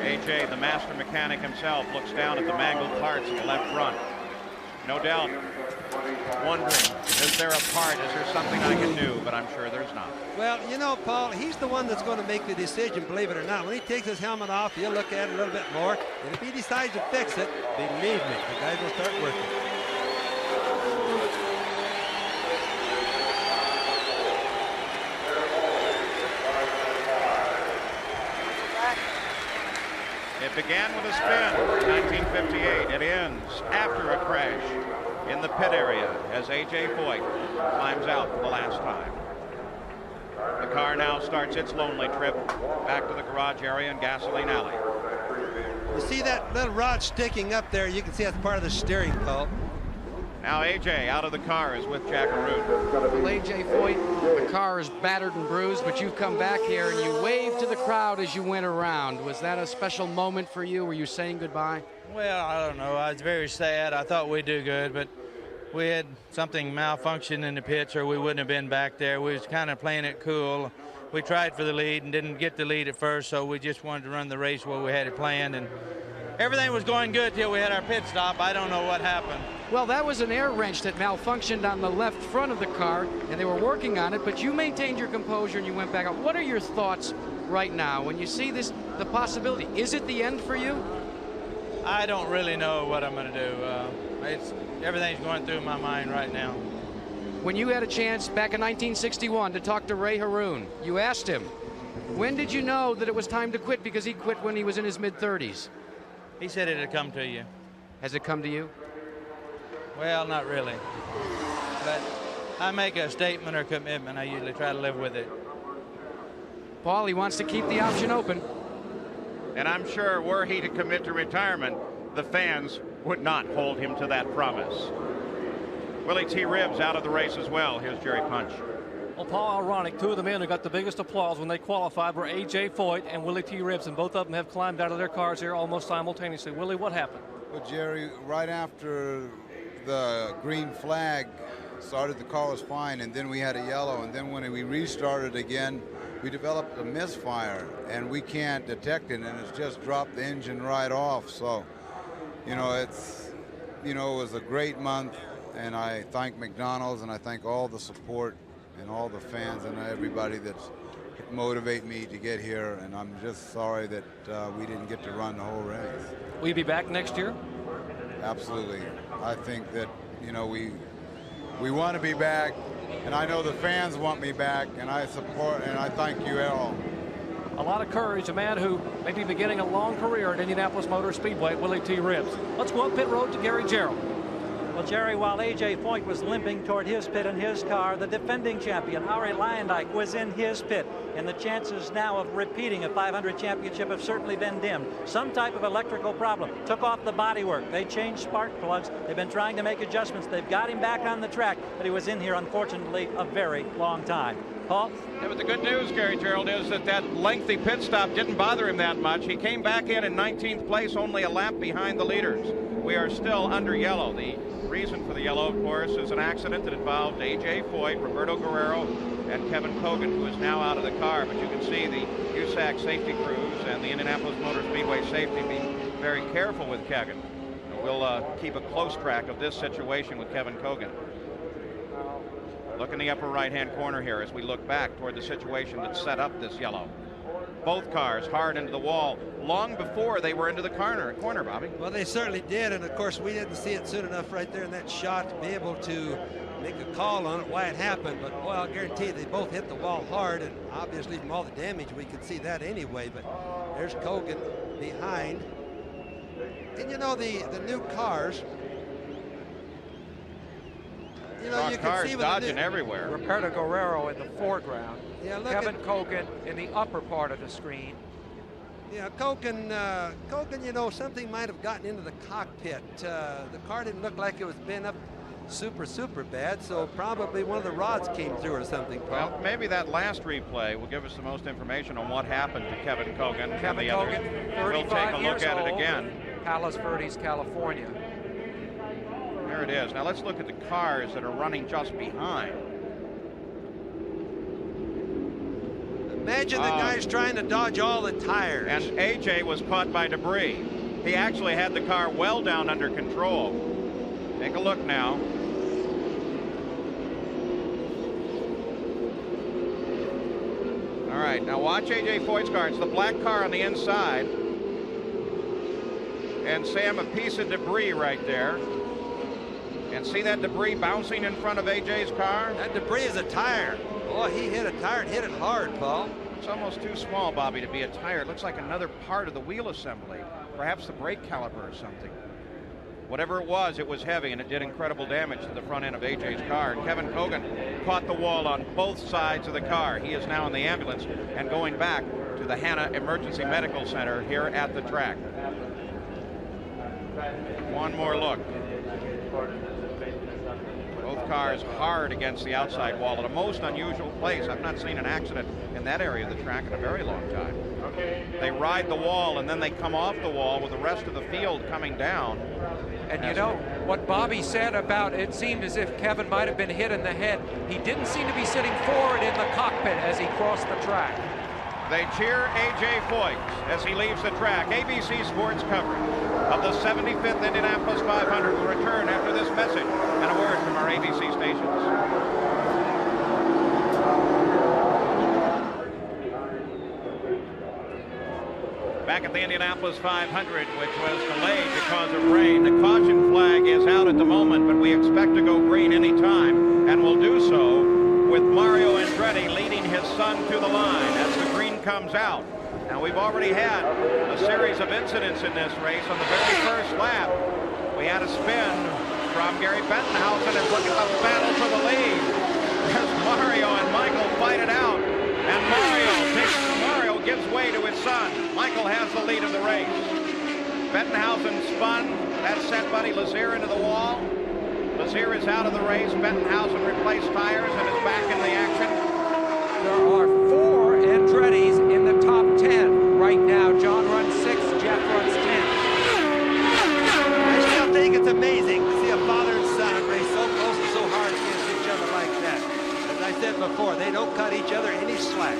A.J., the master mechanic himself, looks down at the mangled parts of the left front. No doubt wondering, is there a part, is there something I can do? But I'm sure there's not. Well, you know, Paul, he's the one that's going to make the decision, believe it or not. When he takes his helmet off, he'll look at it a little bit more. And if he decides to fix it, believe me, the guys will start working. It began with a spin in 1958. It ends after a crash in the pit area as A.J. Foyt climbs out for the last time. The car now starts its lonely trip back to the garage area and gasoline alley. You see that little rod sticking up there? You can see that's part of the steering, Paul. Now AJ out of the car is with Jack Arute. Well, AJ Foyt, the car is battered and bruised, but you've come back here and you waved to the crowd as you went around. Was that a special moment for you? Were you saying goodbye? Well, I don't know. I was very sad. I thought we'd do good, but we had something malfunction in the pits or we wouldn't have been back there. We was kind of playing it cool. We tried for the lead and didn't get the lead at first, so we just wanted to run the race where we had it planned. And everything was going good till we had our pit stop. I don't know what happened. Well, that was an air wrench that malfunctioned on the left front of the car, and they were working on it, but you maintained your composure and you went back out. What are your thoughts right now when you see this, the possibility? Is it the end for you? I don't really know what I'm going to do. Everything's going through my mind right now. When you had a chance back in 1961 to talk to Ray Haroon, you asked him, when did you know that it was time to quit? Because he quit when he was in his mid-30s. He said it'd come to you. Has it come to you? Well, not really. But I make a statement or commitment. I usually try to live with it. Paul, he wants to keep the option open. And I'm sure were he to commit to retirement, the fans would not hold him to that promise. Willie T. Ribbs out of the race as well. Here's Jerry Punch. Well, Paul, ironic, two of the men who got the biggest applause when they qualified were A.J. Foyt and Willie T. Ribbs, and both of them have climbed out of their cars here almost simultaneously. Willie, what happened? Well, Jerry, right after the green flag started, the car was fine, and then we had a yellow, and then when we restarted again, we developed a misfire, and we can't detect it, and it's just dropped the engine right off. So, you know, it was a great month, and I thank McDonald's, and I thank all the support and all the fans and everybody that's motivate me to get here, and I'm just sorry that we didn't get to run the whole race. Will you be back next year? Absolutely. I think that, you know, we want to be back, and I know the fans want me back, and I support, and I thank you all. A lot of courage, a man who may be beginning a long career at Indianapolis Motor Speedway, Willie T. Ribbs. Let's go up pit road to Gary Gerald. Well, Jerry, while A.J. Foyt was limping toward his pit in his car, the defending champion, Arie Luyendyk, was in his pit. And the chances now of repeating a 500 championship have certainly been dimmed. Some type of electrical problem took off the bodywork. They changed spark plugs. They've been trying to make adjustments. They've got him back on the track, but he was in here, unfortunately, a very long time. Paul? Yeah, but the good news, Gary Gerald, is that lengthy pit stop didn't bother him that much. He came back in 19th place, only a lap behind the leaders. We are still under yellow. The reason for the yellow, of course, is an accident that involved A.J. Foyt, Roberto Guerrero, and Kevin Kogan, who is now out of the car. But you can see the USAC safety crews and the Indianapolis Motor Speedway safety being very careful with Kogan. We'll keep a close track of this situation with Kevin Kogan. Look in the upper right-hand corner here as we look back toward the situation that set up this yellow. Both cars hard into the wall long before they were into the corner, Bobby. Well, they certainly did, and of course we didn't see it soon enough right there in that shot to be able to make a call on it, why it happened. But boy, I'll guarantee you they both hit the wall hard, and obviously from all the damage we could see that anyway. But there's Kogan behind. And you know, the new cars, you know, you can see dodging everywhere. Roberto Guerrero in the foreground. Yeah, look Kevin Kogan in the upper part of the screen. Yeah, Kogan, you know, something might have gotten into the cockpit. The car didn't look like it was bent up super bad, so probably one of the rods came through or something. Well, maybe that last replay will give us the most information on what happened to Kevin Kogan and the others. We'll take a look at it again. Palos Verdes, California. There it is. Now let's look at the cars that are running just behind. Imagine the guy's trying to dodge all the tires. And AJ was caught by debris. He actually had the car well down under control. Take a look now. All right, now watch AJ Foyt's car. It's the black car on the inside. And Sam, a piece of debris right there. And see that debris bouncing in front of AJ's car? That debris is a tire. Boy, he hit a tire and hit it hard, Paul. It's almost too small, Bobby, to be a tire. It looks like another part of the wheel assembly. Perhaps the brake caliper or something. Whatever it was heavy, and it did incredible damage to the front end of AJ's car. And Kevin Kogan caught the wall on both sides of the car. He is now in the ambulance and going back to the Hanna Emergency Medical Center here at the track. One more look. Both cars hard against the outside wall at a most unusual place. I've not seen an accident in that area of the track in a very long time. They ride the wall and then they come off the wall with the rest of the field coming down. And you know what Bobby said about it seemed as if Kevin might have been hit in the head. He didn't seem to be sitting forward in the cockpit as he crossed the track. They cheer A.J. Foyt as he leaves the track. ABC Sports coverage of the 75th Indianapolis 500 will return after this message and a word from our ABC stations. Back at the Indianapolis 500, which was delayed because of rain. The caution flag is out at the moment, but we expect to go green any time, and will do so with Mario Andretti leading his son to the line as the green comes out. Now, we've already had a series of incidents in this race. On the very first lap, we had a spin from Gary Bettenhausen, and look at the battle for the lead. There's Mario and Michael fight it out, and Mario gives way to his son. Michael has the lead of the race. Bettenhausen spun. That sent Buddy Lazier into the wall. Lazier is out of the race. Bettenhausen replaced tires and is back in the action. There are 4 Andrettis in the top 10 right now. John runs 6, Jeff runs 10. I still think it's amazing to see a father and son race so close and so hard against each other like that. As I said before, they don't cut each other any slack.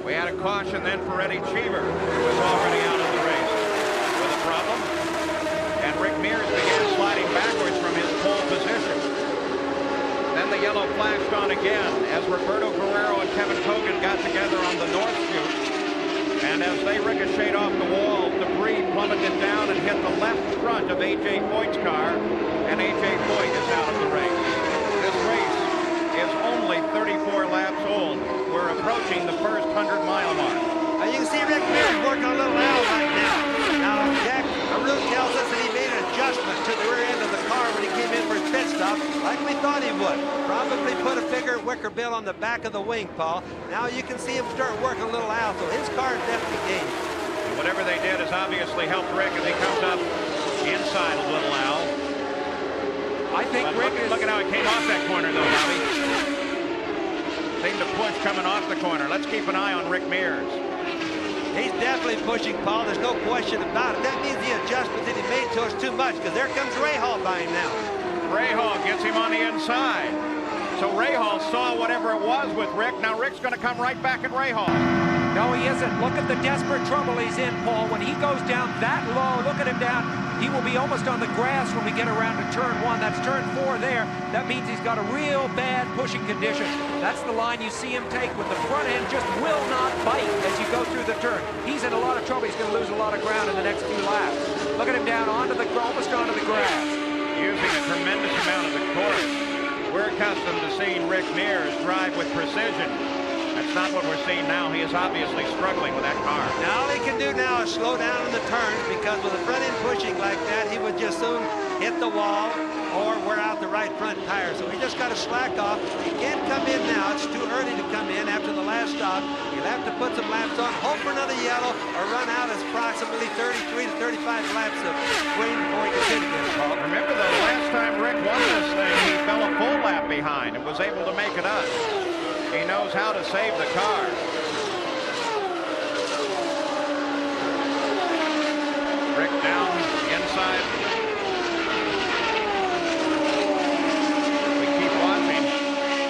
We had a caution then for Eddie Cheever, who was already out of the race with a problem. And Rick Mears began sliding backwards from his pole position. Then the yellow flashed on again as Roberto Guerrero and Kevin Hogan got together on the north chute. And as they ricocheted off the wall, debris plummeted down and hit the left front of A.J. Foyt's car. And A.J. Foyt is out of the race. This race is only 34 laps old. We're approaching the first 100-mile mark. Now you can see Rick Mears working a little out right now. Now, Jack Arute tells us that he made an adjustment to the rear end of the car when he came in for his pit stop, like we thought he would. Probably put a bigger wicker bill on the back of the wing, Paul. Now you can see him start working a little out, so his car is definitely gaining. And whatever they did has obviously helped Rick as he comes up inside a little now. I think Rick look at how he came off that corner, though, Bobby. Seemed to push coming off the corner. Let's keep an eye on Rick Mears. He's definitely pushing, Paul. There's no question about it. That means the adjustment that he made to us too much, because there comes Rahal by him now. Rahal gets him on the inside. So Rahal saw whatever it was with Rick. Now Rick's going to come right back at Rahal. No, he isn't. Look at the desperate trouble he's in, Paul. When he goes down that low, look at him down. He will be almost on the grass when we get around to turn 1. That's turn 4 there. That means he's got a real bad pushing condition. That's the line you see him take when the front end just will not bite as you go through the turn. He's in a lot of trouble. He's going to lose a lot of ground in the next few laps. Look at him down onto the almost onto the grass. Using a tremendous amount of the course. We're accustomed to seeing Rick Mears drive with precision. That's not what we're seeing now. He is obviously struggling with that car. Now all he can do now is slow down in the turns, because with the front end pushing like that, he would just soon hit the wall or wear out the right front tire. So he just got to slack off. He can't come in now. It's too early to come in after the last stop. He'll have to put some laps on, hope for another yellow, or run out as approximately 33 to 35 laps of green before he can hit again, Paul. Remember, the last time Rick won this thing, he fell a full lap behind and was able to make it up. He knows how to save the car. Rick down inside. We keep watching.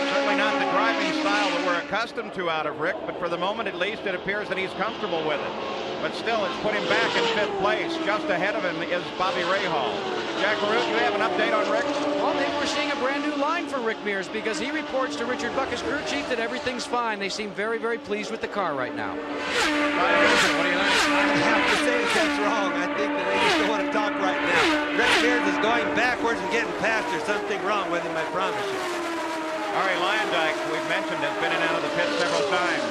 Certainly not the driving style that we're accustomed to out of Rick, but for the moment at least it appears that he's comfortable with it. But still, it's put him back in 5th place. Just ahead of him is Bobby Rahal. Jack Arute, you have an update on Rick? Well, maybe we're seeing a brand new line for Rick Mears, because he reports to Richard Buck, his crew chief, that everything's fine. They seem very, very pleased with the car right now. What do you think? I have to say that that's wrong. I think that they just don't want to talk right now. Rick Mears is going backwards and getting past. There's something wrong with him, I promise you. Ari Lyondike, we've mentioned, has been in and out of the pit several times.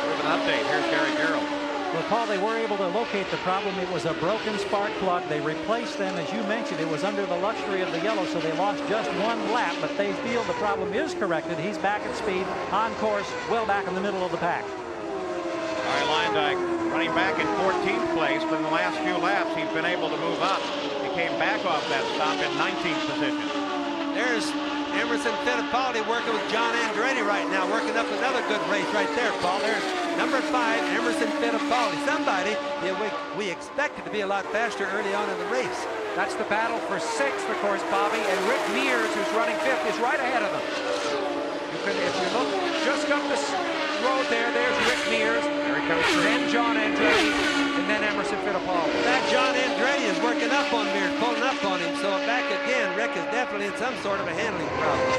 We have an update. Here's Gary Gerald. Well, Paul, they were able to locate the problem. It was a broken spark plug. They replaced them, as you mentioned. It was under the luxury of the yellow, so they lost just 1 lap, but they feel the problem is corrected. He's back at speed, on course, well back in the middle of the pack. Ari Lyondike running back in 14th place, but in the last few laps, he's been able to move up. He came back off that stop in 19th position. There's Emerson Fittipaldi working with John Andretti right now, working up another good race right there, Paul. There's number 5, Emerson Fittipaldi. Somebody we expected to be a lot faster early on in the race. That's the battle for 6th, of course, Bobby, and Rick Mears, who's running 5th, is right ahead of them. If you look just up the road there's Rick Mears, then John Andretti, and then Emerson Fittipaldi. That John Andretti is working up on Mears, pulling up on him, so back again, Rick is definitely in some sort of a handling problem.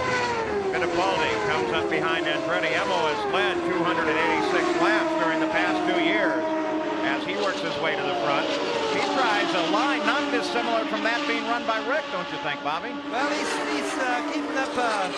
Fittipaldi comes up behind Andretti. Emo has led 286 laps during the past 2 years as he works his way to the front. He tries a line not dissimilar from that being run by Rick, don't you think, Bobby? Well, he's keeping up a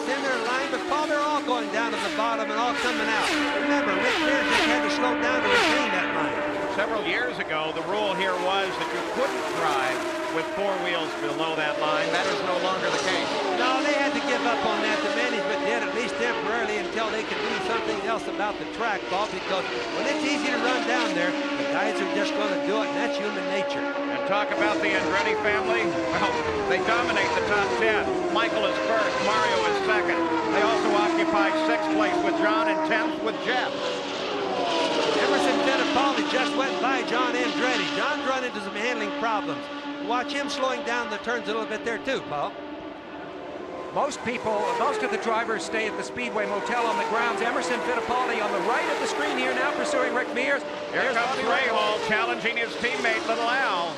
similar line, but Paul, they're all going down to the bottom and all coming out. Remember, Rick Mears just had to slow down to retain that line. Several years ago, the rule here was that you couldn't drive with 4 wheels below that line. That is no longer the case. No, they had to give up on that. The management did, at least temporarily, until they could do something else about the track, Paul, because when it's easy to run down there, the guys are just going to do it, and that's human nature. And talk about the Andretti family. Well, they dominate the top 10. Michael is first, Mario is second. They also occupy 6th place with John and 10th with Jeff. Emerson Fittipaldi just went by John Andretti. John's run into some handling problems. Watch him slowing down the turns a little bit there too, Paul. Most of the drivers stay at the Speedway Motel on the grounds. Emerson Fittipaldi on the right of the screen here now pursuing Rick Mears. Here comes Rahal challenging his teammate Little Al.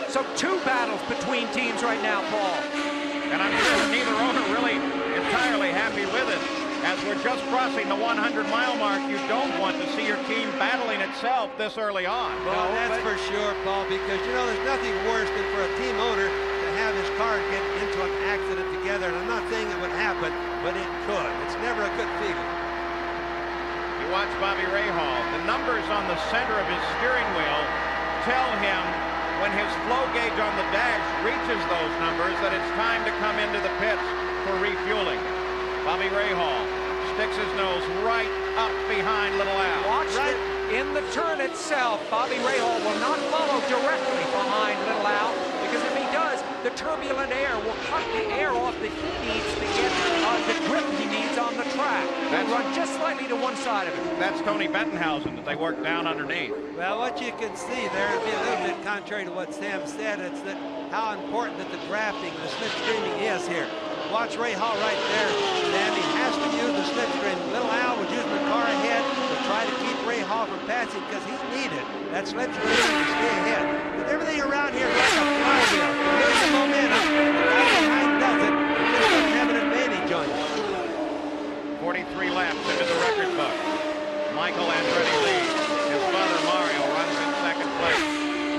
So 2 battles between teams right now, Paul. And I'm sure neither owner really entirely happy with it. As we're just crossing the 100-mile mark, you don't want to see your team battling itself this early on. Well, that's for sure, Paul, because, you know, there's nothing worse than for a team owner to have his car get into an accident together. And I'm not saying it would happen, but it could. It's never a good feeling. You watch Bobby Rahal. The numbers on the center of his steering wheel tell him when his flow gauge on the dash reaches those numbers that it's time to come into the pits for refueling. Bobby Rahal sticks his nose right up behind Little Al. Watch it in the turn itself. Bobby Rahal will not follow directly behind Little Al, because if he does, the turbulent air will cut the air off that he needs to get the grip he needs on the track. He'll run just slightly to one side of it. That's Tony Bettenhausen that they work down underneath. Well, what you can see there, it'll be a little bit contrary to what Sam said, it's that how important that the drafting, the slipstreaming is here. Watch Rahal right there, and he has to use the slipstream. Little Al was using the car ahead to try to keep Rahal from passing because he needed that slipstream to stay ahead. But everything around here is like a flywheel. There's the momentum. The guy behind does it. He just doesn't have an advantage on you. 43 laps into the record book. Michael Andretti leads. His father Mario runs in 2nd place.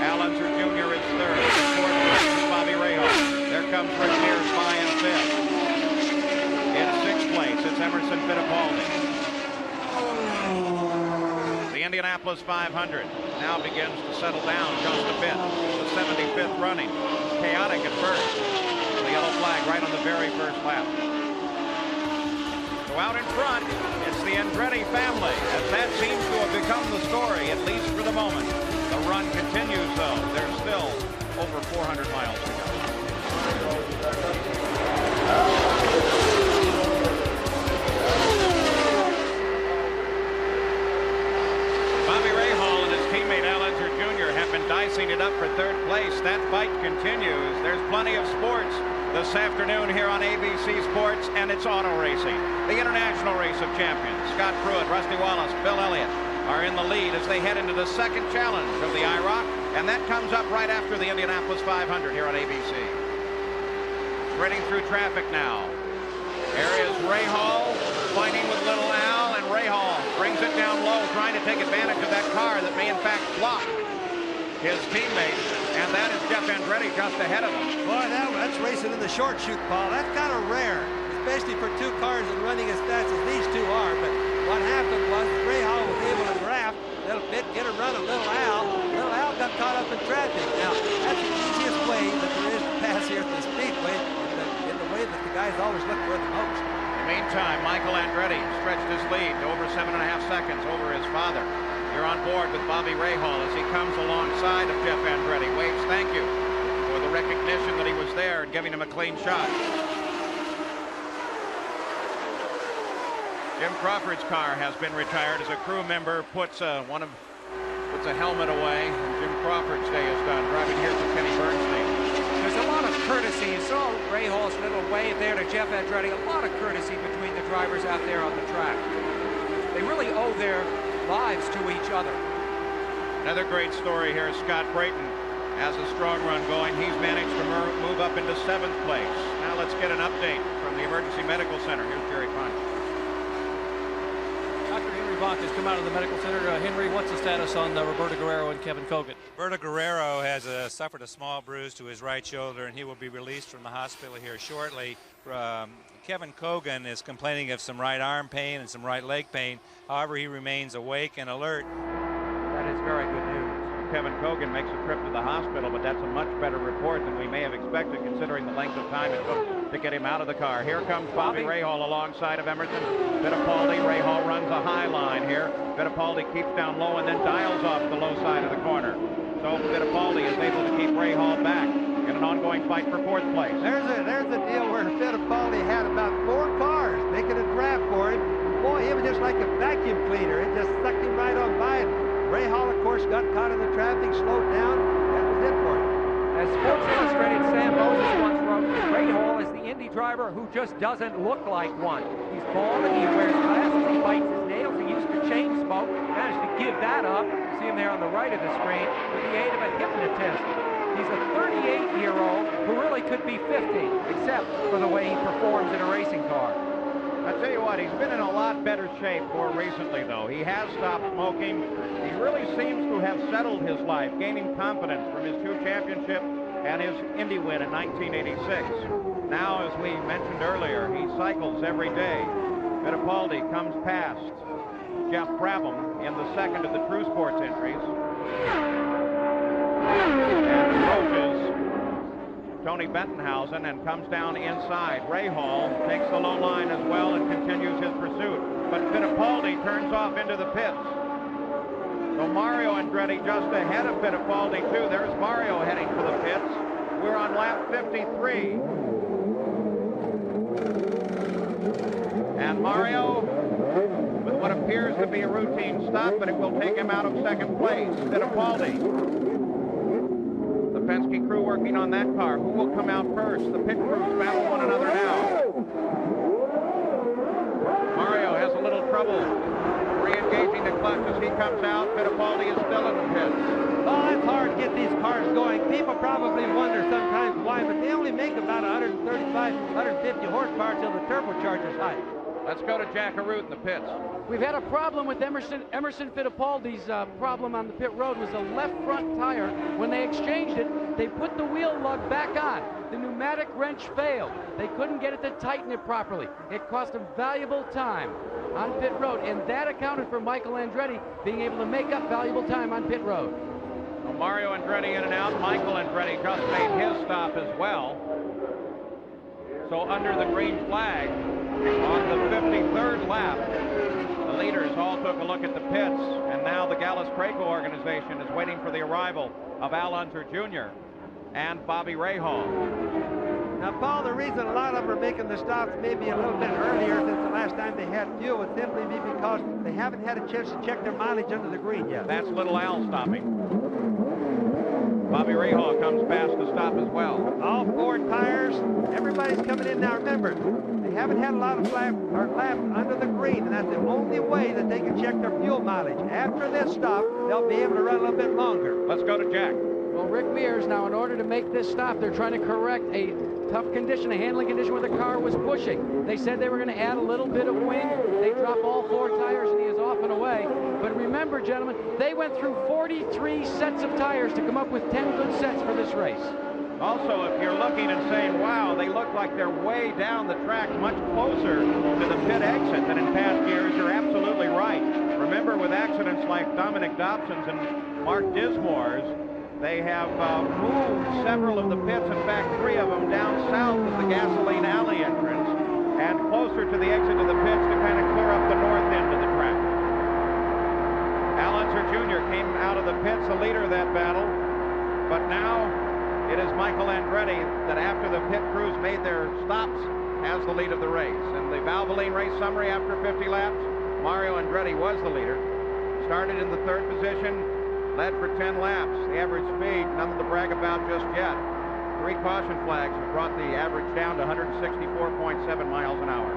Al Unser Jr. is 3rd. In 4th place is Bobby Rahal. There comes Rick Mears by in 5th. In 6th place, it's Emerson Fittipaldi. The Indianapolis 500 now begins to settle down just a bit. The 75th running. Chaotic at first. The yellow flag right on the very first lap. So out in front, it's the Andretti family, as that seems to have become the story, at least for the moment. The run continues, though. There's still over 400 miles to go. Bobby Rahal and his teammate Al Unser Jr. have been dicing it up for 3rd place. That fight continues. There's plenty of sports this afternoon here on ABC Sports, and it's auto racing. The International Race of Champions. Scott Pruitt, Rusty Wallace, Bill Elliott are in the lead as they head into the 2nd challenge of the IROC, and that comes up right after the Indianapolis 500 here on ABC. Threading through traffic now. There is Rahal fighting with Little Al, and Rahal brings it down low, trying to take advantage of that car that may in fact block his teammate, and that is Jeff Andretti just ahead of him. Boy, that's racing in the short chute, Paul. That's kind of rare, especially for 2 cars and running as fast as these 2 are. But what happened was Rahal was able to draft a little bit, get a run of Little Al. Little Al got caught up in traffic. Now, that's the easiest way that there is to pass here at the Speedway, in the way that the guys always look for the most. In the meantime, Michael Andretti stretched his lead to over 7.5 seconds over his father. You're on board with Bobby Rahal as he comes alongside of Jeff Andretti. Waves thank you to the recognition that he was there and giving him a clean shot. Jim Crawford's car has been retired as a crew member puts a helmet away, and Jim Crawford's day is done. Driving here for Kenny Bernstein. There's a lot of courtesy. You saw Ray Hall's little wave there to Jeff Andretti. A lot of courtesy between the drivers out there on the track. They really owe their lives to each other. Another great story here. Scott Brayton has a strong run going. He's managed to move up into 7th place. Now let's get an update from the Emergency Medical Center. Here's Jerry Punch. Dr. Henry Bach has come out of the medical center. Henry, what's the status on Roberto Guerrero and Kevin Kogan? Roberto Guerrero has suffered a small bruise to his right shoulder, and he will be released from the hospital here shortly. Kevin Kogan is complaining of some right arm pain and some right leg pain. However, he remains awake and alert. That is very good news. Kevin Kogan makes a trip to the hospital, but that's a much better report than we may have expected considering the length of time it took to get him out of the car. Here comes Bobby Rahal alongside of Emerson Fittipaldi. Rahal runs a high line here. Fittipaldi keeps down low and then dials off the low side of the corner. So Fittipaldi is able to keep Rahal back in an ongoing fight for 4th place. There's a deal where Fittipaldi had about 4 cars making a draft for him. Boy, he was just like a vacuum cleaner. It just sucked him right on by. Rahal, of course, got caught in the traffic, slowed down. That was it for him. As Sports Illustrated Sam Moses once wrote, Rahal is the Indy driver who just doesn't look like one. He's bald and he wears glasses, he bites his nails, he used to chain smoke, managed to give that up. You see him there on the right of the screen with the aid of a hypnotist. He's a 38-year-old who really could be 50, except for the way he performs in a racing car. I tell you what, he's been in a lot better shape more recently, though. He has stopped smoking. He really seems to have settled his life, gaining confidence from his 2 championships and his Indy win in 1986. Now, as we mentioned earlier, he cycles every day. Fittipaldi comes past Jeff Brabham in the 2nd of the True Sports entries. And approaches Tony Bettenhausen and comes down inside. Rahal takes the low line as well and continues his pursuit. But Fittipaldi turns off into the pits. So Mario Andretti just ahead of Fittipaldi too. There's Mario heading for the pits. We're on lap 53. And Mario, with what appears to be a routine stop, but it will take him out of 2nd place. Fittipaldi. Penske crew working on that car. Who will come out first? The pit crews battle one another now. Mario has a little trouble re-engaging the clutch as he comes out. Fittipaldi is still in the pits. Oh, it's hard to get these cars going. People probably wonder sometimes why, but they only make about 135, 150 horsepower till the turbocharger's high. Let's go to Jack Arute in the pits. We've had a problem with Emerson Fittipaldi's problem on the pit road was the left front tire. When they exchanged it, they put the wheel lug back on. The pneumatic wrench failed. They couldn't get it to tighten it properly. It cost them valuable time on pit road, and that accounted for Michael Andretti being able to make up valuable time on pit road. Well, Mario Andretti in and out. Michael Andretti just made his stop as well. So under the green flag, on the 53rd lap, the leaders all took a look at the pits, and now the Gallus-Craco organization is waiting for the arrival of Al Unser Jr. and Bobby Rahal. Now, Paul, the reason a lot of them are making the stops maybe a little bit earlier since the last time they had fuel would simply be because they haven't had a chance to check their mileage under the green yet. That's little Al stopping. Bobby Rahal comes past the stop as well. All 4 tires, everybody's coming in now. Remember, they haven't had a lot of laps under the green, and that's the only way that they can check their fuel mileage. After this stop, they'll be able to run a little bit longer. Let's go to Jack. Well, Rick Mears, now in order to make this stop, they're trying to correct a tough condition, a handling condition where the car was pushing. They said they were going to add a little bit of wind. They drop all 4 tires and he is off and away. But remember, gentlemen, they went through 43 sets of tires to come up with 10 good sets for this race. Also, if you're looking and saying, wow, they look like they're way down the track, much closer to the pit exit than in past years, you're absolutely right. Remember, with accidents like Dominic Dobson's and Mark Dismore's, they have moved several of the pits, in fact 3 of them, down south of the gasoline alley entrance and closer to the exit of the pits to kind of clear up the north end of the track. Al Unser Jr. came out of the pits, the leader of that battle, but now It is Michael Andretti that, after the pit crews made their stops, has the lead of the race. In the Valvoline race summary after 50 laps, Mario Andretti was the leader. Started in the 3rd position, led for 10 laps. The average speed, nothing to brag about just yet. 3 caution flags have brought the average down to 164.7 miles an hour.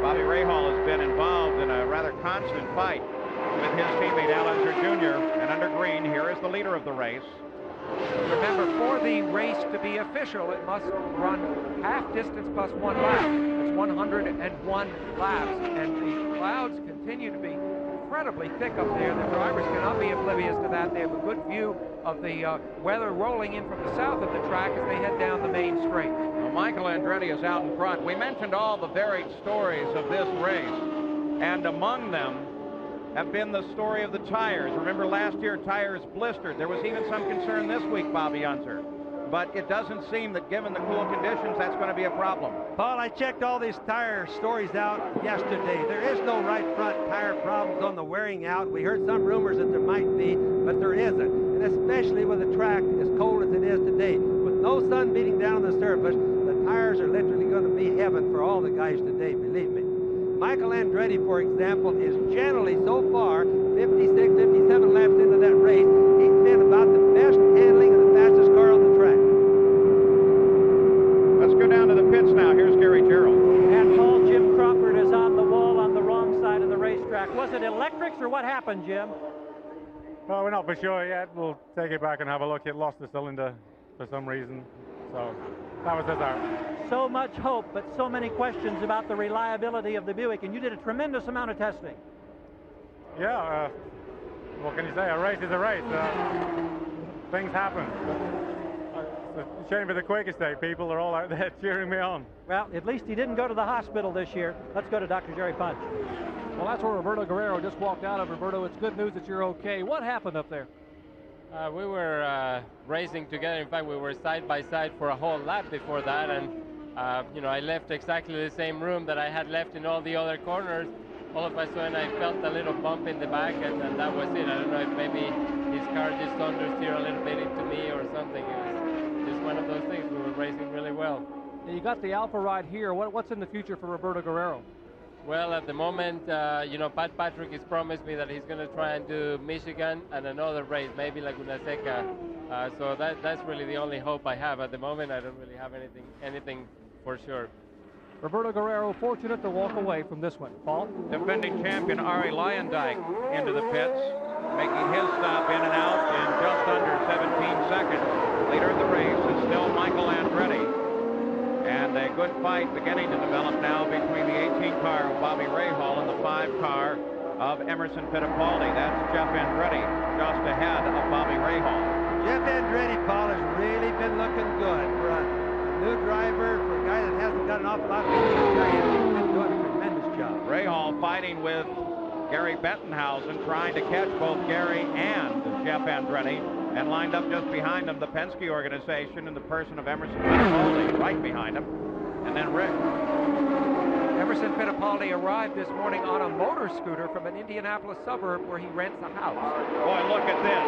Bobby Rahal has been involved in a rather constant fight with his teammate Al Unser Jr. And under green, here is the leader of the race. Remember, for the race to be official, it must run half distance plus 1 lap. That's 101 laps. And the clouds continue to be incredibly thick up there. The drivers cannot be oblivious to that. They have a good view of the weather rolling in from the south of the track as they head down the main straight. Well, Michael Andretti is out in front. We mentioned all the varied stories of this race, and among them have been the story of the tires. Remember, last year tires blistered. There was even some concern this week, Bobby Unser. But it doesn't seem that, given the cool conditions, that's going to be a problem. Paul, I checked all these tire stories out yesterday. There is no right front tire problems on the wearing out. We heard some rumors that there might be, but there isn't. And especially with the track as cold as it is today, with no sun beating down on the surface, the tires are literally going to be heaven for all the guys today, believe me. Michael Andretti, for example, is generally so far 56, 57 laps into that race, he's been about the best handling and the fastest car on the track. Let's go down to the pits now. Here's Gary Gerald. And Paul, Jim Crawford is on the wall on the wrong side of the racetrack. Was it electrics or what happened, Jim? Well, we're not for sure yet. We'll take it back and have a look. It lost the cylinder for some reason. So that was us out. So much hope, but so many questions about the reliability of the Buick, and you did a tremendous amount of testing. Yeah, what can you say? A race is a race. Things happen. It's a shame for the Quaker State people. They're all out there cheering me on. Well, at least he didn't go to the hospital this year. Let's go to Dr. Jerry Punch. Well, that's where Roberto Guerrero just walked out of. Roberto, it's good news that you're okay. What happened up there? We were racing together. In fact, we were side by side for a whole lap before that, and you know, I left exactly the same room that I had left in all the other corners. All of a sudden, I felt a little bump in the back, and that was it. I don't know if maybe his car just understeered a little bit into me or something. It was just one of those things. We were racing really well. You got the Alpha ride here. What's in the future for Roberto Guerrero? Well, at the moment, you know, Pat Patrick has promised me that he's going to try and do Michigan and another race, maybe Laguna Seca. So that's really the only hope I have at the moment. I don't really have anything for sure. Roberto Guerrero fortunate to walk away from this one. Paul? Defending champion Arie Luyendyk into the pits, making his stop in and out in just under 17 seconds. Leader of the race is still Michael Andretti. And a good fight beginning to develop now between the 18 car of Bobby Rahal and the 5 car of Emerson Fittipaldi. That's Jeff Andretti just ahead of Bobby Rahal. Jeff Andretti, Paul, has really been looking good for a new driver, for a guy that hasn't got an awful lot of experience. He's been doing a tremendous job. Rahal fighting with Gary Bettenhausen, trying to catch both Gary and Jeff Andretti, and lined up just behind him the Penske organization in the person of Emerson Fittipaldi, right behind him, and then Rick. Emerson Fittipaldi arrived this morning on a motor scooter from an Indianapolis suburb where he rents a house. Boy, look at this.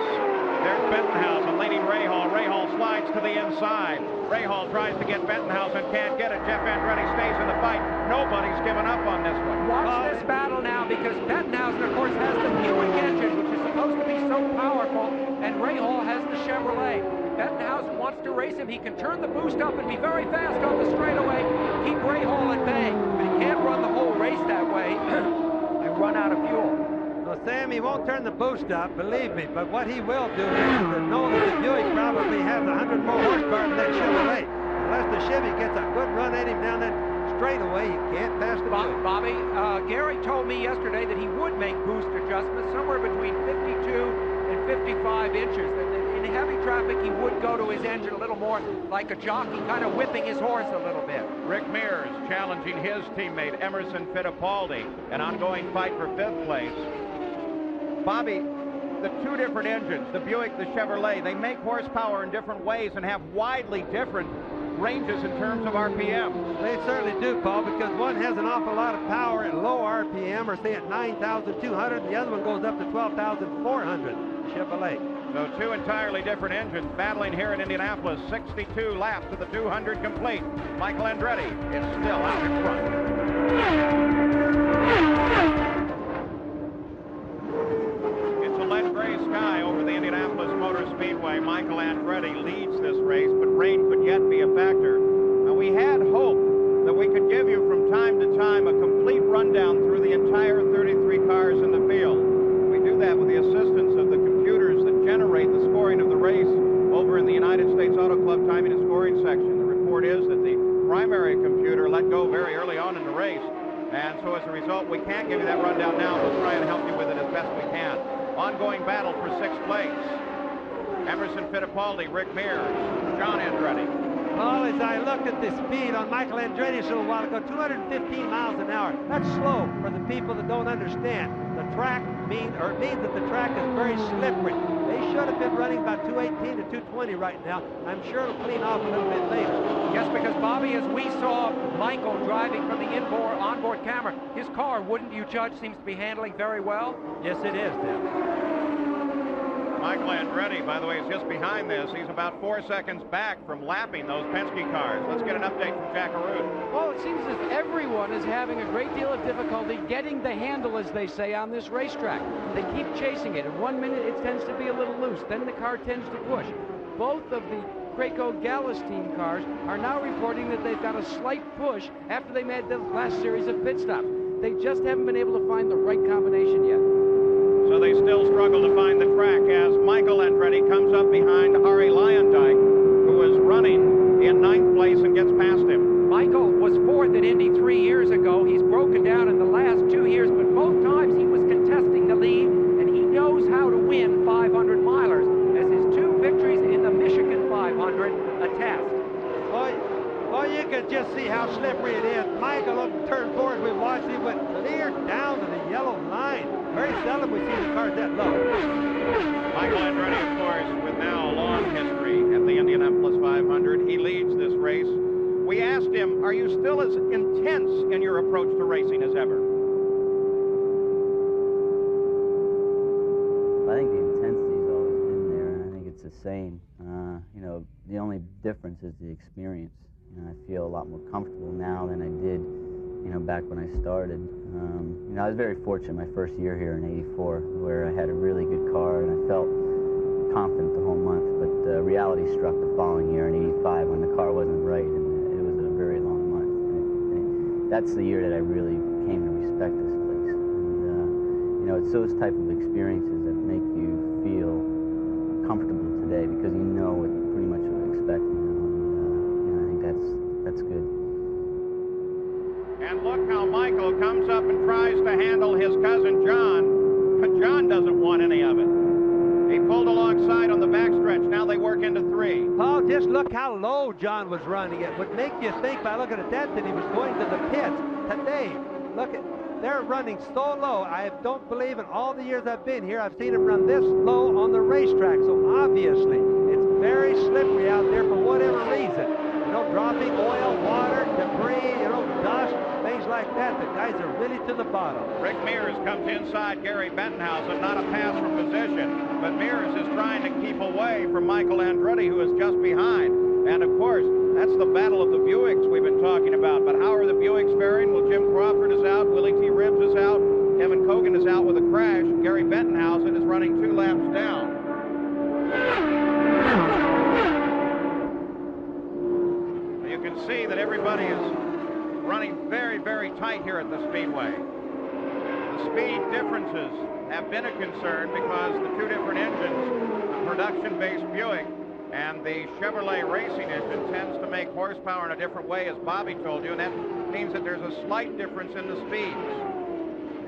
There's Bettenhausen leading Rahal. Rahal slides to the inside. Rahal tries to get Bettenhausen, can't get it. Jeff Andretti stays in the fight. Nobody's given up on this one. Watch this battle now, because Bettenhausen, of course, has the Buick engine, which is supposed to be so powerful, and Rahal has the Chevrolet. Bettenhausen wants to race him. He can turn the boost up and be very fast on the straightaway, keep Rahal at bay, but he can't run the whole race that way and run out of fuel. Well, Sam, he won't turn the boost up, believe me, but what he will do is to know that the Buick probably has 100 more horsepower than that Chevrolet. Unless the Chevy gets a good run at him down that straightaway, he can't pass the Buick. Bobby, Gary told me yesterday that he would make boost adjustments somewhere between 52 and 55 inches. In heavy traffic, he would go to his engine a little more like a jockey, kind of whipping his horse a little bit. Rick Mears challenging his teammate Emerson Fittipaldi, an ongoing fight for 5th place. Bobby, the 2 different engines, the Buick, the Chevrolet, they make horsepower in different ways and have widely different ranges in terms of RPM. They certainly do, Paul, because one has an awful lot of power at low RPM, or say at 9,200, and the other one goes up to 12,400, Chevrolet. So two entirely different engines battling here in Indianapolis. 62 laps to the 200 complete. Michael Andretti is still out in front. It's a lead gray sky over the Indianapolis Motor Speedway. Michael Andretti leads this race, but rain could yet be a factor. Now, we had hope that we could give you from time to time a complete rundown through the entire 33 cars in the field. We do that with the assistance of the computers that generate the scoring of the race over in the United States Auto Club timing and scoring section. The report is that the primary computer let go very early on in the race, and so as a result, we can't give you that rundown now. We'll try and help you with it as best we can. Ongoing battle for sixth place. Emerson Fittipaldi, Rick Mears, John Andretti. Well, as I looked at the speed on Michael Andretti a little while ago, 215 miles an hour. That's slow for the people that don't understand. The track means that the track is very slippery. They should have been running about 218 to 220 right now. I'm sure it'll clean off a little bit later. Yes, because Bobby, as we saw Michael driving from the onboard camera, his car, wouldn't you judge, seems to be handling very well? Yes, it is, Tim. Michael Andretti, by the way, is just behind this. He's about 4 seconds back from lapping those Penske cars. Let's get an update from Jack Arute. Well, it seems as if everyone is having a great deal of difficulty getting the handle, as they say, on this racetrack. They keep chasing it. In 1 minute, it tends to be a little loose. Then the car tends to push. Both of the Craco Gallus team cars are now reporting that they've got a slight push after they made the last series of pit stops. They just haven't been able to find the right combination yet. So they still struggle to find the track as Michael Andretti comes up behind Ari Leyendyk, who is running in 9th place and gets past him. Michael was 4th at Indy 3 years ago. He's broken down in the last 2 years, but both times he was contesting the lead, and he knows how to win 500 milers, as his 2 victories in the Michigan 500 attest. Well, you can just see how slippery it is. Michael up turn 4 as we watched, he went clear down to the yellow line. Very seldom we see the cars that low. Michael Andretti, of course, with now a long history at the Indianapolis 500. He leads this race. We asked him, are you still as intense in your approach to racing as ever? I think the intensity's always been there, and I think it's the same. You know, the only difference is the experience. You know, I feel a lot more comfortable now than I did, you know, back when I started. You know, I was very fortunate my first year here in '84, where I had a really good car and I felt confident the whole month. But reality struck the following year in '85 when the car wasn't right, and it was a very long month. And that's the year that I really came to respect this place. And you know, it's those type of experiences that make you feel comfortable today, because you know what pretty much what to expect now. And you know, I think that's good. And look how Michael comes up and tries to handle his cousin John, but John doesn't want any of it. He pulled alongside on the backstretch. Now they work into 3. Oh, just look how low John was running. It would make you think by looking at that he was going to the pits today. Look at, they're running so low. I don't believe in all the years I've been here, I've seen him run this low on the racetrack. So obviously, it's very slippery out there for whatever reason. You know, dropping oil, water, debris, you know, dust, things like that. The guys are really to the bottom. Rick Mears comes inside Gary Bettenhausen, not a pass from position, but Mears is trying to keep away from Michael Andretti, who is just behind. And of course, that's the battle of the Buicks we've been talking about. But how are the Buicks faring? Well, Jim Crawford is out, Willie T. Ribbs is out, Kevin Kogan is out with a crash. Gary Bettenhausen is running 2 laps down. You can see that everybody is running very, very tight here at the Speedway. The speed differences have been a concern because the 2 different engines, the production-based Buick and the Chevrolet racing engine, tends to make horsepower in a different way, as Bobby told you, and that means that there's a slight difference in the speeds.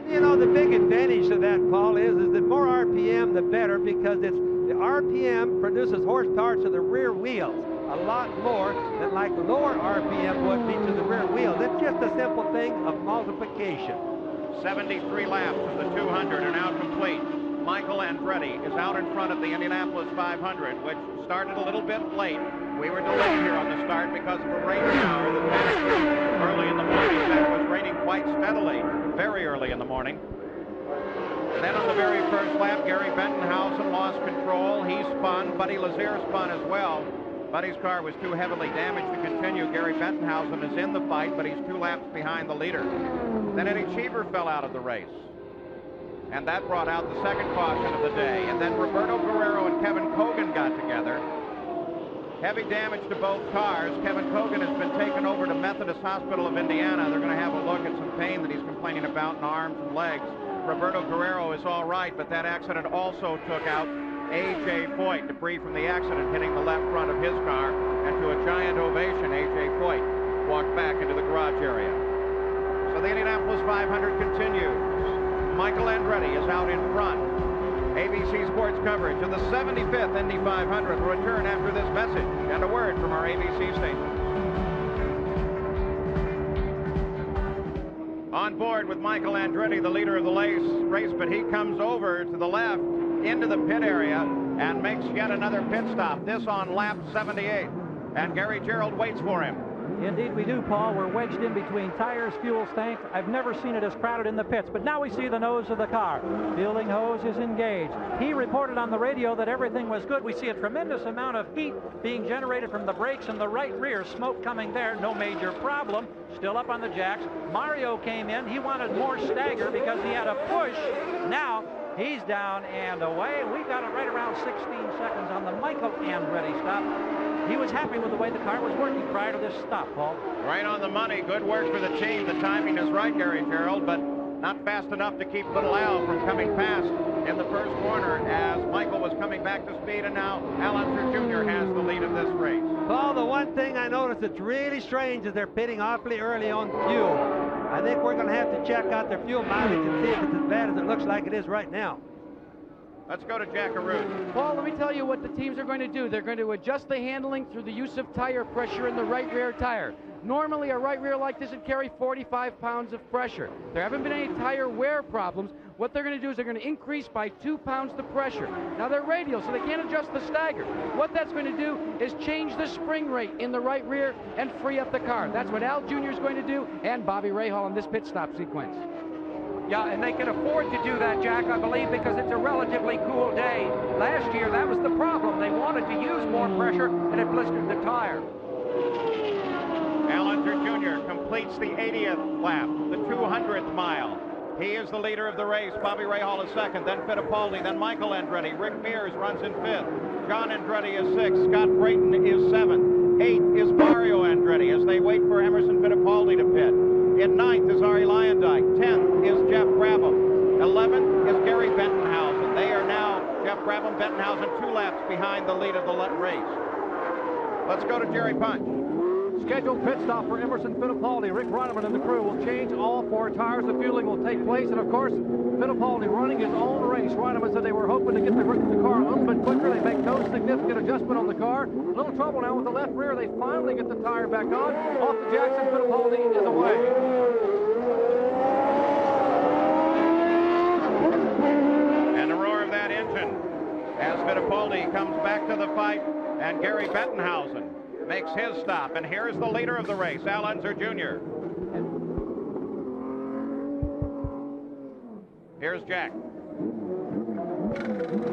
You know, the big advantage to that, Paul, is the more RPM, the better, because the RPM produces horsepower to the rear wheels. A lot more than like lower RPM would be to the rear wheels. It's just a simple thing of multiplication. 73 laps of the 200 are now complete. Michael Andretti is out in front of the Indianapolis 500, which started a little bit late. We were delayed here on the start because of a rain shower that passed early in the morning. That was raining quite steadily, very early in the morning. Then on the very first lap, Gary Bettenhausen lost control. He spun. Buddy Lazier spun as well. Buddy's car was too heavily damaged to continue. Gary Bettenhausen is in the fight, but he's 2 laps behind the leader. Then Eddie Cheever fell out of the race, and that brought out the second caution of the day. And then Roberto Guerrero and Kevin Kogan got together. Heavy damage to both cars. Kevin Kogan has been taken over to Methodist Hospital of Indiana. They're going to have a look at some pain that he's complaining about in arms and legs. Roberto Guerrero is all right, but that accident also took out A.J. Foyt. Debris from the accident hitting the left front of his car, and to a giant ovation, A.J. Foyt walked back into the garage area. So the Indianapolis 500 continues. Michael Andretti is out in front. ABC Sports coverage of the 75th Indy 500 will return after this message and a word from our ABC station. On board with Michael Andretti, the leader of the race, but he comes over to the left into the pit area and makes yet another pit stop, this on lap 78. And Gary Gerould waits for him. Indeed we do, Paul. We're wedged in between tires, fuel tanks. I've never seen it as crowded in the pits, but now we see the nose of the car. Fielding hose is engaged. He reported on the radio that everything was good. We see a tremendous amount of heat being generated from the brakes and the right rear. Smoke coming there, no major problem. Still up on the jacks. Mario came in. He wanted more stagger because he had a push. Now he's down and away. We got it right around 16 seconds on the Michael Andretti stop. He was happy with the way the car was working prior to this stop, Paul. Right on the money. Good work for the team. The timing is right, Gary Gerould, but not fast enough to keep Little Al from coming past in the first corner as Michael was coming back to speed, and now Al Unser Jr. has the lead of this race. Well, the one thing I noticed that's really strange is they're pitting awfully early on fuel. I think we're going to have to check out their fuel mileage and see if it's as bad as it looks like it is right now. Let's go to Jack Arute. Paul, let me tell you what the teams are going to do. They're going to adjust the handling through the use of tire pressure in the right rear tire. Normally, a right rear like this would carry 45 pounds of pressure. There haven't been any tire wear problems. What they're going to do is they're going to increase by 2 pounds the pressure. Now, they're radial, so they can't adjust the stagger. What that's going to do is change the spring rate in the right rear and free up the car. That's what Al Jr. is going to do, and Bobby Rahal in this pit stop sequence. Yeah, and they can afford to do that, Jack, I believe, because it's a relatively cool day. Last year, that was the problem. They wanted to use more pressure, and it blistered the tire. Al Unser Jr. completes the 80th lap, the 200th mile. He is the leader of the race. Bobby Rahal is second, then Fittipaldi, then Michael Andretti. Rick Mears runs in fifth. John Andretti is sixth. Scott Brayton is seventh. Eighth is Mario Andretti as they wait for Emerson Fittipaldi to pit. In ninth is Ari Lyondike. 10th is Jeff Brabham. 11th is Gary Bettenhausen. They are now, Jeff Brabham, Bettenhausen, 2 laps behind the lead of the race. Let's go to Jerry Punch. Scheduled pit stop for Emerson Fittipaldi. Rick Roniman and the crew will change all 4 tires. The fueling will take place, and of course, Fittipaldi running his own race. Roniman said they were hoping to get the car a little bit quicker. They make no significant adjustment on the car. A little trouble now with the left rear. They finally get the tire back on. Off the Jackson, Fittipaldi is away. And the roar of that engine as Fittipaldi comes back to the fight, and Gary Bettenhausen makes his stop. And here's the leader of the race, Al Unser Jr. Here's Jack.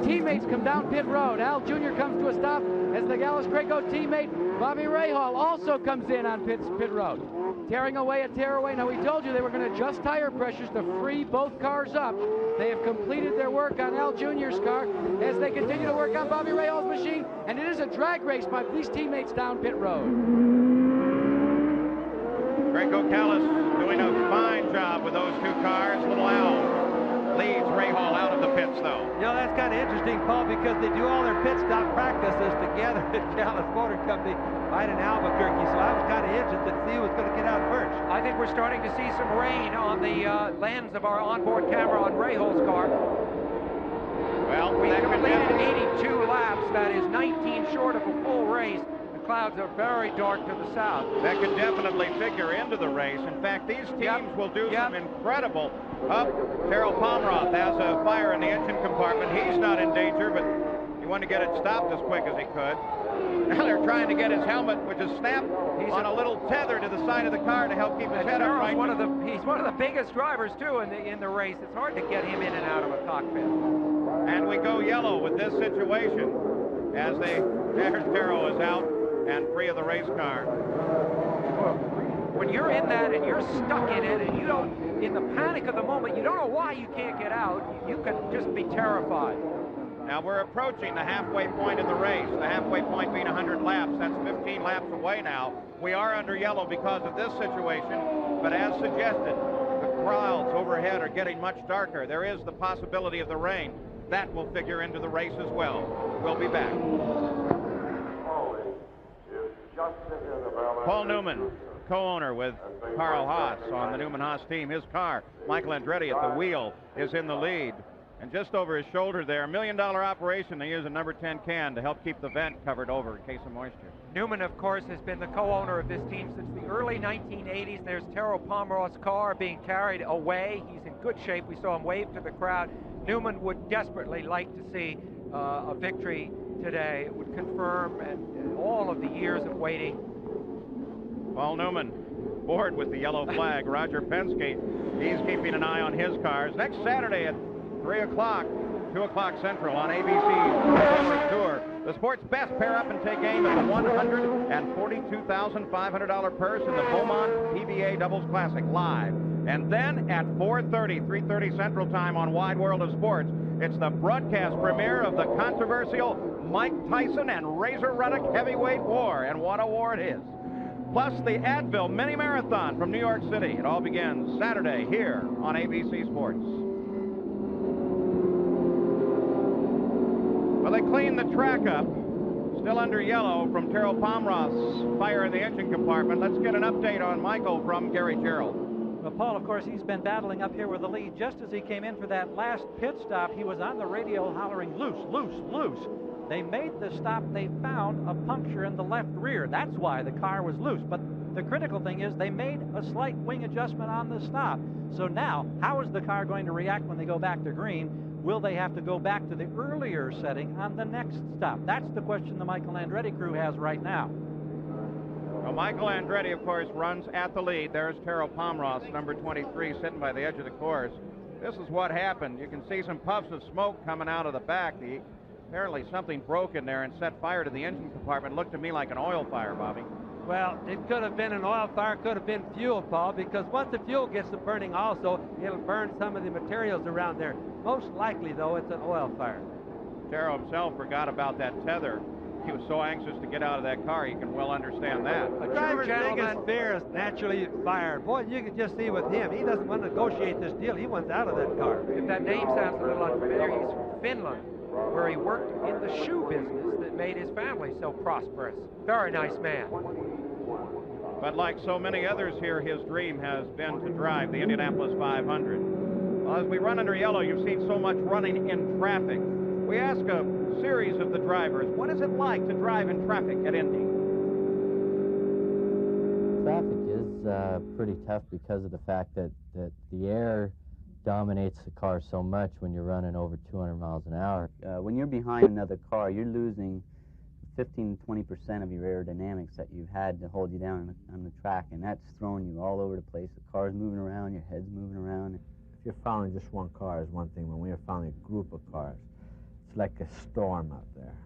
Teammates come down pit road. Al Jr. comes to a stop as the Gallus-Craco teammate Bobby Rahal also comes in on pit road. Tearing away a tearaway. Now, we told you they were going to adjust tire pressures to free both cars up. They have completed their work on Al Jr.'s car as they continue to work on Bobby Rahal's machine, and it is a drag race by these teammates down pit road. Craco Callis doing a fine job with those 2 cars. Little Al leads Rahal out of the pits, though. You know, that's kind of interesting, Paul, because they do all their pit stop practices together at Callis Motor Company right in Albuquerque, so I was kind of interested to see who was going to get out first. I think we're starting to see some rain on the lens of our onboard camera on Rahal's car. Well, we completed 82 laps. That is 19 short of a full race. clouds are very dark to the south. That can definitely figure into the race. In fact, these teams will do some incredible. Terrell Pomeroth has a fire in the engine compartment. He's not in danger, but he wanted to get it stopped as quick as he could. Now they're trying to get his helmet, which is snapped on a little tether to the side of the car to help keep his head upright. He's one of the biggest drivers too in the race. It's hard to get him in and out of a cockpit. And we go yellow with this situation as there's Terrell is out and free of the race car. When you're in that and you're stuck in it and you don't, in the panic of the moment, you don't know why you can't get out. You could just be terrified. Now we're approaching the halfway point of the race. The halfway point being 100 laps. That's 15 laps away now. We are under yellow because of this situation, but as suggested, the clouds overhead are getting much darker. There is the possibility of the rain. That will figure into the race as well. We'll be back. Paul Newman, co-owner with Carl Haas on the Newman-Haas team. His car, Michael Andretti at the wheel, is in the lead. And just over his shoulder there, $1 million operation. They use a number 10 can to help keep the vent covered over in case of moisture. Newman, of course, has been the co-owner of this team since the early 1980s. There's Terrell Pomeroth's car being carried away. He's in good shape. We saw him wave to the crowd. Newman would desperately like to see a victory today. It would confirm and all of the years of waiting. Paul Newman board with the yellow flag. Roger Penske, he's keeping an eye on his cars. Next Saturday at 3 o'clock, 2 o'clock Central on ABC's Tour. The sport's best pair up and take aim at the $142,500 purse in the Beaumont PBA Doubles Classic live. And then at 4:30, 3:30 Central Time on Wide World of Sports, it's the broadcast premiere of the controversial Mike Tyson and Razor Ruddock heavyweight war. And what a war it is. Plus the Advil Mini Marathon from New York City. It all begins Saturday here on ABC Sports. Well, they cleaned the track up. Still under yellow from Terrell Pomeroth's fire in the engine compartment. Let's get an update on Michael from Gary Gerald. Well, Paul, of course, he's been battling up here with the lead. Just as he came in for that last pit stop, he was on the radio hollering, loose, loose, loose. They made the stop. They found a puncture in the left rear. That's why the car was loose. But the critical thing is they made a slight wing adjustment on the stop. So now, how is the car going to react when they go back to green? Will they have to go back to the earlier setting on the next stop? That's the question the Michael Andretti crew has right now. Well, Michael Andretti, of course, runs at the lead. There's Terrell Pomeroth, number 23, sitting by the edge of the course. This is what happened. You can see some puffs of smoke coming out of the back. Apparently something broke in there and set fire to the engine compartment. Looked to me like an oil fire, Bobby. Well, it could have been an oil fire, could have been fuel, Paul, because once the fuel gets to burning also, it'll burn some of the materials around there. Most likely, though, it's an oil fire. Terrell himself forgot about that tether. He was so anxious to get out of that car, you can well understand that. A driver's biggest fear is naturally fire. Boy, you can just see with him, he doesn't want to negotiate this deal. He wants out of that car. If that name sounds a little unfamiliar, he's from Finland, where he worked in the shoe business that made his family so prosperous. Very nice man. But like so many others here, his dream has been to drive the Indianapolis 500. Well, as we run under yellow, you've seen so much running in traffic. We ask a series of the drivers, what is it like to drive in traffic at Indy? Traffic is pretty tough because of the fact that the air dominates the car so much when you're running over 200 miles an hour. When you're behind another car, you're losing 15 to 20% of your aerodynamics that you've had to hold you down on the track, and that's throwing you all over the place. The car's moving around, your head's moving around. If you're following just one car is one thing. When we are following a group of cars, it's like a storm out there.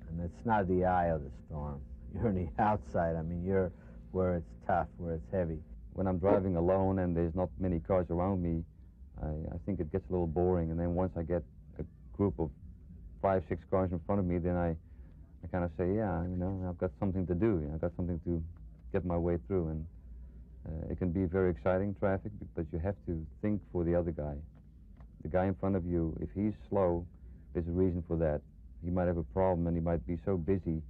And it's not the eye of the storm. You're on the outside. I mean, you're where it's tough, where it's heavy. When I'm driving alone and there's not many cars around me, I think it gets a little boring. And then once I get a group of 5, 6 cars in front of me, then I kind of say, yeah, you know, I've got something to do. I've got something to get my way through. And it can be very exciting traffic, but you have to think for the other guy. The guy in front of you, if he's slow, there's a reason for that. He might have a problem, and he might be so busy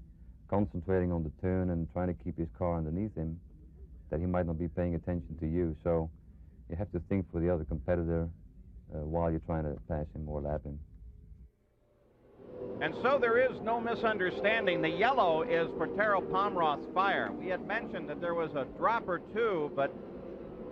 concentrating on the turn and trying to keep his car underneath him that he might not be paying attention to you. So you have to think for the other competitor while you're trying to pass him or lap him. And so there is no misunderstanding. The yellow is for Terrell Pomroth's fire. We had mentioned that there was a drop or two, but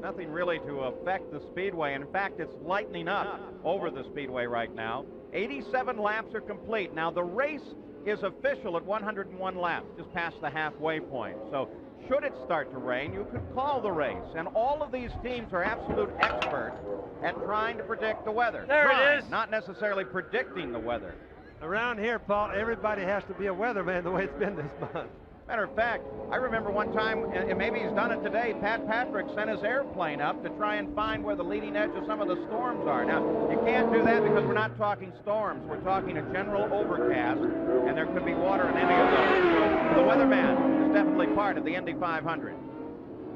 nothing really to affect the speedway. In fact, it's lightening up over the speedway right now. 87 laps are complete. Now, the race is official at 101 laps, just past the halfway point. So should it start to rain, you could call the race. And all of these teams are absolute experts at trying to predict the weather. There it is. Not necessarily predicting the weather. Around here, Paul, everybody has to be a weatherman the way it's been this month. Matter of fact, I remember one time, and maybe he's done it today, Pat Patrick sent his airplane up to try and find where the leading edge of some of the storms are. Now, you can't do that because we're not talking storms. We're talking a general overcast, and there could be water in any of those. So the weatherman is definitely part of the Indy 500.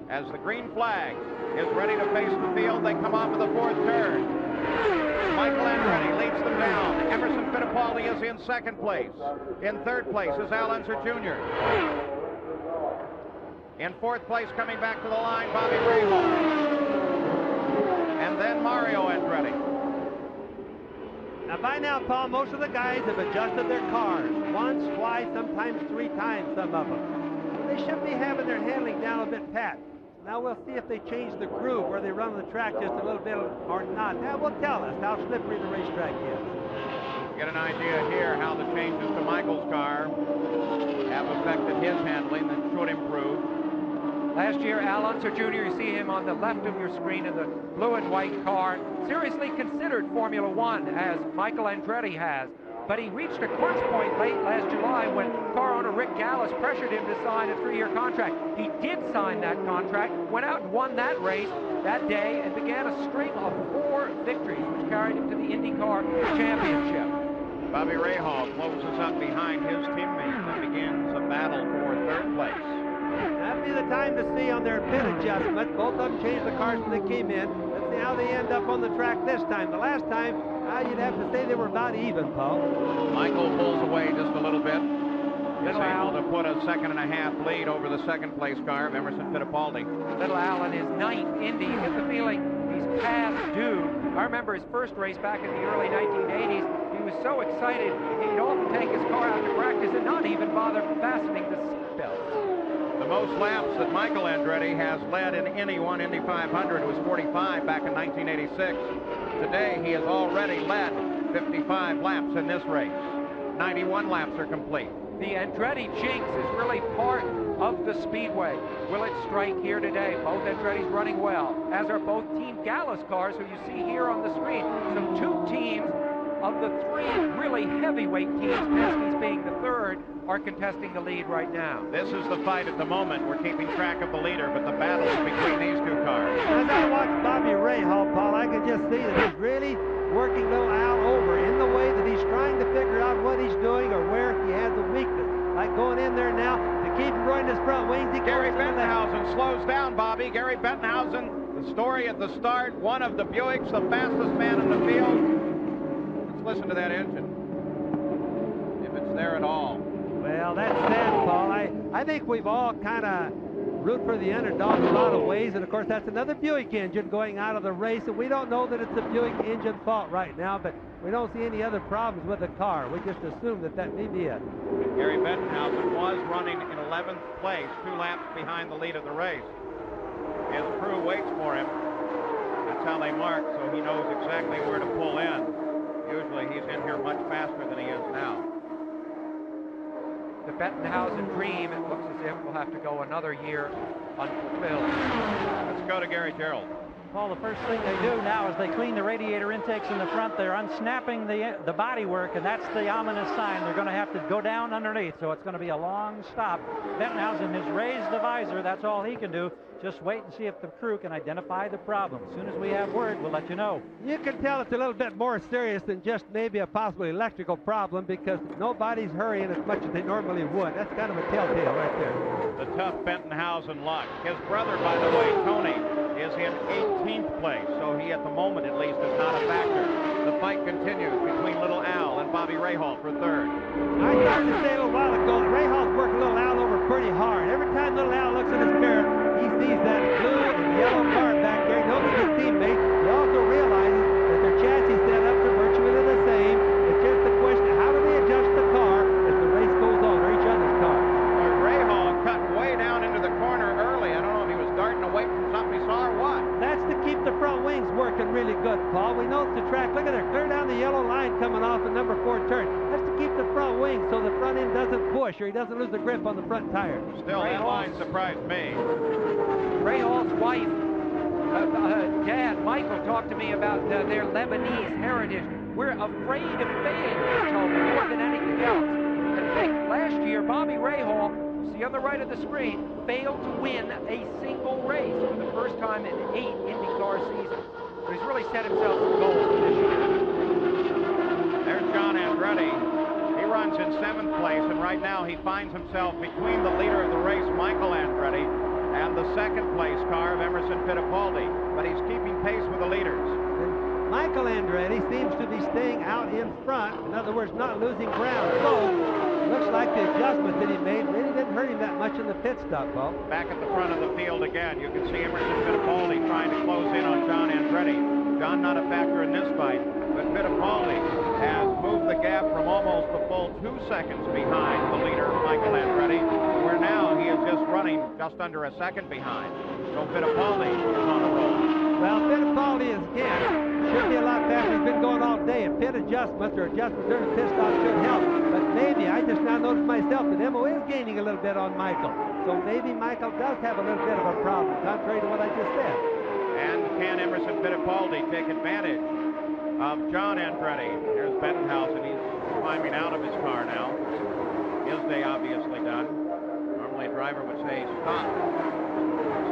As the green flag is ready to face the field, they come off of the fourth turn. Michael Andretti leads them down. Emerson Fittipaldi is in second place. In third place is Al Unser Jr. In fourth place, coming back to the line, Bobby Rahal. And then Mario Andretti. Now, by now, Paul, most of the guys have adjusted their cars. Once, twice, sometimes 3 times, some of them. They should be having their handling down a bit pat. Now we'll see if they change the groove where they run the track just a little bit or not. That will tell us how slippery the racetrack is. Get an idea here how the changes to Michael's car have affected his handling that should improve. Last year, Al Unser Jr., you see him on the left of your screen in the blue and white car, seriously considered Formula One, as Michael Andretti has. But he reached a crunch point late last July when car owner Rick Gallis pressured him to sign a 3-year contract. He did sign that contract, went out and won that race that day, and began a string of 4 victories, which carried him to the Indycar championship. Bobby Rahal closes up behind his teammate and begins a battle for third place. That'll be the time to see on their pit adjustment. Both of them changed the cars when they came in. Let's see how they end up on the track this time. The last time, you'd have to say they were about even, Paul. Michael pulls away just a little bit. He's able to put a 1.5-second lead over the second place car of Emerson Fittipaldi. Little Al in his 9th Indy. You get the feeling he's past due. I remember his first race back in the early 1980s. He was so excited, he'd often take his car out to practice and not even bother fastening the seatbelt. The most laps that Michael Andretti has led in any one Indy 500 was 45 back in 1986. Today, he has already led 55 laps in this race. 91 laps are complete. The Andretti jinx is really part of the speedway. Will it strike here today? Both Andretti's running well, as are both Team Gallis cars, who you see here on the screen. So 2 teams of the 3 really heavyweight teams, Penske's being the third, are contesting the lead right now. This is the fight at the moment. We're keeping track of the leader, but the battle is between these 2 cars. As I watch Bobby Rahal, Paul, I can just see that he's really working little Al over in the way that he's trying to figure out what he's doing or where he has a weakness. Like going in there now to keep him running his front wings. Gary Bettenhausen slows down, Bobby. Gary Bettenhausen, the story at the start, one of the Buicks, the fastest man in the field. Let's listen to that engine, if it's there at all. Well, that's sad, Paul. I think we've all kind of root for the underdog in a lot of ways, and of course that's another Buick engine going out of the race, and we don't know that it's a Buick engine fault right now, but we don't see any other problems with the car. We just assume that that may be it. Gary Bettenhausen was running in 11th place, 2 laps behind the lead of the race. His crew waits for him. That's how they mark, so he knows exactly where to pull in. Usually he's in here much faster than he is now. The Bettenhausen dream, it looks as if we'll have to go another year unfulfilled. Let's go to Gary Gerald. Well, the first thing they do now is they clean the radiator intakes in the front. They're unsnapping the bodywork, and that's the ominous sign. They're going to have to go down underneath, so it's going to be a long stop. Bettenhausen has raised the visor. That's all he can do. Just wait and see if the crew can identify the problem. As soon as we have word, we'll let you know. You can tell it's a little bit more serious than just maybe a possible electrical problem, because nobody's hurrying as much as they normally would. That's kind of a telltale right there. The tough Bettenhausen luck. His brother, by the way, Tony, is in 18th place, so he, at the moment at least, is not a factor. The fight continues between Little Al and Bobby Rahal for third. I started to say a little while ago that Rahal's working Little Al over pretty hard. Every time Little Al looks in his mirror, he sees that blue and yellow car back there. He knows it's his teammate. He also realizes that their chassis setups are virtually the same. It's just a question of how do they adjust pusher. He doesn't lose the grip on the front tires. Still, that line surprised me. Rahall's wife, Dad, Michael, talked to me about their Lebanese heritage. We're afraid of failing, he told me, more than anything else. And think, last year, Bobby Rahal, see on the right of the screen, failed to win a single race for the first time in 8 IndyCar seasons. But he's really set himself some goals for this year. There's John Andretti. He runs in 7th place, and right now he finds himself between the leader of the race, Michael Andretti, and the 2nd place car of Emerson Fittipaldi. But he's keeping pace with the leaders. Michael Andretti seems to be staying out in front. In other words, not losing ground. So, looks like the adjustment that he made really didn't hurt him that much in the pit stop, Paul. Back at the front of the field again, you can see Emerson Fittipaldi trying to close in on John Andretti. John not a factor in this fight, but Fittipaldi has moved the gap from almost a full 2 seconds behind the leader, Michael Andretti, where now he is just running just under a second behind. So Fittipaldi is on a roll. Well, Fittipaldi is again. Should be a lot faster. He's been going all day, and pit adjustments or adjustments during the pit stop should help. But maybe, I just now noticed myself that Emmo is gaining a little bit on Michael. So maybe Michael does have a little bit of a problem, contrary to what I just said. And can Emerson Fittipaldi take advantage of John Andretti? Here's Bettenhausen. He's climbing out of his car now. His day obviously done. Normally a driver would say stop.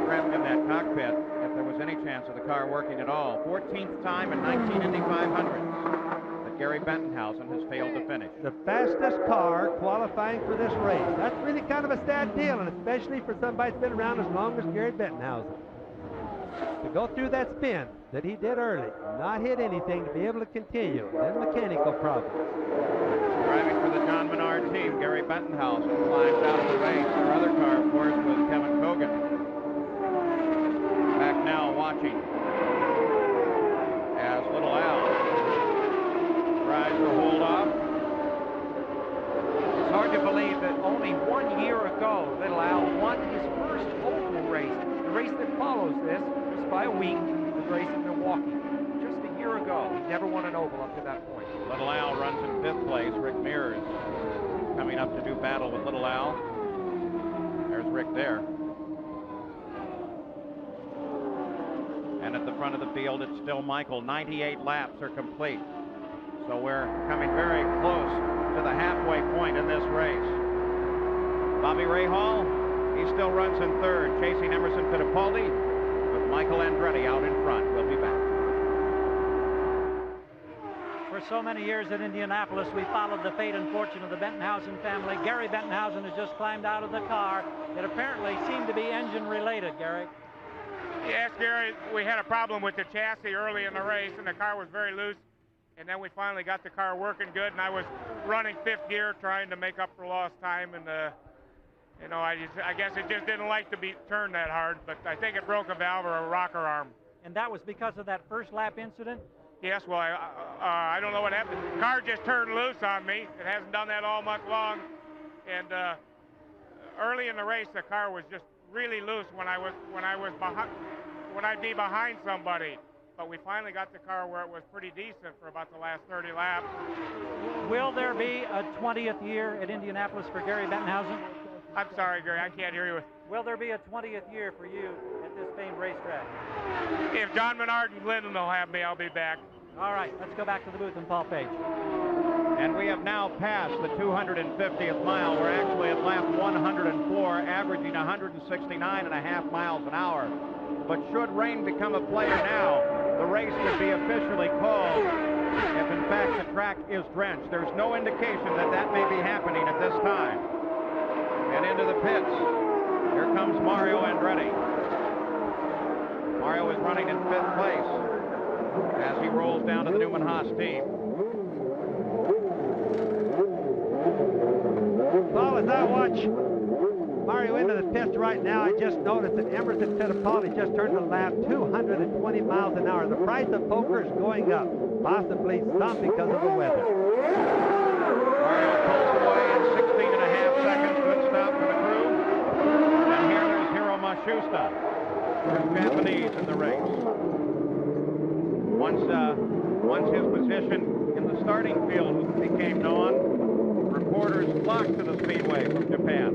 Strapped in that cockpit if there was any chance of the car working at all. 14th time in 19 Indy 500s that Gary Bettenhausen has failed to finish. The fastest car qualifying for this race. That's really kind of a sad deal, and especially for somebody that's been around as long as Gary Bettenhausen. To go through that spin that he did early, not hit anything to be able to continue, then mechanical problems. Driving for the John Menard team, Gary Bettenhausen climbs out of the race. Their other car, of course, was Kevin Kogan. Back now watching as Little Al tries to hold off. It's hard to believe that only 1 year ago, Little Al won his first oval race. The race that follows this, just by a week, the race in Milwaukee. Just a year ago, he never won an oval up to that point. Little Al runs in 5th place. Rick Mears coming up to do battle with Little Al. There's Rick there. And at the front of the field, it's still Michael. 98 laps are complete. So we're coming very close to the halfway point in this race. Bobby Rahal, he still runs in 3rd, chasing Emerson Fittipaldi, with Michael Andretti out in front. We'll be back. For so many years in Indianapolis, we followed the fate and fortune of the Bettenhausen family. Gary Bettenhausen has just climbed out of the car. It apparently seemed to be engine related, Gary. Yes, Gary, we had a problem with the chassis early in the race, and the car was very loose. And then we finally got the car working good, and I was running 5th gear trying to make up for lost time. And, you know, I guess it just didn't like to be turned that hard, but I think it broke a valve or a rocker arm. And that was because of that first lap incident? Yes, well, I don't know what happened. The car just turned loose on me. It hasn't done that all month long. And early in the race, the car was just really loose when I'd be behind somebody. But we finally got the car where it was pretty decent for about the last 30 laps. Will there be a 20th year at Indianapolis for Gary Bettenhausen? I'm sorry, Gary, I can't hear you. Will there be a 20th year for you at this famed racetrack? If John Menard and Glidden will have me, I'll be back. All right, let's go back to the booth and Paul Page. And we have now passed the 250th mile. We're actually at lap 104, averaging 169.5 miles an hour. But should rain become a player now, the race could be officially called if in fact the track is drenched. There's no indication that that may be happening at this time. And into the pits, here comes Mario Andretti. Mario is running in 5th place as he rolls down to the Newman Haas team. Paul, as I watch Mario into the pits right now, I just noticed that Emerson Fittipaldi just turned a lap 220 miles an hour. The price of poker is going up, possibly some because of the weather. Mario pulls away in 16.5 seconds. Good stop for the crew. And here there's Hiro Matsushita, who's Japanese in the race. Once his position in the starting field became known, reporters flocked to the Speedway from Japan.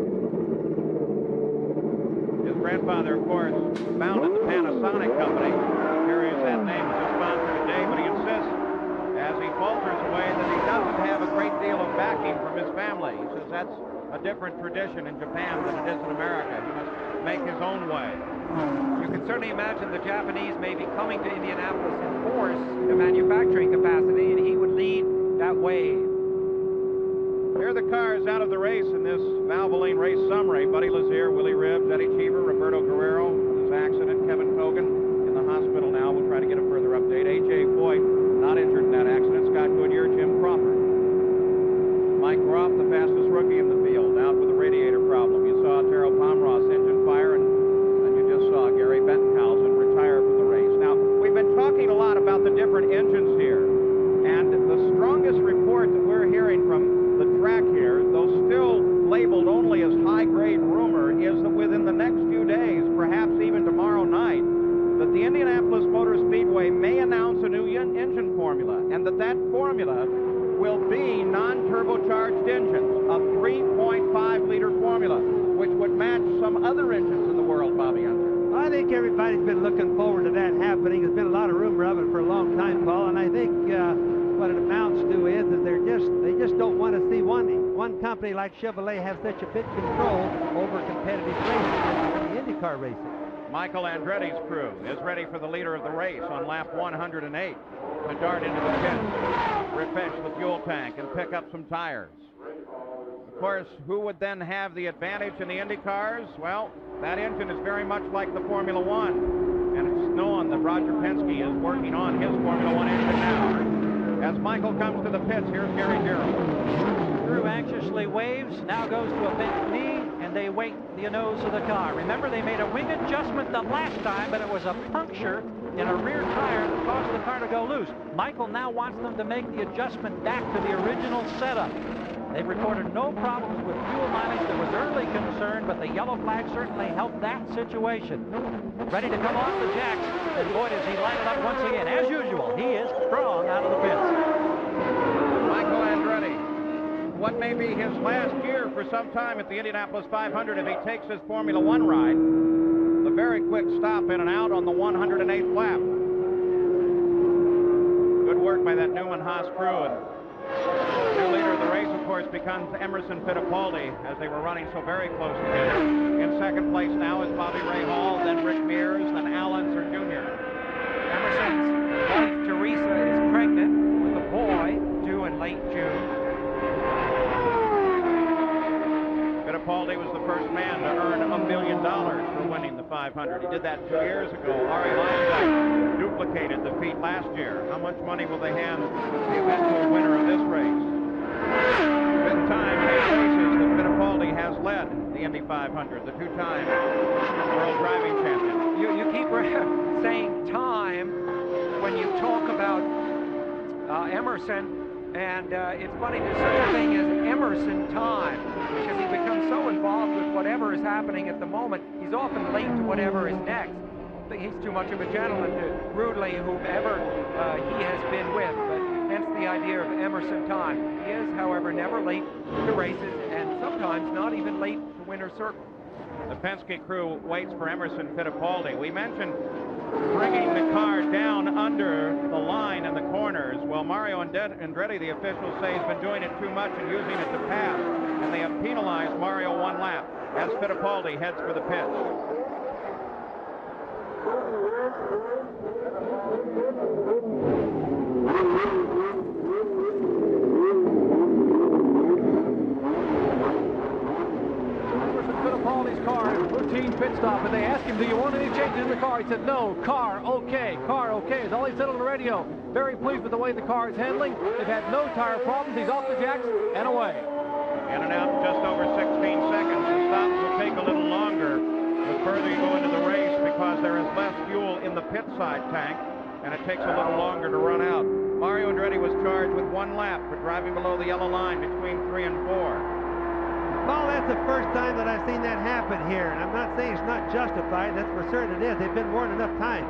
His grandfather, of course, founded the Panasonic company. Curious that name is a sponsor today, but he insists, as he falters away, that he doesn't have a great deal of backing from his family. He says that's a different tradition in Japan than it is in America. He must make his own way. You can certainly imagine the Japanese may be coming to Indianapolis in force to manufacturing capacity, and he would lead that wave. Here are the cars out of the race in this Valvoline race summary. Buddy Lazier, Willie Ribbs, Eddie Cheever, Roberto Guerrero, his accident, Kevin Kogan in the hospital now. We'll try to get a further update. A.J. Foyt, not injured in that accident. Scott Goodyear, Jim Crawford. Mike Roth, the fastest rookie in the field, out with a radiator problem. You saw Terrell Pomeroy's engine fire, and you just saw Gary Bettenhausen retire from the race. Now, we've been talking a lot about the different engines here, and the strongest report that we're hearing from the track here, though still labeled only as high-grade rumor, is that within the next few days, perhaps even tomorrow night, that the Indianapolis Motor Speedway may announce a new engine formula, and that formula will be non-turbocharged engines, a 3.5-liter formula, which would match some other engines in the world, Bobby Hunter. I think everybody's been looking forward to that happening. There's been a lot of rumor of it for a long time, Paul, and I think what it amounts to is that they just don't want to see one company like Chevrolet have such a bit control over competitive racing in the IndyCar racing. Michael Andretti's crew is ready for the leader of the race on lap 108 to dart into the pits, refresh the fuel tank, and pick up some tires. Of course, who would then have the advantage in the Indy cars? Well, that engine is very much like the Formula One, and it's known that Roger Penske is working on his Formula One engine now. As Michael comes to the pits, here's Gary Gerould. Crew anxiously waves, now goes to a bent knee, and they wait the nose of the car. Remember, they made a wing adjustment the last time, but it was a puncture in a rear tire that caused the car to go loose. Michael now wants them to make the adjustment back to the original setup. They've reported no problems with fuel mileage. There was early concern, but the yellow flag certainly helped that situation. Ready to come off the jacks, and boy, does he light it up once again. As usual, he is strong out of the pits. Michael Andretti, what may be his last year for some time at the Indianapolis 500 if he takes his Formula One ride. The very quick stop in and out on the 108th lap. Good work by that Newman Haas crew. And the new leader of the race, of course, becomes Emerson Fittipaldi, as they were running so very close together. In second place now is Bobby Ray Hall, then Rick Mears, then Al Unser Jr. Emerson's wife, Teresa, is pregnant with a boy due in late June. Fittipaldi was the first man to earn $1 million for winning the 500. He did that 2 years ago. Ari Leinzak duplicated the feat last year. How much money will they hand the eventual winner of this race? Fifth time in 8 races that Fittipaldi has led the Indy 500, the two-time world driving champion. You keep saying time when you talk about Emerson. And it's funny, there's such a thing as Emerson time, because he becomes so involved with whatever is happening at the moment, he's often late to whatever is next. I think he's too much of a gentleman to rudely whomever he has been with, but hence the idea of Emerson time. He is, however, never late to races, and sometimes not even late to winner's circle. The Penske crew waits for Emerson Fittipaldi. We mentioned bringing the car down under the line in the corners. Well, Mario Andretti, the officials say, has been doing it too much and using it to pass, and they have penalized Mario 1 lap as Fittipaldi heads for the pits. Fittipaldi's car is a routine pit stop, and they asked him, do you want any changes in the car? He said, no, car okay, is all he said on the radio. Very pleased with the way the car is handling. They've had no tire problems. He's off the jacks and away. In and out in just over 16 seconds. The stops will take a little longer the further you go into the race because there is less fuel in the pit side tank, and it takes a little longer to run out. Mario Andretti was charged with 1 lap for driving below the yellow line between 3 and 4. Well, that's the first time that I've seen that happen here, and I'm not saying it's not justified. That's for certain it is. They've been warned enough time.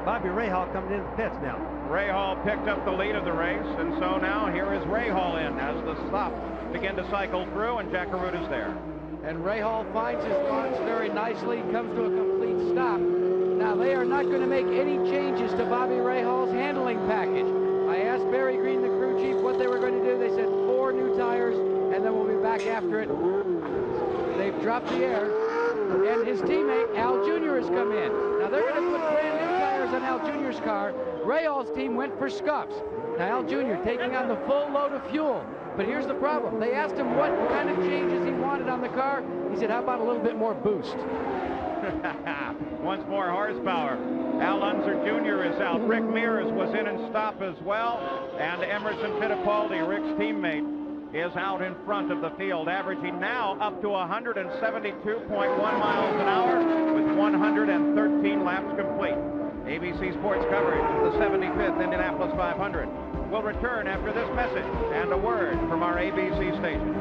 Bobby Rahal coming into the pits now. Rahal picked up the lead of the race, and so now here is Rahal in as the stops begin to cycle through, and Jack Aruta's there. And Rahal finds his marks very nicely, comes to a complete stop. Now, they are not going to make any changes to Bobby Rahal's handling package. I asked Barry Green, the crew chief, what they were going to do. They said 4 new tires, and then we'll be back after it. They've dropped the air, and his teammate, Al Jr., has come in. Now, they're going to put brand new tires on Al Jr.'s car. Rahal's team went for scuffs. Now, Al Jr. taking on the full load of fuel. But here's the problem. They asked him what kind of changes he wanted on the car. He said, how about a little bit more boost? Once more horsepower. Al Unser Jr. is out. Rick Mears was in and stop as well. And Emerson Fittipaldi, Rick's teammate, is out in front of the field, averaging now up to 172.1 miles an hour with 113 laps complete. ABC Sports coverage of the 75th Indianapolis 500 will return after this message and a word from our ABC stations.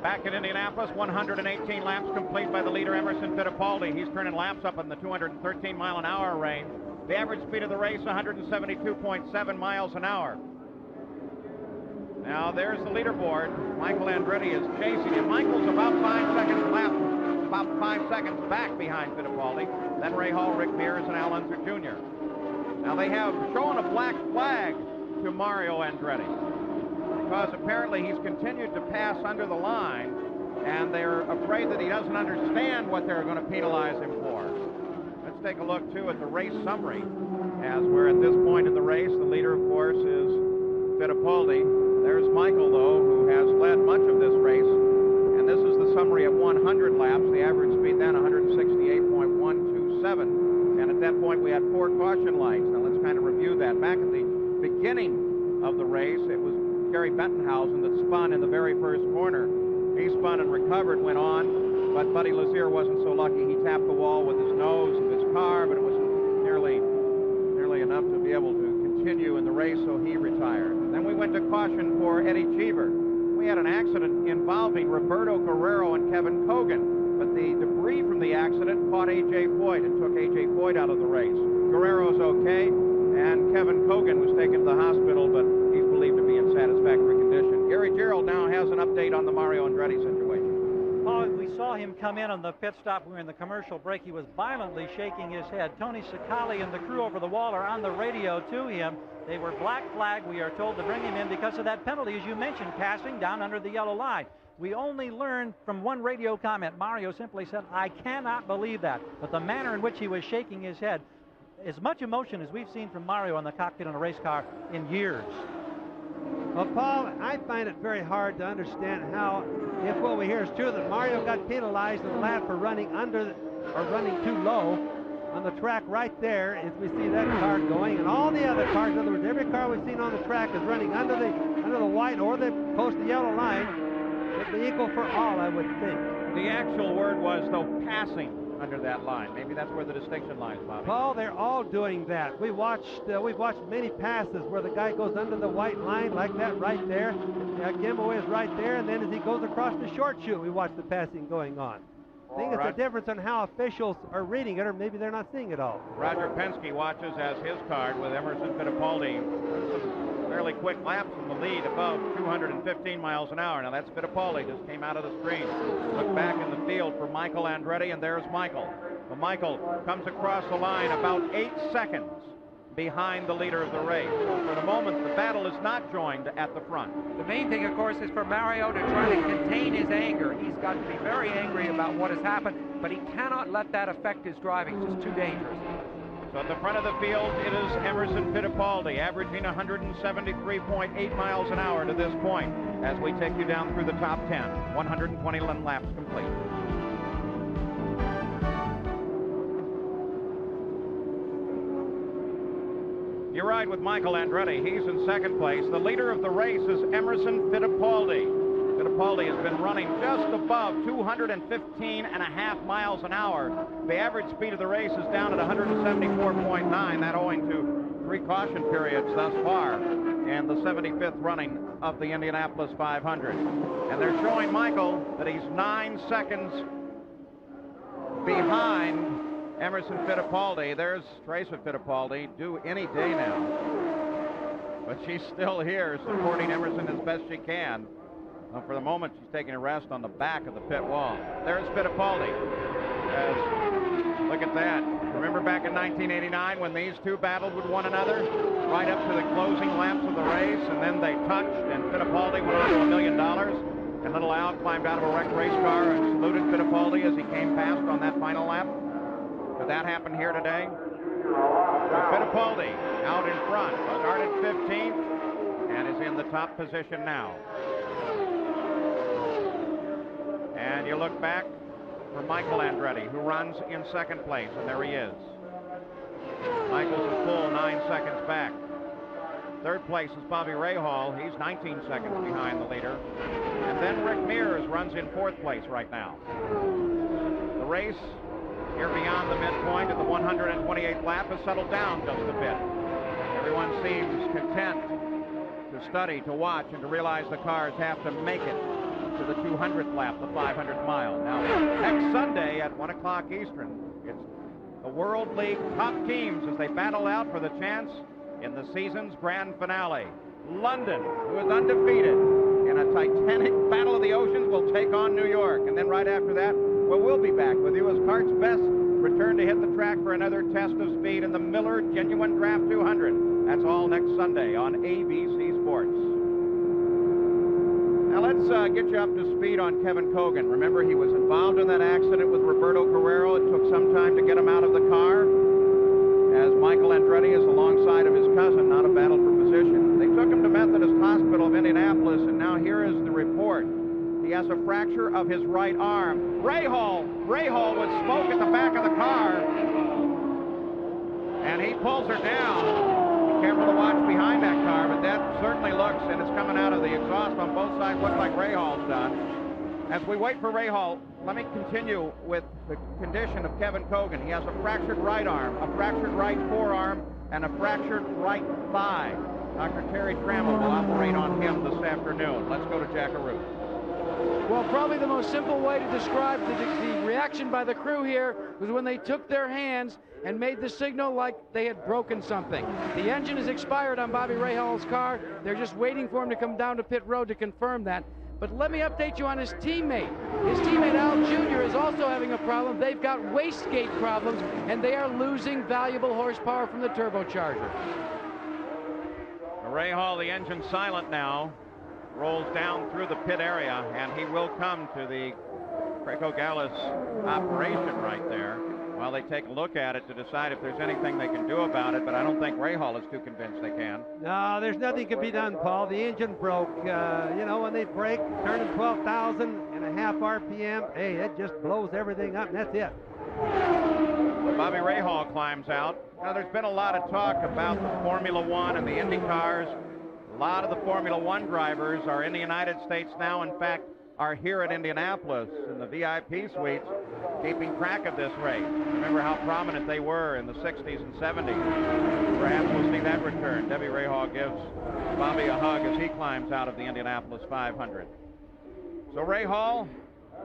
Back in Indianapolis, 118 laps complete by the leader, Emerson Fittipaldi. He's turning laps up in the 213 mile an hour range. The average speed of the race, 172.7 miles an hour. Now there's the leaderboard. Michael Andretti is chasing him. Michael's about 5 seconds back behind Fittipaldi. Then Rahal, Rick Mears, and Al Unser Jr. Now they have shown a black flag to Mario Andretti, because apparently he's continued to pass under the line, and they're afraid that he doesn't understand what they're going to penalize him for. Let's take a look, too, at the race summary, as we're at this point in the race. The leader, of course, is Fittipaldi. There's Michael, though, who has led much of this race, and this is the summary at 100 laps. The average speed then, 168.127, and at that point we had 4 caution lights. Now let's kind of review that. Back at the beginning of the race, it was Gary Bettenhausen that spun in the very first corner. He spun and recovered, went on, but Buddy Lazier wasn't so lucky. He tapped the wall with his nose of his car, but it was nearly enough to be able to continue in the race, so he retired. Then we went to caution for Eddie Cheever. We had an accident involving Roberto Guerrero and Kevin Cogan, but the debris from the accident caught A.J. Foyt and took A.J. Foyt out of the race. Guerrero's okay, and Kevin Cogan was taken to the hospital, but he's believed to be in satisfactory condition. Gary Gerald now has an update on the Mario Andretti situation. Paul, we saw him come in on the pit stop. We were in the commercial break. He was violently shaking his head. Tony Sicali and the crew over the wall are on the radio to him. They were black flagged, we are told, to bring him in because of that penalty, as you mentioned, passing down under the yellow line. We only learned from one radio comment. Mario simply said, I cannot believe that. But the manner in which he was shaking his head, as much emotion as we've seen from Mario in the cockpit on a race car in years. Well, Paul, I find it very hard to understand how, if what we hear is true, that Mario got penalized in the lap for running under or running too low on the track right there. As we see that car going, and all the other cars, in other words, every car we've seen on the track is running under the white or the close to yellow line. It'd be equal for all, I would think. The actual word was, though, passing under that line. Maybe that's where the distinction lies, Bobby. Paul, they're all doing that. We've watched many passes where the guy goes under the white line like that right there. Gimbal is right there, and then as he goes across the short chute, we watch the passing going on. I think it's a difference on how officials are reading it, or maybe they're not seeing it all. Roger Penske watches as his card with Emerson Fittipaldi. Some fairly quick laps in the lead, above 215 miles an hour. Now that's Fittipaldi, just came out of the screen. Look back in the field for Michael Andretti, and there's Michael. Well, Michael comes across the line about 8 seconds behind the leader of the race. So for the moment, the battle is not joined at the front. The main thing, of course, is for Mario to try to contain his anger. He's got to be very angry about what has happened, but he cannot let that affect his driving. It's too dangerous. So at the front of the field, it is Emerson Fittipaldi, averaging 173.8 miles an hour to this point, as we take you down through the top 10. 121 laps complete. You ride with Michael Andretti. He's in second place. The leader of the race is Emerson Fittipaldi. Fittipaldi has been running just above 215.5 miles an hour. The average speed of the race is down at 174.9, that owing to 3 caution periods thus far in the 75th running of the Indianapolis 500. And they're showing Michael that he's 9 seconds behind Emerson Fittipaldi. There's Teresa Fittipaldi, due any day now. But she's still here supporting Emerson as best she can. For the moment, she's taking a rest on the back of the pit wall. There's Fittipaldi. Look at that. Remember back in 1989 when these two battled with one another? Right up to the closing laps of the race, and then they touched, and Fittipaldi went on to $1 million. And little Al climbed out of a wrecked race car and saluted Fittipaldi as he came past on that final lap. Could that happen here today? So Fittipaldi out in front, started 15th, and is in the top position now. And you look back for Michael Andretti, who runs in second place, and there he is. Michael's a full 9 seconds back. Third place is Bobby Rahal. He's 19 seconds behind the leader. And then Rick Mears runs in fourth place right now. The race here beyond the midpoint at the 128th lap has settled down just a bit. Everyone seems content to study, to watch, and to realize the cars have to make it to the 200th lap, the 500th mile. Now, next Sunday at 1 o'clock Eastern, it's the World League top teams as they battle out for the chance in the season's grand finale. London, who is undefeated in a titanic battle of the oceans, will take on New York. And then right after that, well, we'll be back with you as Kart's Best return to hit the track for another test of speed in the Miller Genuine Draft 200. That's all next Sunday on ABC Sports. Now let's get you up to speed on Kevin Cogan. Remember, he was involved in that accident with Roberto Carrero. It took some time to get him out of the car, as Michael Andretti is alongside of his cousin, not a battle for position. They took him to Methodist Hospital of Indianapolis, and now here is the report. He has a fracture of his right arm. Rahal with smoke at the back of the car, and he pulls her down. Careful to watch behind that car, but that certainly looks, and it's coming out of the exhaust on both sides, looks like Rahal's done. As we wait for Rahal, let me continue with the condition of Kevin Cogan. He has a fractured right arm, a fractured right forearm, and a fractured right thigh. Dr. Terry Trammell will operate on him this afternoon. Let's go to Jackaroo. Well, probably the most simple way to describe the reaction by the crew here was when they took their hands and made the signal like they had broken something. The engine is expired on Bobby Rahal's car. They're just waiting for him to come down to pit road to confirm that. But let me update you on his teammate. His teammate Al Jr. is also having a problem. They've got wastegate problems, and they are losing valuable horsepower from the turbocharger. Rahal, the engine silent now, rolls down through the pit area, and he will come to the Craco Gallus operation right there while they take a look at it to decide if there's anything they can do about it, but I don't think Rahal is too convinced they can. No, there's nothing can be done, Paul. The engine broke. You know, when they break, turning 12,500 RPM, hey, it just blows everything up, and that's it. Bobby Rahal climbs out. Now, there's been a lot of talk about the Formula One and the Indy cars. A lot of the Formula One drivers are in the United States now. In fact, are here at Indianapolis in the VIP suites, keeping track of this race. Remember how prominent they were in the 60s and 70s. Perhaps we'll see that return. Debbie Rahal gives Bobby a hug as he climbs out of the Indianapolis 500. So Rahal,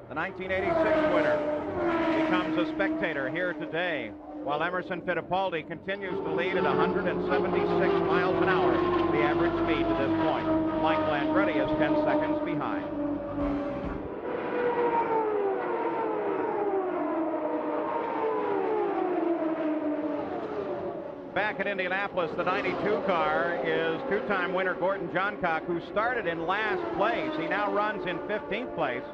the 1986 winner, becomes a spectator here today, while Emerson Fittipaldi continues to lead at 176 miles an hour, the average speed to this point. Michael Andretti is 10 seconds behind. Back at Indianapolis, the 92 car is two-time winner Gordon Johncock, who started in last place. He now runs in 15th place,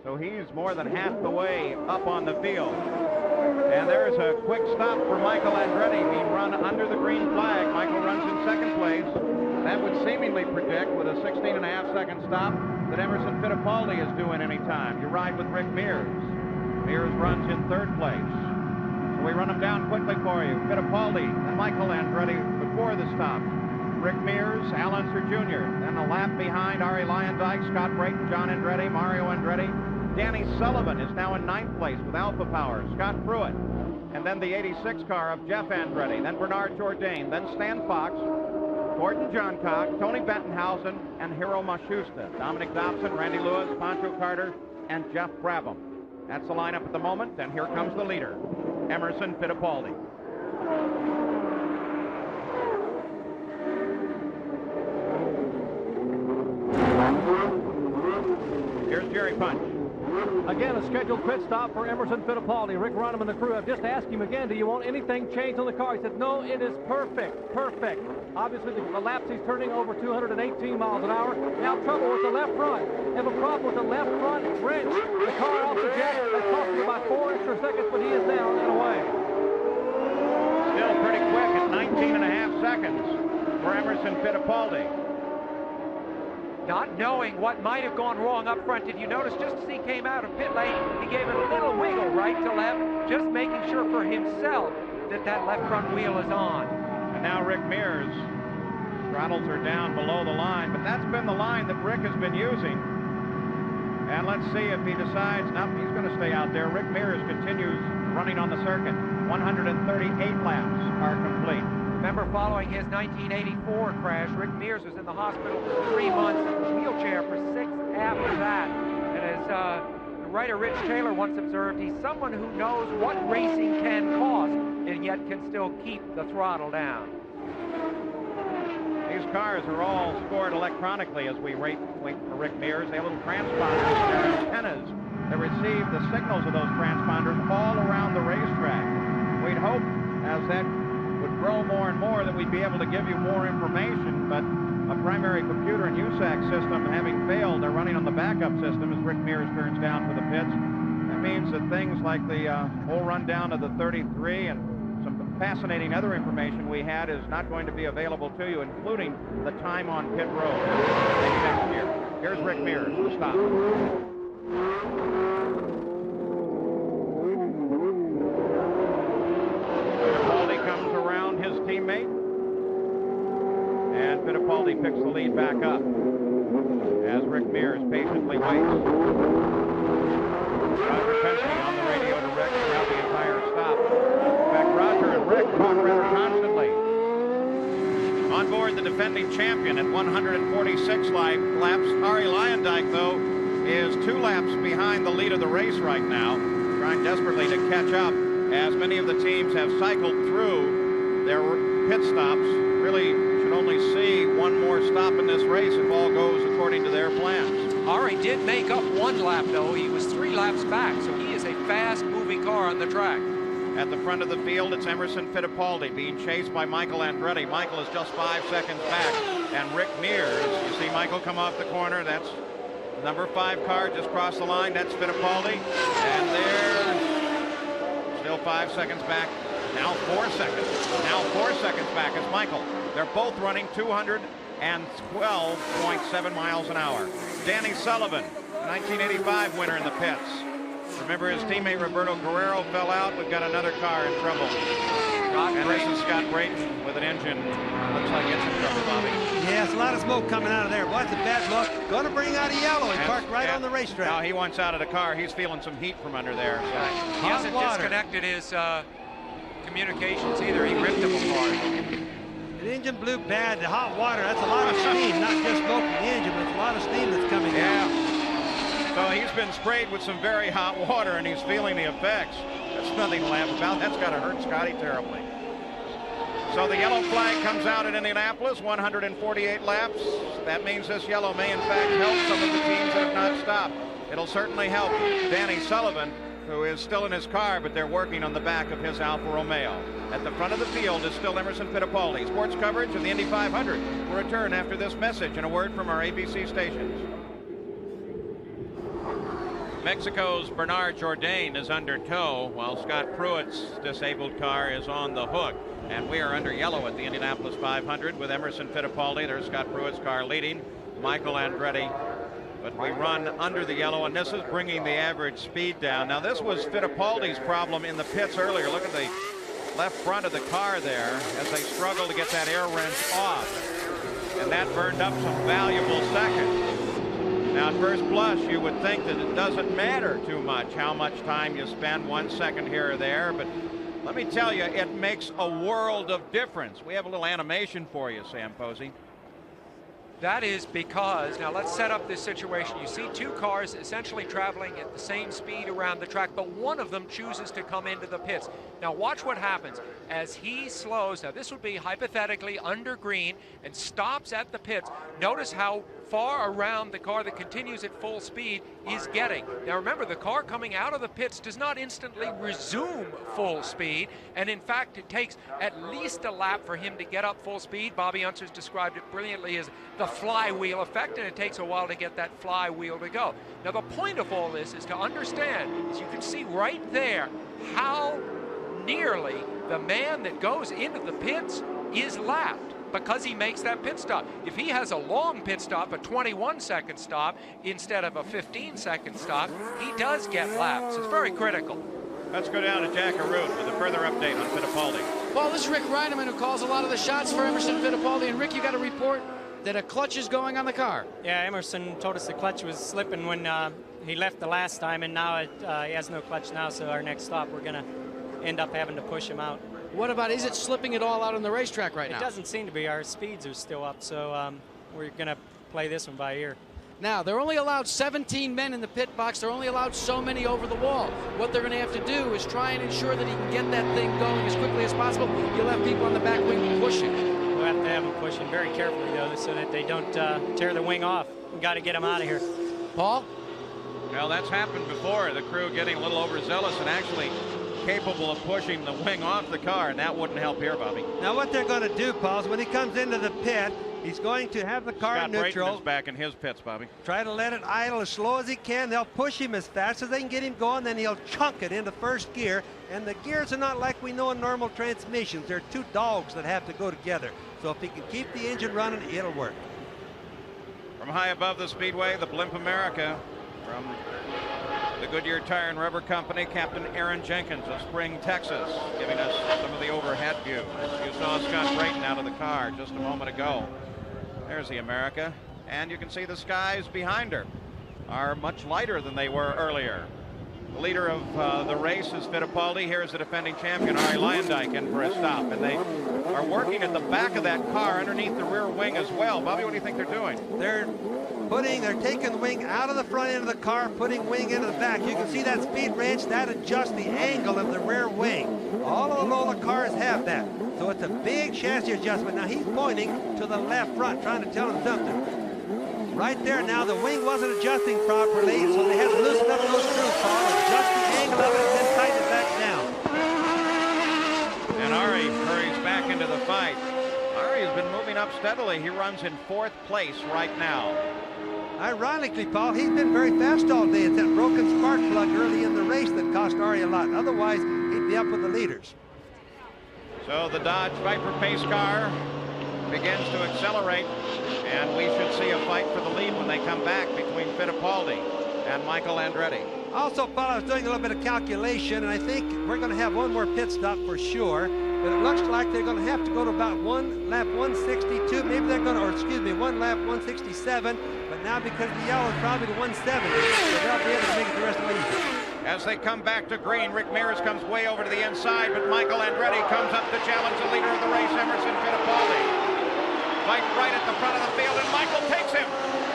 so he's more than half the way up on the field. And there's a quick stop for Michael Andretti being run under the green flag. Michael runs in second place. That would seemingly predict, with a 16.5-second stop, that Emerson Fittipaldi is due in any time. You ride with Rick Mears. Mears runs in third place. So we run them down quickly for you. Fittipaldi and Michael Andretti before the stop. Rick Mears, Al Unser Jr. Then a lap behind Ari Lyondike, Scott Brayton, John Andretti, Mario Andretti. Danny Sullivan is now in ninth place with Alpha Power, Scott Pruitt. And then the 86 car of Jeff Andretti, then Bernard Jourdain, then Stan Fox, Gordon Johncock, Tony Bettenhausen, and Hiro Mashusta. Dominic Dobson, Randy Lewis, Pancho Carter, and Jeff Brabham. That's the lineup at the moment, and here comes the leader, Emerson Fittipaldi. Here's Jerry Punch. Again, a scheduled pit stop for Emerson Fittipaldi. Rick Ronham and the crew have just asked him again, do you want anything changed on the car? He said, no, it is perfect, perfect. Obviously, the laps he's turning over 218 miles an hour. Now trouble with the left front. They have a problem with the left front wrench. The car off the jack. That cost him about 4 extra seconds, but he is down and away. Still pretty quick at 19.5 seconds for Emerson Fittipaldi. Not knowing what might have gone wrong up front. Did you notice just as he came out of pit lane, he gave it a little wiggle right to left, just making sure for himself that that left front wheel is on. And now Rick Mears, throttles are down below the line, but that's been the line that Rick has been using. And let's see if he decides, no, he's going to stay out there. Rick Mears continues running on the circuit. 138 laps are complete. Remember, following his 1984 crash, Rick Mears was in the hospital for 3 months, wheelchair for 6 after that. And as the writer Rich Taylor once observed, he's someone who knows what racing can cost and yet can still keep the throttle down. These cars are all scored electronically as we wait for Rick Mears. They have little transponders, their antennas that receive the signals of those transponders all around the racetrack. We'd hope, as that would grow more and more, that we'd be able to give you more information, but a primary computer and USAC system having failed, they're running on the backup system as Rick Mears turns down for the pits. That means that things like the whole rundown of the 33 and some fascinating other information we had is not going to be available to you, including the time on pit road. Maybe next year. Here's Rick Mears, the stop. Fittipaldi comes around his teammate, and Fittipaldi picks the lead back up as Rick Mears patiently waits. Roger Penske on the radio to Rick throughout the entire stop. In fact, Roger and Rick talk rather constantly. On board the defending champion at 146 laps. Ari Luyendyk, though, is 2 laps behind the lead of the race right now, trying desperately to catch up, as many of the teams have cycled through their pit stops. Really should only see one more stop in this race if all goes according to their plans. Ari did make up 1 lap, though. He was 3 laps back, so he is a fast-moving car on the track. At the front of the field, it's Emerson Fittipaldi being chased by Michael Andretti. Michael is just 5 seconds back, and Rick Mears, you see Michael come off the corner. That's number 5 car just crossed the line. That's Fittipaldi, and they're still 5 seconds back. Now 4 seconds. Now 4 seconds back is Michael. They're both running 212.7 miles an hour. Danny Sullivan, 1985 winner in the pits. Remember, his teammate Roberto Guerrero fell out. We've got another car in trouble. And this is Scott Brayton with an engine. Looks like it's in trouble, Bobby. Yes, a lot of smoke coming out of there. What's a bad look? Going to bring out a yellow and park right on the racetrack. Now he wants out of the car. He's feeling some heat from under there. So. He hasn't disconnected his communications either. He ripped them apart. The engine blew bad. The hot water, that's a lot of steam. Not just smoke from the engine, but it's a lot of steam that's coming out. So he's been sprayed with some very hot water, and he's feeling the effects. That's nothing to laugh about. That's got to hurt Scotty terribly. So the yellow flag comes out at Indianapolis, 148 laps. That means this yellow may in fact help some of the teams that have not stopped. It'll certainly help Danny Sullivan, who is still in his car, but they're working on the back of his Alfa Romeo. At the front of the field is still Emerson Fittipaldi. Sports coverage of the Indy 500 will return after this message and a word from our ABC stations. Mexico's Bernard Jourdain is under tow, while Scott Pruitt's disabled car is on the hook. And we are under yellow at the Indianapolis 500 with Emerson Fittipaldi. There's Scott Pruitt's car leading, Michael Andretti. But we run under the yellow, and this is bringing the average speed down. Now, this was Fittipaldi's problem in the pits earlier. Look at the left front of the car there as they struggle to get that air wrench off. And that burned up some valuable seconds. Now, at first blush, you would think that it doesn't matter too much how much time you spend, 1 second here or there, but let me tell you, it makes a world of difference. We have a little animation for you, Sam Posey. That is because, now let's set up this situation. You see two cars essentially traveling at the same speed around the track, but one of them chooses to come into the pits. Now watch what happens as he slows. Now this would be hypothetically under green and stops at the pits. Notice how far around the car that continues at full speed is getting. Now remember, the car coming out of the pits does not instantly resume full speed, and in fact it takes at least a lap for him to get up full speed. Bobby Unser's described it brilliantly as the flywheel effect, and it takes a while to get that flywheel to go. Now the point of all this is to understand, as you can see right there, how nearly the man that goes into the pits is lapped because he makes that pit stop. If he has a long pit stop, a 21-second stop, instead of a 15-second stop, he does get lapped. So it's very critical. Let's go down to Jack Arute with a further update on Fittipaldi. Well, this is Rick Reineman, who calls a lot of the shots for Emerson Fittipaldi. And Rick, you got a report that a clutch is going on the car. Yeah, Emerson told us the clutch was slipping when he left the last time, and now he has no clutch now, so our next stop we're going to end up having to push him out. What about, is it slipping at all out on the racetrack right now? It doesn't seem to be. Our speeds are still up, so we're going to play this one by ear. Now, they're only allowed 17 men in the pit box. They're only allowed so many over the wall. What they're going to have to do is try and ensure that he can get that thing going as quickly as possible. You'll have people on the back wing pushing. We'll have to have them pushing very carefully, though, so that they don't tear the wing off. We've got to get them out of here. Paul? Well, that's happened before. The crew getting a little overzealous and actually capable of pushing the wing off the car, and that wouldn't help here, Bobby. Now what they're going to do, Paul, is when he comes into the pit, he's going to have the car Scott neutral. Brayton is back in his pits, Bobby. Try to let it idle as slow as he can. They'll push him as fast as they can get him going, then he'll chunk it into first gear. And the gears are not like we know in normal transmissions. They're two dogs that have to go together. So if he can keep the engine running, it'll work. From high above the speedway, the Blimp America, from the Goodyear Tire and Rubber Company, Captain Aaron Jenkins of Spring, Texas, giving us some of the overhead view. You saw Scott Brayton out of the car just a moment ago. There's the America, and you can see the skies behind her are much lighter than they were earlier. The leader of the race is Fittipaldi. Here's the defending champion, Arie Luyendyk, in for a stop, and they are working at the back of that car underneath the rear wing as well. Bobby, what do you think they're doing? They're taking the wing out of the front end of the car, putting wing into the back. You can see that speed wrench, that adjusts the angle of the rear wing. All of the Lola cars have that. So it's a big chassis adjustment. Now he's pointing to the left front, trying to tell him something. Right there now, the wing wasn't adjusting properly, so they had to loosen up those screws, Paul, adjust the angle of it, and then tighten it back down. And Arie hurries back into the fight. Arie has been moving up steadily. He runs in 4th place right now. Ironically, Paul, he's been very fast all day. It's that broken spark plug early in the race that cost Arie a lot. Otherwise, he'd be up with the leaders. So the Dodge Viper pace car begins to accelerate, and we should see a fight for the lead when they come back between Fittipaldi and Michael Andretti. Also, Paul, I was doing a little bit of calculation, and I think we're going to have one more pit stop for sure. But it looks like they're going to have to go to about one lap 162. Maybe they're going to, or excuse me, one lap 167. But now because the yellow is probably to 170, so they'll be able to make it the rest of the evening. As they come back to green, Rick Mears comes way over to the inside, but Michael Andretti comes up to challenge the leader of the race, Emerson Fittipaldi. Fight right at the front of the field, and Michael takes him.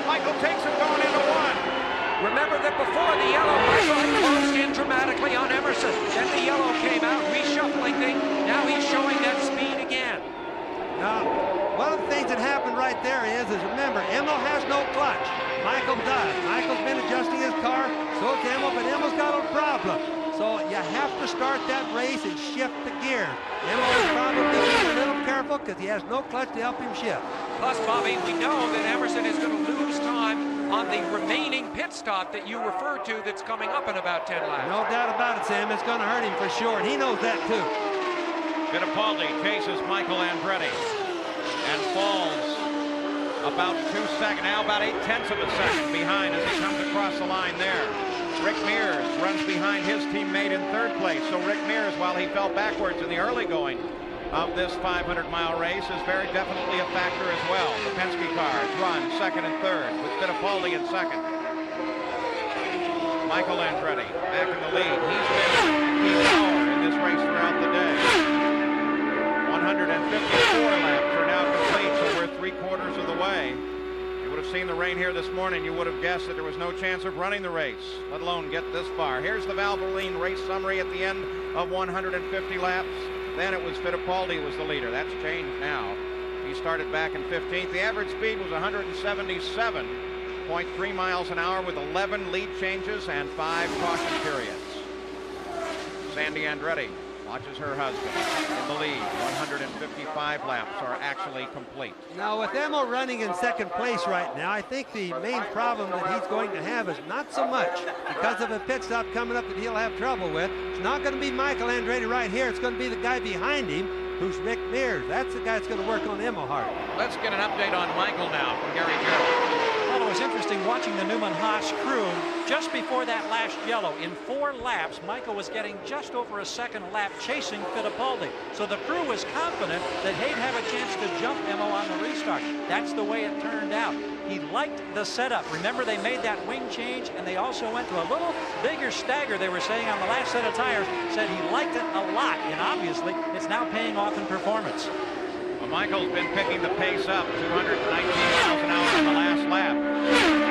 Michael takes him going into one. Remember that before the yellow, Michael had closed in dramatically on Emerson. Then the yellow came out, reshuffling things. Now he's showing that speed again. Now, one of the things that happened right there is remember, Emil has no clutch. Michael does. Michael's been adjusting his car, so has Emil, but Emil's got a problem. So you have to start that race and shift the gear. Emil is probably being a little careful because he has no clutch to help him shift. Plus, Bobby, we know that Emerson is going to lose time on the remaining pit stop that you referred to that's coming up in about 10 laps. No doubt about it, Sam. It's going to hurt him for sure, and he knows that too. Fittipaldi chases Michael Andretti and falls about 2 seconds, now about 0.8 of a second behind as he comes across the line there. Rick Mears runs behind his teammate in 3rd place. So Rick Mears, while he fell backwards in the early going of this 500-mile race, is very definitely a factor as well. The Penske cars run 2nd and 3rd with Fittipaldi in 2nd. Michael Andretti back in the lead. He's been a key power in this race throughout the day. 154 laps are now complete, so we're 3/4 of the way. would have seen the rain here this morning, you would have guessed that there was no chance of running the race, let alone get this far. Here's the Valvoline race summary at the end of 150 laps. Then it was Fittipaldi was the leader. That's changed now. He started back in 15th. The average speed was 177.3 miles an hour with 11 lead changes and 5 caution periods. Sandy Andretti watches her husband in the lead. 155 laps are actually complete. Now, with Emmo running in second place right now, I think the main problem that he's going to have is not so much because of a pit stop coming up that he'll have trouble with. It's not going to be Michael Andretti right here. It's going to be the guy behind him, who's Rick Mears. That's the guy that's going to work on Emmo hard. Let's get an update on Michael now from Gary Gerald. Well, it was interesting watching the Newman-Haas crew just before that last yellow. In 4 laps, Michael was getting just over a second lap chasing Fittipaldi. So the crew was confident that he'd have a chance to jump Emmo on the restart. That's the way it turned out. He liked the setup. Remember, they made that wing change, and they also went to a little bigger stagger, they were saying, on the last set of tires. Said he liked it a lot, and obviously it's now paying off in performance. Well, Michael's been picking the pace up, 219 miles an hour in the last lap.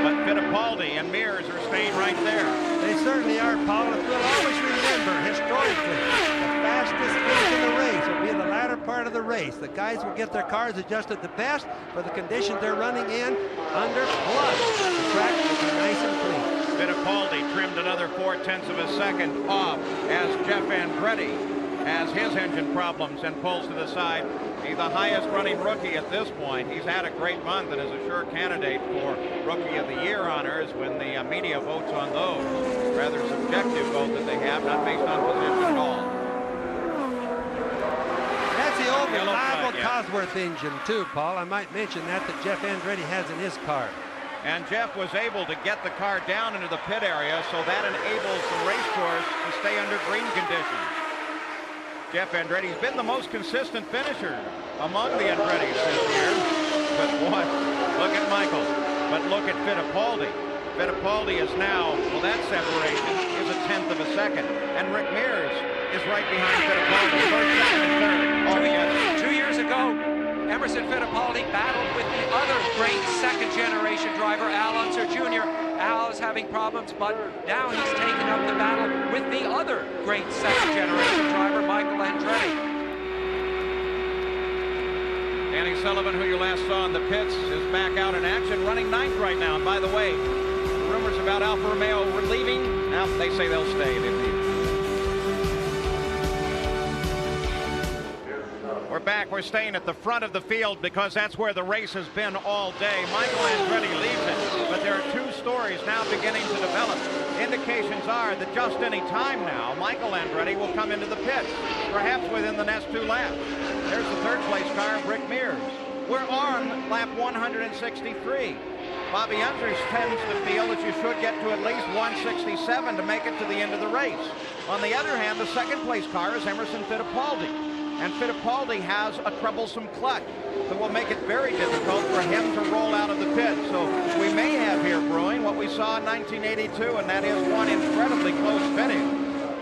But Fittipaldi and Mears are staying right there. They certainly are, Paul. And we'll always remember, historically, the fastest finish in the race will be in the latter part of the race. The guys will get their cars adjusted the best for the conditions they're running in under, plus the track will be nice and clean. Fittipaldi trimmed another 0.4 of a second off as Jeff Andretti has his engine problems and pulls to the side. He's the highest running rookie at this point. He's had a great month and is a sure candidate for Rookie of the Year honors when the media votes on those. Rather subjective vote that they have, not based on position at all. That's the old reliable Cosworth engine too, Paul. I might mention that Jeff Andretti has in his car. And Jeff was able to get the car down into the pit area, so that enables the race course to stay under green conditions. Jeff Andretti's been the most consistent finisher among the Andrettis this year. But what? Look at Michael. But look at Fittipaldi. Fittipaldi is now, well, that separation is 1/10 of a second. And Rick Mears is right behind Fittipaldi. First, second, and third altogether. 2 years ago, Emerson Fittipaldi battled with the other great second-generation driver, Al Unser Jr. Al is having problems, but now he's taken up the battle with the other great second-generation driver, Michael Andretti. Danny Sullivan, who you last saw in the pits, is back out in action, running 9th right now. And by the way, rumors about Alfa Romeo leaving, now they say they'll stay. We're back. We're staying at the front of the field because that's where the race has been all day. Michael Andretti leads it, but there are 2 stories now beginning to develop. Indications are that just any time now, Michael Andretti will come into the pits, perhaps within the next 2 laps. There's the 3rd place car of Rick Mears. We're on lap 163. Bobby Unser tends to feel that you should get to at least 167 to make it to the end of the race. On the other hand, the 2nd place car is Emerson Fittipaldi. And Fittipaldi has a troublesome clutch that will make it very difficult for him to roll out of the pit. So we may have here brewing what we saw in 1982, and that is one incredibly close finish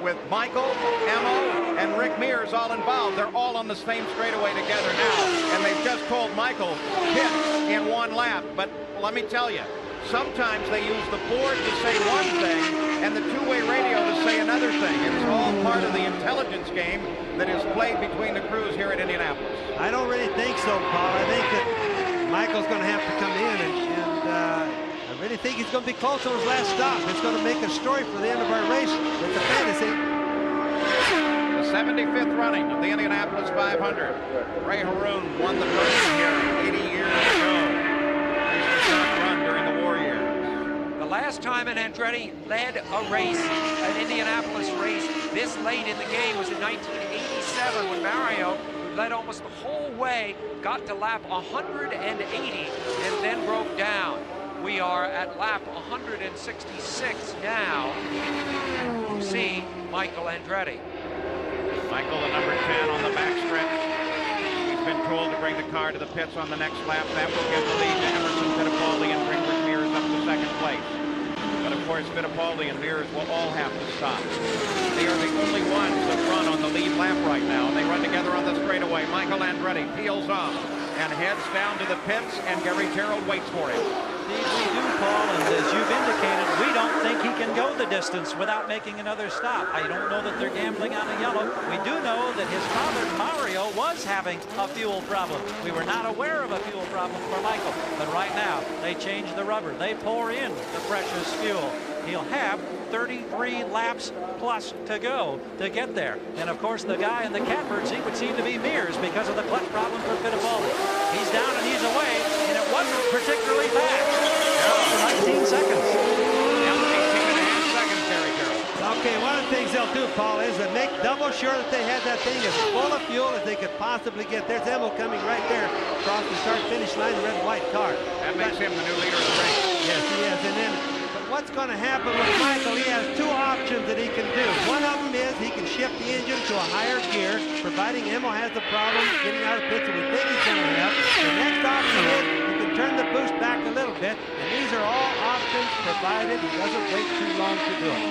with Michael, Emmo, and Rick Mears all involved. They're all on the same straightaway together now, and they've just told Michael pit in 1 lap. But let me tell you, sometimes they use the board to say one thing and the 2-way radio to say another thing. It's all part of the intelligence game that is played between the crews here at Indianapolis. I don't really think so, Paul. I think that Michael's going to have to come in, and I really think he's going to be close to his last stop. It's going to make a story for the end of our race with the fantasy. The 75th running of the Indianapolis 500. Ray Haroon won the first here 80 years ago. The last time an Andretti led a race, an Indianapolis race, this late in the game was in 1987 when Mario, who led almost the whole way, got to lap 180 and then broke down. We are at lap 166 now. You see Michael Andretti. Michael, the number 10 on the backstretch. He's been told to bring the car to the pits on the next lap. That will give the lead to Emerson Fittipaldi and bring Rick Mears up to 2nd place. But of course, Fittipaldi and Mears will all have to stop. They are the only ones that run on the lead lap right now, and they run together on the straightaway. Michael Andretti peels off and heads down to the pits, and Gary Gerald waits for him. Indeed we do, Paul, and as you've indicated, we don't think he can go the distance without making another stop. I don't know that they're gambling on a yellow. We do know that his father, Mario, was having a fuel problem. We were not aware of a fuel problem for Michael, but right now they change the rubber. They pour in the precious fuel. He'll have 33 laps plus to go to get there. And of course, the guy in the catbird seat would seem to be Mears because of the clutch problem for Fittipaldi. He's down and he's away, and it wasn't particularly bad. 19 seconds. Down 18.5 seconds, Terry Carroll. Okay, one of the things they'll do, Paul, is to make double sure that they have that thing as full of fuel as they could possibly get. There's Emil coming right there across the start-finish line, the red-white car. That makes him the new leader of the race. Yes, he is. And then what's going to happen with Michael, he has two options that he can do. One of them is he can shift the engine to a higher gear, providing Emil has the problem getting out of pits that we think he's going to have. The next option is he can turn the boost back a little bit, and these are all options provided he doesn't wait too long to do it.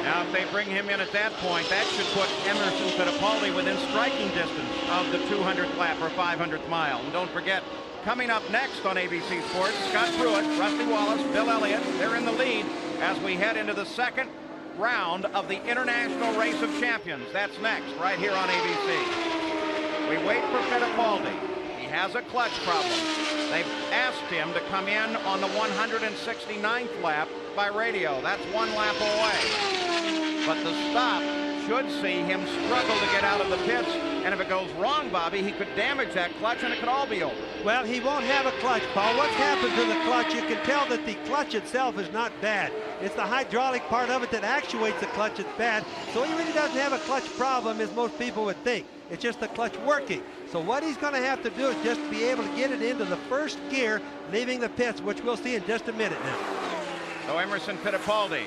Now, if they bring him in at that point, that should put Emerson Fittipaldi within striking distance of the 200th lap or 500th mile. And don't forget, coming up next on ABC Sports, Scott Pruitt, Rusty Wallace, Bill Elliott, they're in the lead as we head into the second round of the International Race of Champions. That's next, right here on ABC. We wait for Fittipaldi. He has a clutch problem. They've asked him to come in on the 169th lap by radio. That's 1 lap away. But the stop should see him struggle to get out of the pits. And if it goes wrong, Bobby, he could damage that clutch and it could all be over. Well, he won't have a clutch, Paul. What's happened to the clutch? You can tell that the clutch itself is not bad. It's the hydraulic part of it that actuates the clutch that's bad. So he really doesn't have a clutch problem as most people would think. It's just the clutch working. So what he's going to have to do is just be able to get it into the first gear, leaving the pits, which we'll see in just a minute now. So Emerson Fittipaldi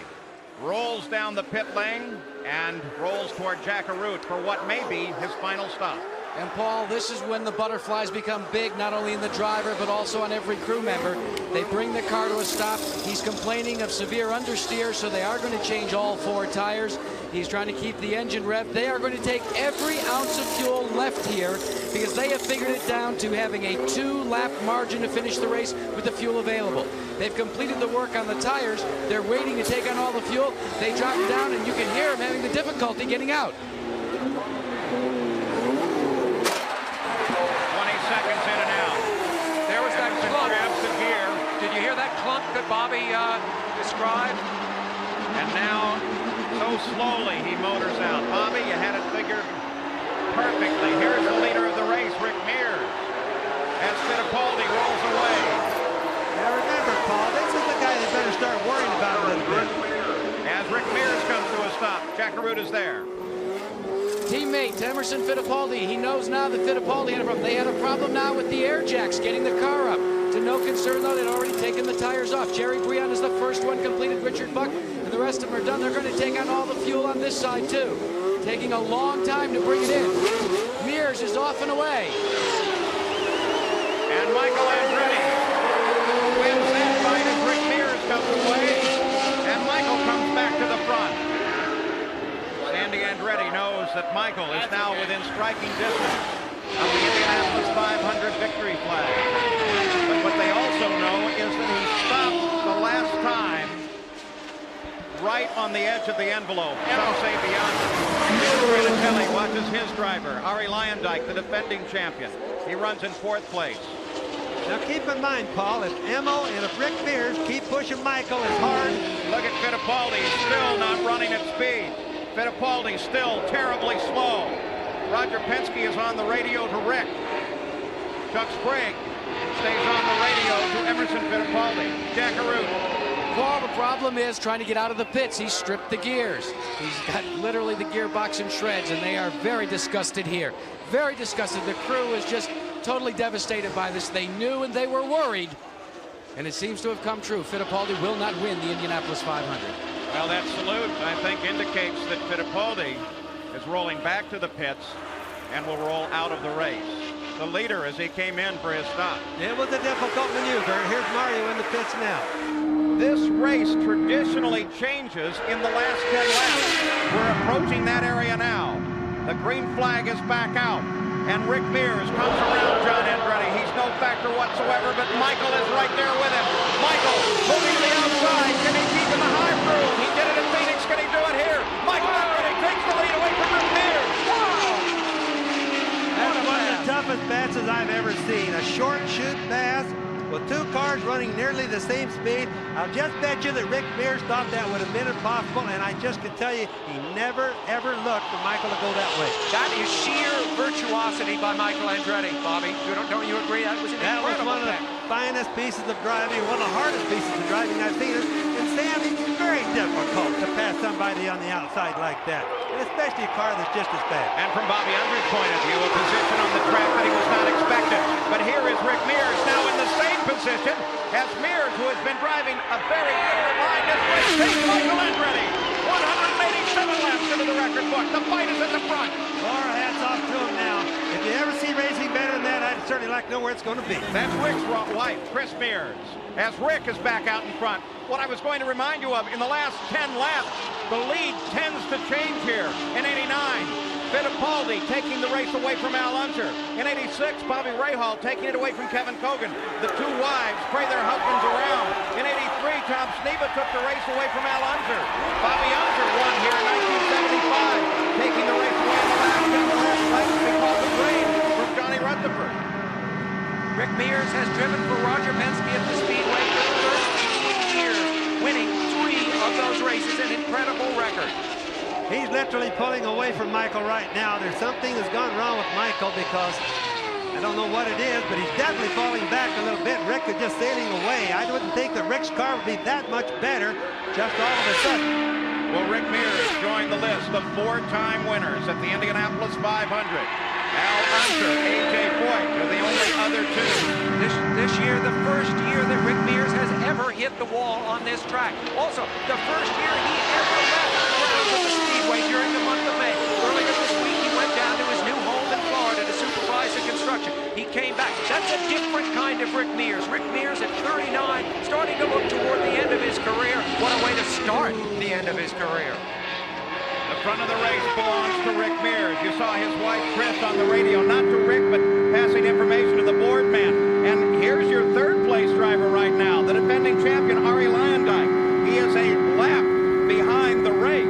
rolls down the pit lane and rolls toward Jack Arute for what may be his final stop. And Paul, this is when the butterflies become big, not only in the driver, but also on every crew member. They bring the car to a stop. He's complaining of severe understeer, so they are going to change all 4 tires. He's trying to keep the engine revved. They are going to take every ounce of fuel left here because they have figured it down to having a 2-lap margin to finish the race with the fuel available. They've completed the work on the tires. They're waiting to take on all the fuel. They drop down, and you can hear them having the difficulty getting out. 20 seconds in and out. There was that clunk. Grabs the gear. Did you hear that clunk that Bobby described? And now, so slowly, he motors out. Bobby, you had it figured perfectly. Here's the leader of the race, Rick Mears, as Fittipaldi rolls away. Now remember, Paul, this is the guy that better start worrying about a little bit. As Rick Mears comes to a stop, Jack Arute is there. Teammate Emerson Fittipaldi, he knows now that Fittipaldi had a problem. They had a problem now with the air jacks getting the car up. To no concern, though, they'd already taken the tires off. Jerry Brion is the first one completed, Richard Buck, and the rest of them are done. They're going to take on all the fuel on this side, too. Taking a long time to bring it in. Mears is off and away. And Michael Andretti wins that fight as Rick Mears comes away, and Michael comes back to the front. Sandy Andretti knows that Michael is now within striking distance of the Indianapolis 500 victory flag. But what they also know is that he stopped the last time right on the edge of the envelope. Some say beyond it. Vinatelli watches his driver, Ari Luyendyk, the defending champion. He runs in 4th place. Now keep in mind, Paul, if Emil and if Rick Mears keep pushing Michael as hard. Look at Fittipaldi, still not running at speed. Fittipaldi still terribly slow. Roger Penske is on the radio to Rick. Chuck Sprague stays on the radio to Emerson Fittipaldi. Jack Arute. Paul, the problem is trying to get out of the pits. He stripped the gears. He's got literally the gearbox in shreds, and they are very disgusted here. Very disgusted. The crew is just totally devastated by this. They knew and they were worried, and it seems to have come true. Fittipaldi will not win the Indianapolis 500. Well, that salute, I think, indicates that Fittipaldi is rolling back to the pits and will roll out of the race. The leader as he came in for his stop. It was a difficult maneuver. Here's Mario in the pits now. This race traditionally changes in the last 10 laps. We're approaching that area now. The green flag is back out. And Rick Mears comes around John Andretti. He's no factor whatsoever, but Michael is right there with him. Michael moving to the outside. Can he keep in the high groove? He did it in Phoenix. Can he do it here? Michael Andretti takes the lead away from Rick Mears. That's one of the toughest passes I've ever seen. A short shoot pass with two cars running nearly the same speed. I'll just bet you that Rick Mears thought that would have been impossible, and I just can tell you he never, ever looked for Michael to go that way. That is sheer virtuosity by Michael Andretti, Bobby. Don't you agree? That was an incredible one of the finest pieces of driving, one of the hardest pieces of driving I've seen. And Sam, it's very difficult to pass somebody on the outside like that, and especially a car that's just as bad. And from Bobby Unger's point of view, a position on the track that he was not expected. But here is Rick Mears now in the same position as Mears, who has been driving a very different line this race. Takes Michael Andretti. 187 laps into the record book. The fight is at the front. Our hats off to him now. If you ever see racing better than that, I'd certainly like to know where it's going to be. That's Rick's wife, Chris Mears, as Rick is back out in front. What I was going to remind you of, in the last 10 laps, the lead tends to change here. In 89, Fittipaldi taking the race away from Al Unser. In 86, Bobby Rahal taking it away from Kevin Kogan. The two wives pray their husbands around. In 83, Tom Sneva took the race away from Al Unser. Bobby Unser won here in 1975, taking the race away in the last 10 laps because of rain from Johnny Rutherford. Rick Mears has driven for Roger Penske at the Speedway for the first 18 years, winning 3 of those races, an incredible record. He's literally pulling away from Michael right now. There's something that's gone wrong with Michael because I don't know what it is, but he's definitely falling back a little bit. Rick is just sailing away. I wouldn't think that Rick's car would be that much better just all of a sudden. Well, Rick Mears joined the list of 4-time winners at the Indianapolis 500. Al Unser, A.J. Foyt are the only other two. This year, the first year that Rick Mears has ever hit the wall on this track. Also, the first year he ever left the grounds of the Speedway during the month of May. Earlier this week, he went down to his new home in Florida to supervise the construction. He came back. That's a different kind of Rick Mears. Rick Mears at 39, starting to look toward the end of his career. What a way to start the end of his career. The front of the race belongs to Rick Mears. You saw his wife, Chris, on the radio, not to Rick, but passing information to the board man. And here's your third-place driver right now, the defending champion, Arie Luyendyk. He is a lap behind the race.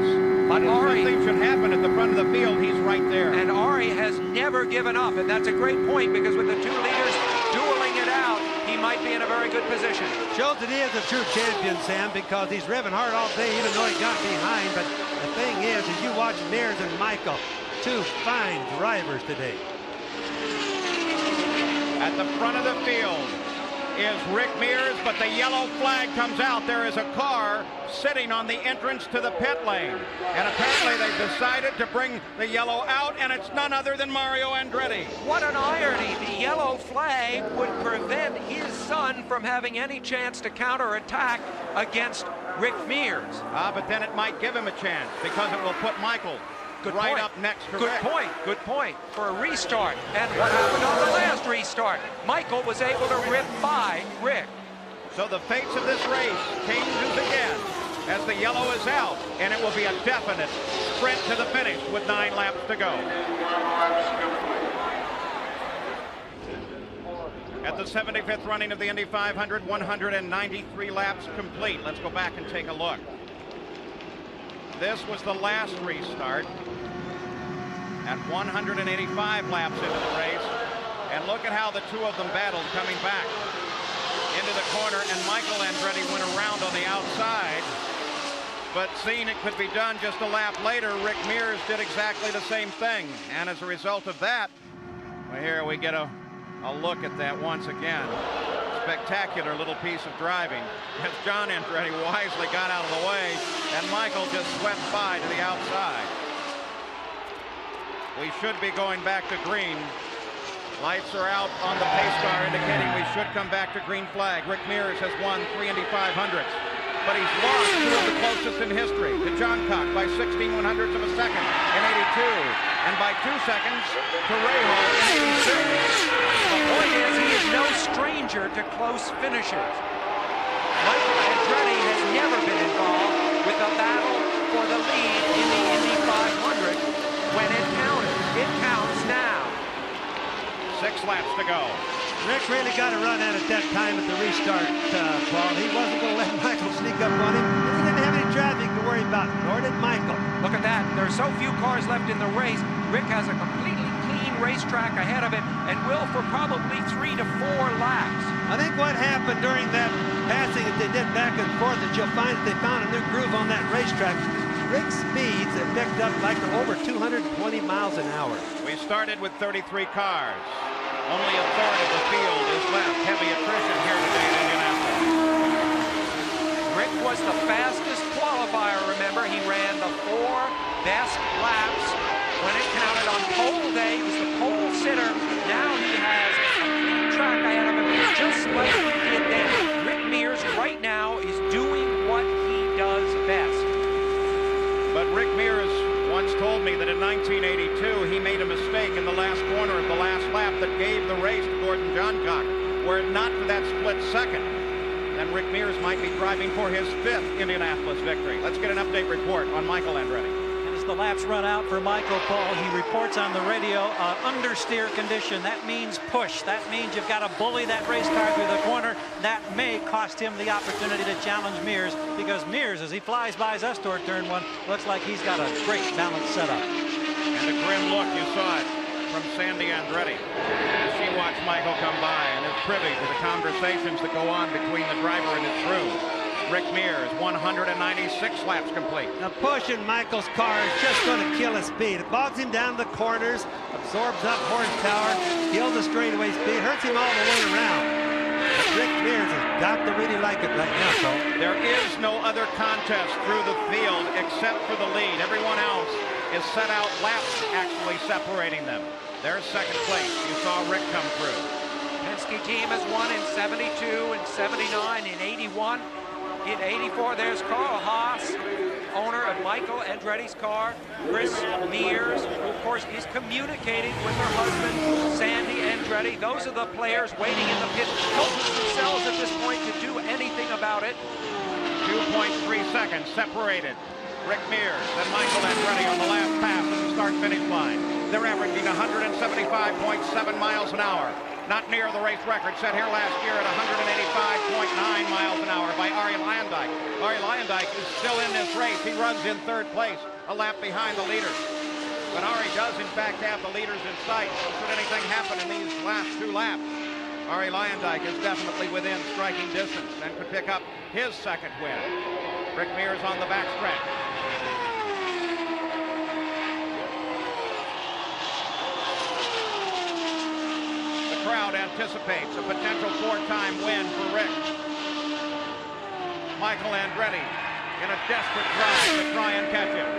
But if something should happen at the front of the field, he's right there. And Arie has never given up, and that's a great point, because with the two leaders dueling it out, he might be in a very good position. Shows that he is a true champion, Sam, because he's revving hard all day, even though he got behind. But the thing is, as you watch Mears and Michael, two fine drivers today. At the front of the field is Rick Mears, but the yellow flag comes out. There is a car sitting on the entrance to the pit lane. And apparently they've decided to bring the yellow out, and it's none other than Mario Andretti. What an irony. The yellow flag would prevent his son from having any chance to counterattack against Rick Mears. But then it might give him a chance, because it will put Michael right up next to Rick. Good point for a restart. And what happened on the last restart? Michael was able to rip by Rick. So the fates of this race changes again as the yellow is out, and it will be a definite sprint to the finish with 9 laps to go. At the 75th running of the Indy 500, 193 laps complete. Let's go back and take a look. This was the last restart at 185 laps into the race. And look at how the two of them battled coming back into the corner, and Michael Andretti went around on the outside. But seeing it could be done just a lap later, Rick Mears did exactly the same thing. And as a result of that, well, here we get a look at that once again. Spectacular little piece of driving as John Andretti wisely got out of the way, and Michael just swept by to the outside. We should be going back to green. Lights are out on the pace car, indicating we should come back to green flag. Rick Mears has won 3 Indy 500s, but he's lost 2 of the closest in history to John Cock by 16/100ths of a second in 82, and by 2 seconds to Rahal in 86. The point is, he is no stranger to close finishes. Michael Andretti has never been involved with a battle for the lead in the Indy 500 when it counted. It counts now. 6 laps to go. Rick really got a run at it that time at the restart, Paul. He wasn't going to let Michael sneak up on him. He didn't have any traffic to worry about, nor did Michael. Look at that. There are so few cars left in the race. Rick has a completely clean racetrack ahead of him and will for probably 3 to 4 laps. I think what happened during that passing that they did back and forth, that you'll find that they found a new groove on that racetrack. Rick's speeds have picked up like over 220 miles an hour. We started with 33 cars. Only a third of the field is left. Heavy attrition here today in Indianapolis. Rick was the fastest qualifier, remember. He ran the 4 best laps when it counted on pole day. He was the pole sitter. Now he has a clean track ahead of him, just like he did then. Rick Mears right now is doing what he does best. But Rick Mears once told me that in 1982 he made a mistake in the last corner of the last lap that gave the race to Gordon Johncock. Were it not for that split second, then Rick Mears might be driving for his 5th Indianapolis victory. Let's get an update report on Michael Andretti. As the laps run out for Michael, Paul, he reports on the radio, understeer condition. That means push. That means you've got to bully that race car through the corner. That may cost him the opportunity to challenge Mears, because Mears, as he flies by us toward turn 1, looks like he's got a great balance setup. And a grim look, you saw it from Sandy Andretti as she watched Michael come by and is privy to the conversations that go on between the driver and his crew. Rick Mears, 196 laps complete. Now pushing Michael's car is just going to kill his speed. It bogs him down the corners, absorbs up horsepower, kills the straightaway speed, hurts him all the way around. But Rick Mears has got to really like it right now, Paul. There is no other contest through the field except for the lead. Everyone else is set out laps actually separating them. There's second place. You saw Rick come through. Penske team has won in 72, in 79, in 81. In 84, there's Carl Haas, owner of Michael Andretti's car. Chris Mears, who of course is communicating with her husband, Sandy Andretti. Those are the players waiting in the pit, helping themselves at this point to do anything about it. 2.3 seconds separated. Rick Mears and Michael Andretti on the last pass at the start-finish line. They're averaging 175.7 miles an hour. Not near the race record set here last year at 185.9 miles an hour by Arie Luyendyk. Arie Luyendyk is still in this race. He runs in 3rd place, a lap behind the leaders. But Arie does, in fact, have the leaders in sight. Should anything happen in these last 2 laps, Arie Luyendyk is definitely within striking distance and could pick up his 2nd win. Rick Mears on the backstretch. Crowd anticipates a potential 4-time win for Rick. Michael Andretti in a desperate drive to try and catch him.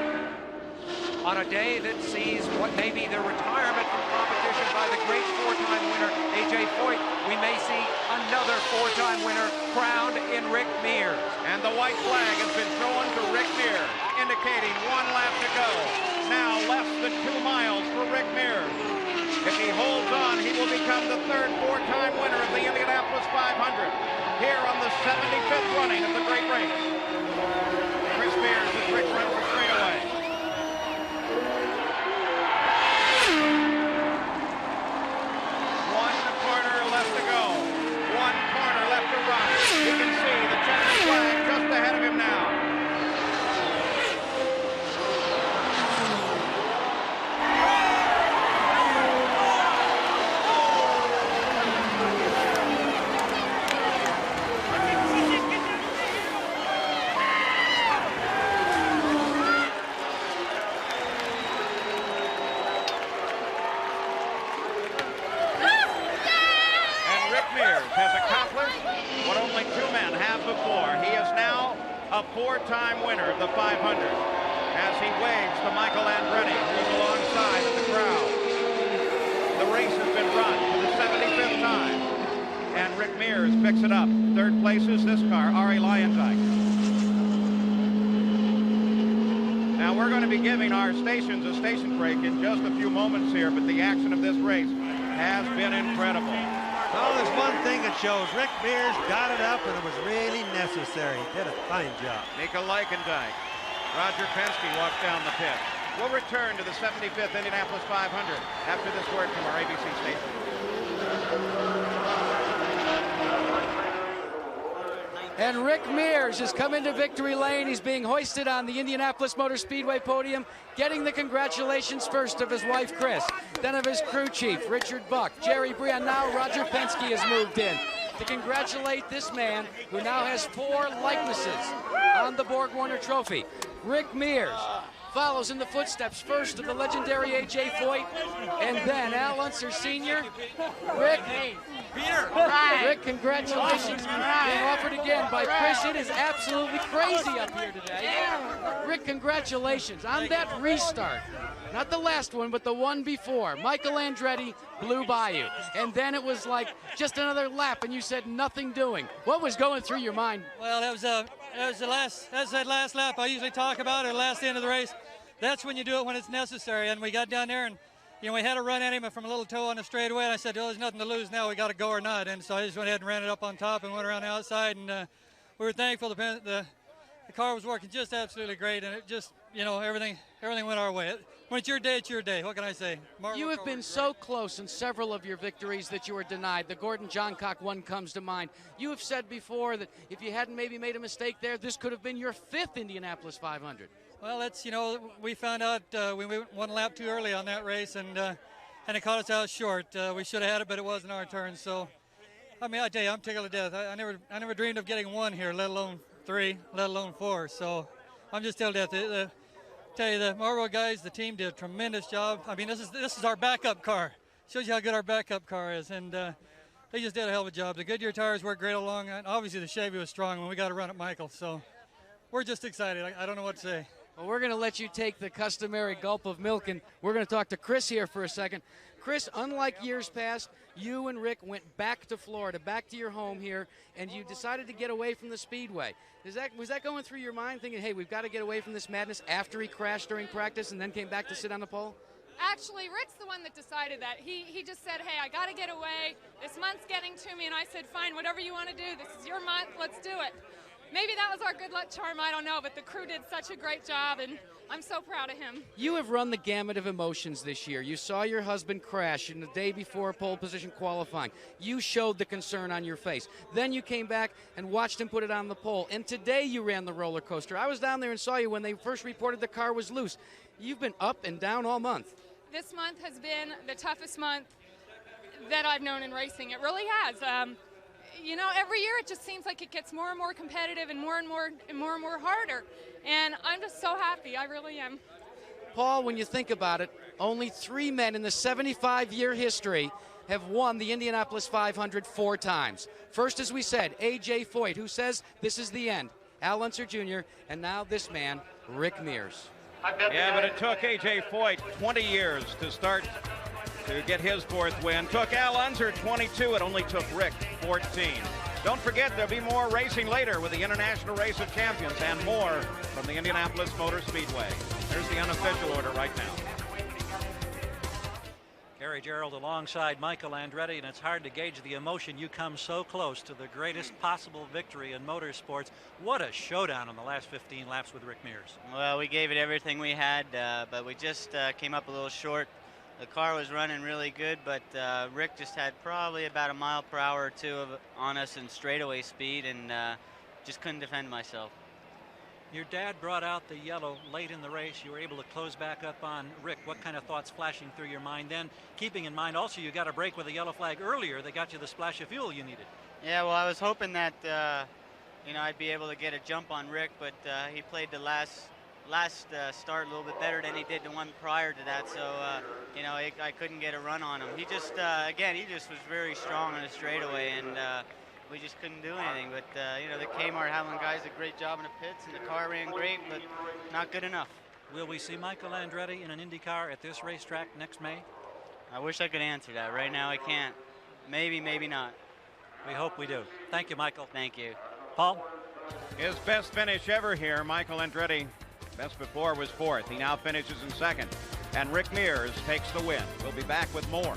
On a day that sees what may be the retirement from competition by the great 4-time winner, A.J. Foyt, we may see another 4-time winner crowned in Rick Mears. And the white flag has been thrown to Rick Mears, indicating 1 lap to go. Now less than 2 miles for Rick Mears. If he holds on, he will become the 3rd 4-time winner of the Indianapolis 500 here on the 75th running of the great race. Chris Mears as Rick runs the straightaway. One corner left to go. 1 corner left to run. You can see the checkered flag just ahead of him now. A 4-time winner of the 500 as he waves to Michael Andretti, who's alongside of the crowd. The race has been run for the 75th time, and Rick Mears picks it up. 3rd place is this car, Arie Luyendyk. Now we're going to be giving our stations a station break in just a few moments here, but the action of this race has been incredible. Oh, there's one thing that shows. Rick Mears got it up, and it was really necessary. He did a fine job. Mika Leikendijk. Roger Penske walks down the pit. We'll return to the 75th Indianapolis 500 after this word from our ABC station. And Rick Mears has come into victory lane. He's being hoisted on the Indianapolis Motor Speedway podium, getting the congratulations first of his wife, Chris, then of his crew chief, Richard Buck, Jerry Brian. Now Roger Penske has moved in to congratulate this man who now has 4 likenesses on the Borg Warner Trophy. Rick Mears follows in the footsteps first of the legendary A.J. Foyt, and then Al Unser Sr. Rick, congratulations being offered again by Chris. It is absolutely crazy up here today. Rick, congratulations on that restart. Not the last one, but the one before. Michael Andretti blew by you. And then it was like just another lap, and you said nothing doing. What was going through your mind? Well, that was that last lap I usually talk about, or the last end of the race. That's when you do it when it's necessary. And we got down there, and we had a run at him from a little toe on the straightaway, and I said, oh, there's nothing to lose now. We got to go or not. And so I just went ahead and ran it up on top and went around the outside, and we were thankful the car was working just absolutely great, and it just, everything went our way. When it's your day, it's your day. What can I say? You have been so close in several of your victories that you were denied. The Gordon Johncock one comes to mind. You have said before that if you hadn't maybe made a mistake there, this could have been your 5th Indianapolis 500. Well, that's, we found out we went one lap too early on that race, and it caught us out short. We should have had it, but it wasn't our turn. So, I mean, I tell you, I'm tickled to death. I never dreamed of getting 1 here, let alone 3, let alone 4. So, I'm just tickled to death. Tell you, the Marlboro guys, the team did a tremendous job. I mean, this is our backup car. Shows you how good our backup car is, and they just did a hell of a job. The Goodyear tires worked great along, and obviously the Chevy was strong when we got to run at Michael. So, we're just excited. I don't know what to say. Well, we're going to let you take the customary gulp of milk, and we're going to talk to Chris here for a second. Chris, unlike years past, you and Rick went back to Florida, back to your home here, and you decided to get away from the Speedway. Was that going through your mind, thinking, hey, we've got to get away from this madness after he crashed during practice and then came back to sit on the pole? Actually, Rick's the one that decided that. He just said, hey, I got to get away. This month's getting to me, and I said, fine, whatever you want to do. This is your month. Let's do it. Maybe that was our good luck charm, I don't know, but the crew did such a great job, and I'm so proud of him. You have run the gamut of emotions this year. You saw your husband crash in the day before pole position qualifying. You showed the concern on your face. Then you came back and watched him put it on the pole, and today you ran the roller coaster. I was down there and saw you when they first reported the car was loose. You've been up and down all month. This month has been the toughest month that I've known in racing. It really has. Every year it just seems like it gets more and more competitive and more and more harder. And I'm just so happy. I really am. Paul, when you think about it, only 3 men in the 75-year history have won the Indianapolis 500 4 times. First, as we said, A.J. Foyt, who says this is the end. Al Unser Jr., and now this man, Rick Mears. Yeah, but it took A.J. Foyt 20 years to get his 4th win. Took Al Unser 22. It only took Rick 14. Don't forget, there'll be more racing later with the International Race of Champions and more from the Indianapolis Motor Speedway. There's the unofficial order right now. Gary Gerould alongside Michael Andretti, and it's hard to gauge the emotion. You come so close to the greatest possible victory in motorsports. What a showdown on the last 15 laps with Rick Mears. Well, we gave it everything we had, but we just came up a little short. The car was running really good, but Rick just had probably about a mile per hour or two on us in straightaway speed, and just couldn't defend myself. Your dad brought out the yellow late in the race. You were able to close back up on Rick. What kind of thoughts flashing through your mind then? Keeping in mind also you got a break with a yellow flag earlier that got you the splash of fuel you needed. Yeah, well, I was hoping that I'd be able to get a jump on Rick, but he played the last start a little bit better than he did the one prior to that, so I couldn't get a run on him. He just was very strong on the straightaway, and we just couldn't do anything. But the Kmart Howland guys did a great job in the pits, and the car ran great, but not good enough. Will we see Michael Andretti in an Indycar at this racetrack next May? I wish I could answer that. Right now I can't. Maybe, maybe not. We hope we do. Thank you, Michael. Thank you. Paul? His best finish ever here, Michael Andretti. Best before was 4th. He now finishes in 2nd. And Rick Mears takes the win. We'll be back with more.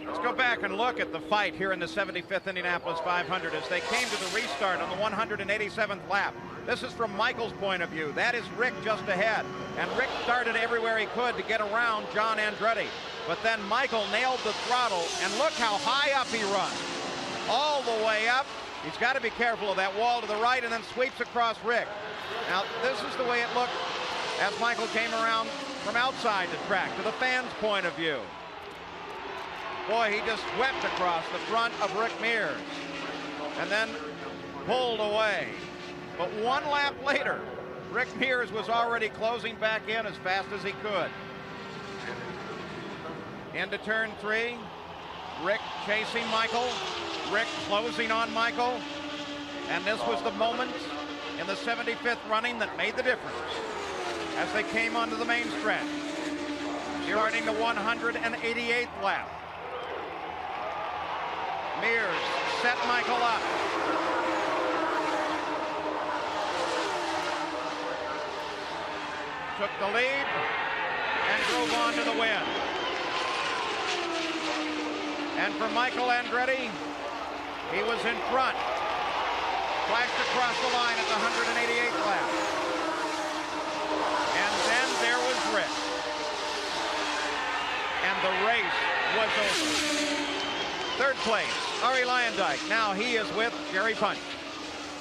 Let's go back and look at the fight here in the 75th Indianapolis 500 as they came to the restart on the 187th lap. This is from Michael's point of view. That is Rick just ahead. And Rick started everywhere he could to get around John Andretti. But then Michael nailed the throttle, and look how high up he runs. All the way up. He's got to be careful of that wall to the right, and then sweeps across Rick. Now, this is the way it looked as Michael came around from outside the track to the fans' point of view. Boy, he just swept across the front of Rick Mears and then pulled away. But one lap later, Rick Mears was already closing back in as fast as he could. Into turn 3, Rick chasing Michael, Rick closing on Michael, and this was the moment in the 75th running that made the difference as they came onto the main stretch, starting the 188th lap. Mears set Michael up. Took the lead and drove on to the win. And for Michael Andretti, he was in front. Flashed across the line at the 188th lap. And then there was Rick. And the race was over. Third place, Ari Lyondike. Now he is with Jerry Punch.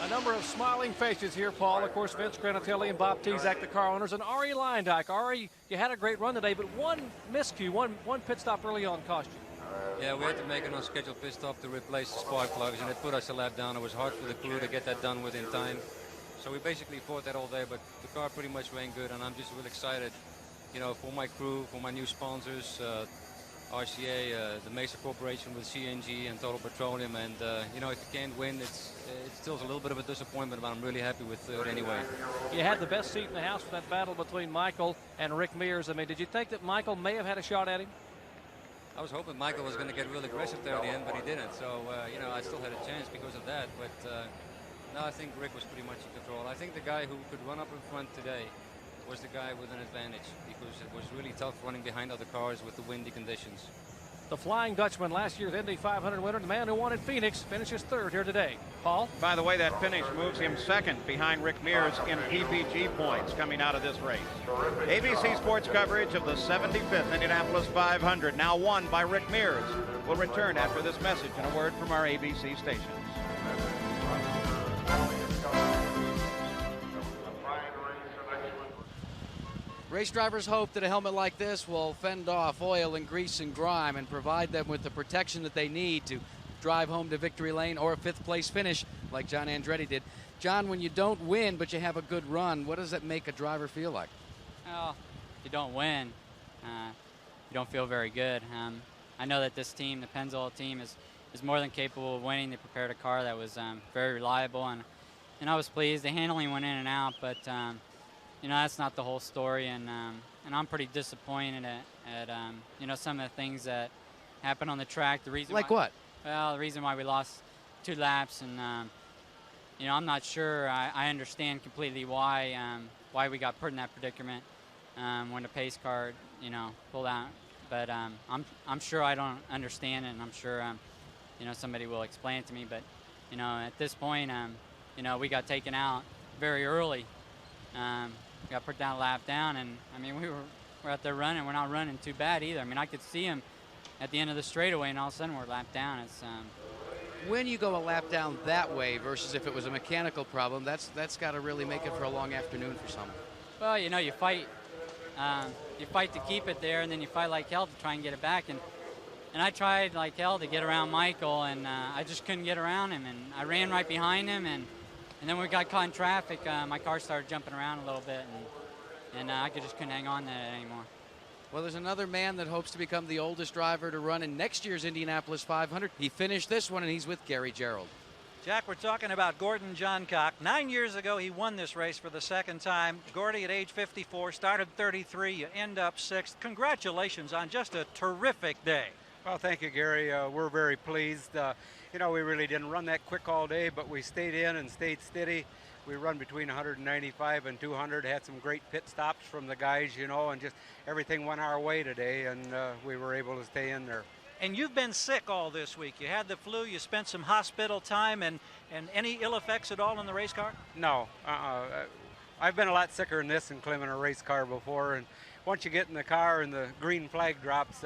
A number of smiling faces here, Paul. Of course, Vince Granatelli and Bob Tezak, the car owners, and Ari Lyondike. Ari, you had a great run today, but one miscue, one pit stop early on cost you. Yeah, we had to make an unscheduled pit stop to replace the spark plugs, and it put us a lap down. It was hard for the crew to get that done within time. So we basically fought that all day, but the car pretty much ran good, and I'm just really excited, you know, for my crew, for my new sponsors, RCA, the Mesa Corporation with CNG and Total Petroleum, and you know, if you can't win, it's still a little bit of a disappointment, but I'm really happy with it anyway. You had the best seat in the house for that battle between Michael and Rick Mears. I mean, did you think that Michael may have had a shot at him? I was hoping Michael was going to get really aggressive there at the end, but he didn't. So, you know, I still had a chance because of that. But no, I think Rick was pretty much in control. I think the guy who could run up in front today was the guy with an advantage because it was really tough running behind other cars with the windy conditions. The Flying Dutchman, last year's Indy 500 winner, the man who won in Phoenix, finishes third here today. Paul? By the way, that finish moves him second behind Rick Mears in PPG points coming out of this race. ABC Sports coverage of the 75th Indianapolis 500, now won by Rick Mears, will return after this message and a word from our ABC stations. Race drivers hope that a helmet like this will fend off oil and grease and grime and provide them with the protection that they need to drive home to victory lane or a fifth place finish like John Andretti did. John, when you don't win but you have a good run, what does that make a driver feel like? Well, if you don't win, you don't feel very good. I know that this team, the Pennzoil team, is more than capable of winning. They prepared a car that was very reliable, and I was pleased. The handling went in and out, but you know, that's not the whole story, and I'm pretty disappointed at you know, some of the things that happened on the track. The reason like why, what? Well, the reason why we lost 2 laps, and you know, I'm not sure I understand completely why we got put in that predicament when the pace car, you know, pulled out. But I'm sure I don't understand it, and I'm sure you know, somebody will explain it to me. But you know, at this point, you know, we got taken out very early. We got put down a lap down, and I mean, we're out there running. We're not running too bad either. I mean, I could see him at the end of the straightaway, and all of a sudden we're lapped down. It's when you go a lap down that way versus if it was a mechanical problem, that's got to really make it for a long afternoon for someone. Well, you know, you fight to keep it there, and then you fight like hell to try and get it back. And I tried like hell to get around Michael, and I just couldn't get around him. And I ran right behind him, and then when we got caught in traffic, my car started jumping around a little bit, and I just couldn't hang on to it anymore. Well, there's another man that hopes to become the oldest driver to run in next year's Indianapolis 500. He finished this one, and he's with Gary Gerould. Jack, we're talking about Gordon Johncock. 9 years ago, he won this race for the second time. Gordy, at age 54, started 33. You end up 6th. Congratulations on just a terrific day. Well, thank you, Gary. We're very pleased. You know, we really didn't run that quick all day, but we stayed in and stayed steady. We run between 195 and 200, had some great pit stops from the guys, you know, and just everything went our way today, and we were able to stay in there. And you've been sick all this week. You had the flu, you spent some hospital time, and any ill effects at all in the race car? No. I've been a lot sicker than this in Clem in a race car before, and once you get in the car and the green flag drops,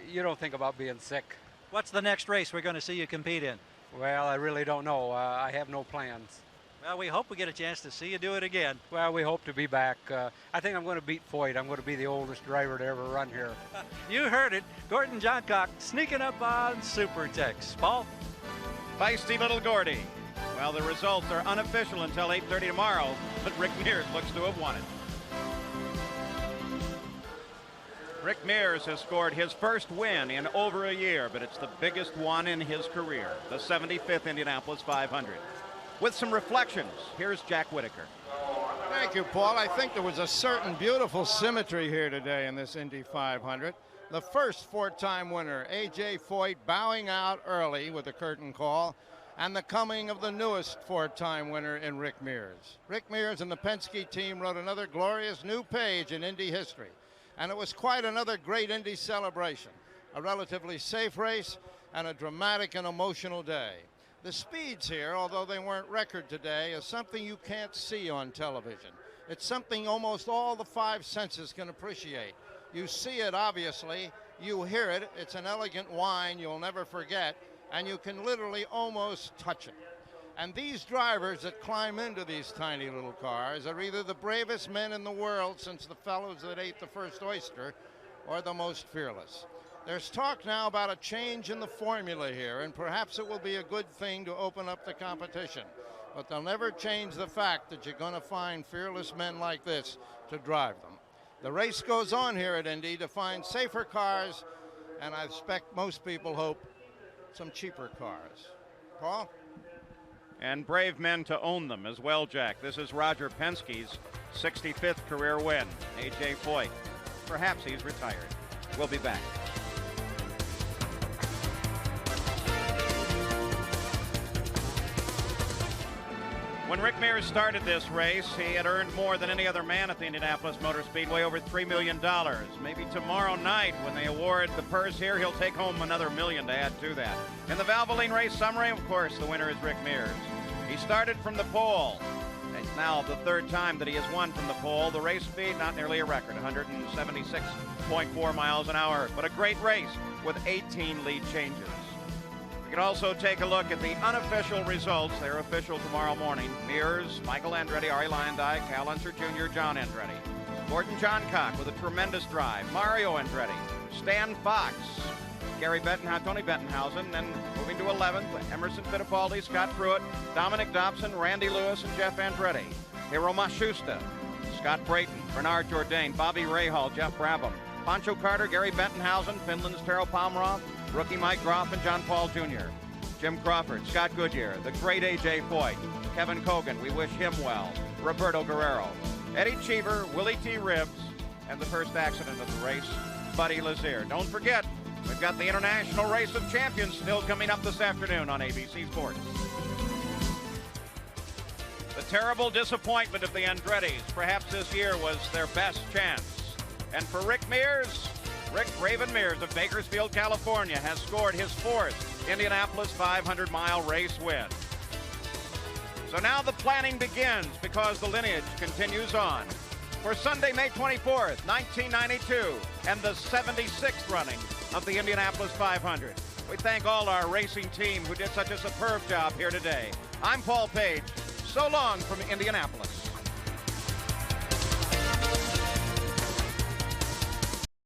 you don't think about being sick. What's the next race we're going to see you compete in? Well, I really don't know. I have no plans. Well, we hope we get a chance to see you do it again. Well, we hope to be back. I think I'm going to beat Foyt. I'm going to be the oldest driver to ever run here. You heard it. Gordon Johncock sneaking up on Supertex. Paul? Feisty little Gordy. Well, the results are unofficial until 8:30 tomorrow, but Rick Mears looks to have won it. Rick Mears has scored his first win in over a year, but it's the biggest one in his career, the 75th Indianapolis 500. With some reflections, here's Jack Whitaker. Thank you, Paul. I think there was a certain beautiful symmetry here today in this Indy 500. The first four-time winner, A.J. Foyt, bowing out early with a curtain call, and the coming of the newest four-time winner in Rick Mears. Rick Mears and the Penske team wrote another glorious new page in Indy history, and it was quite another great Indy celebration, a relatively safe race, and a dramatic and emotional day. The speeds here, although they weren't record today, is something you can't see on television. It's something almost all the five senses can appreciate. You see it, obviously. You hear it. It's an elegant whine you'll never forget, and you can literally almost touch it. And these drivers that climb into these tiny little cars are either the bravest men in the world since the fellows that ate the first oyster, or the most fearless. There's talk now about a change in the formula here, and perhaps it will be a good thing to open up the competition. But they'll never change the fact that you're going to find fearless men like this to drive them. The race goes on here at Indy to find safer cars, and I expect most people hope some cheaper cars. Paul? And brave men to own them as well, Jack. This is Roger Penske's 65th career win. A.J. Foyt. Perhaps he's retired. We'll be back. When Rick Mears started this race, he had earned more than any other man at the Indianapolis Motor Speedway, over $3 million. Maybe tomorrow night, when they award the purse here, he'll take home another $1 million to add to that. In the Valvoline race summary, of course, the winner is Rick Mears. He started from the pole. It's now the third time that he has won from the pole. The race speed, not nearly a record, 176.4 miles an hour, but a great race with 18 lead changes. You can also take a look at the unofficial results. They're official tomorrow morning. Mears, Michael Andretti, Ari Landau, Cal Unser Jr., John Andretti. Gordon Johncock with a tremendous drive. Mario Andretti, Stan Fox, Gary Bettenhausen, Tony Bettenhausen, then moving to 11th, Emerson Fittipaldi, Scott Pruitt, Dominic Dobson, Randy Lewis, and Jeff Andretti. Hiro Masusta, Scott Brayton, Bernard Jourdain, Bobby Rahal, Jeff Brabham, Pancho Carter, Gary Bettenhausen, Finland's Tero Palmroth, rookie Mike Groff, and John Paul Jr. Jim Crawford, Scott Goodyear, the great A.J. Foyt, Kevin Kogan, we wish him well, Roberto Guerrero, Eddie Cheever, Willie T. Ribbs, and the first accident of the race, Buddy Lazier. Don't forget, we've got the International Race of Champions still coming up this afternoon on ABC Sports. The terrible disappointment of the Andrettis. Perhaps this year was their best chance. And for Rick Mears, Rick Raven Mears of Bakersfield, California, has scored his fourth Indianapolis 500-mile race win. So now the planning begins because the lineage continues on. For Sunday, May 24th, 1992, and the 76th running of the Indianapolis 500. We thank all our racing team who did such a superb job here today. I'm Paul Page. So long from Indianapolis.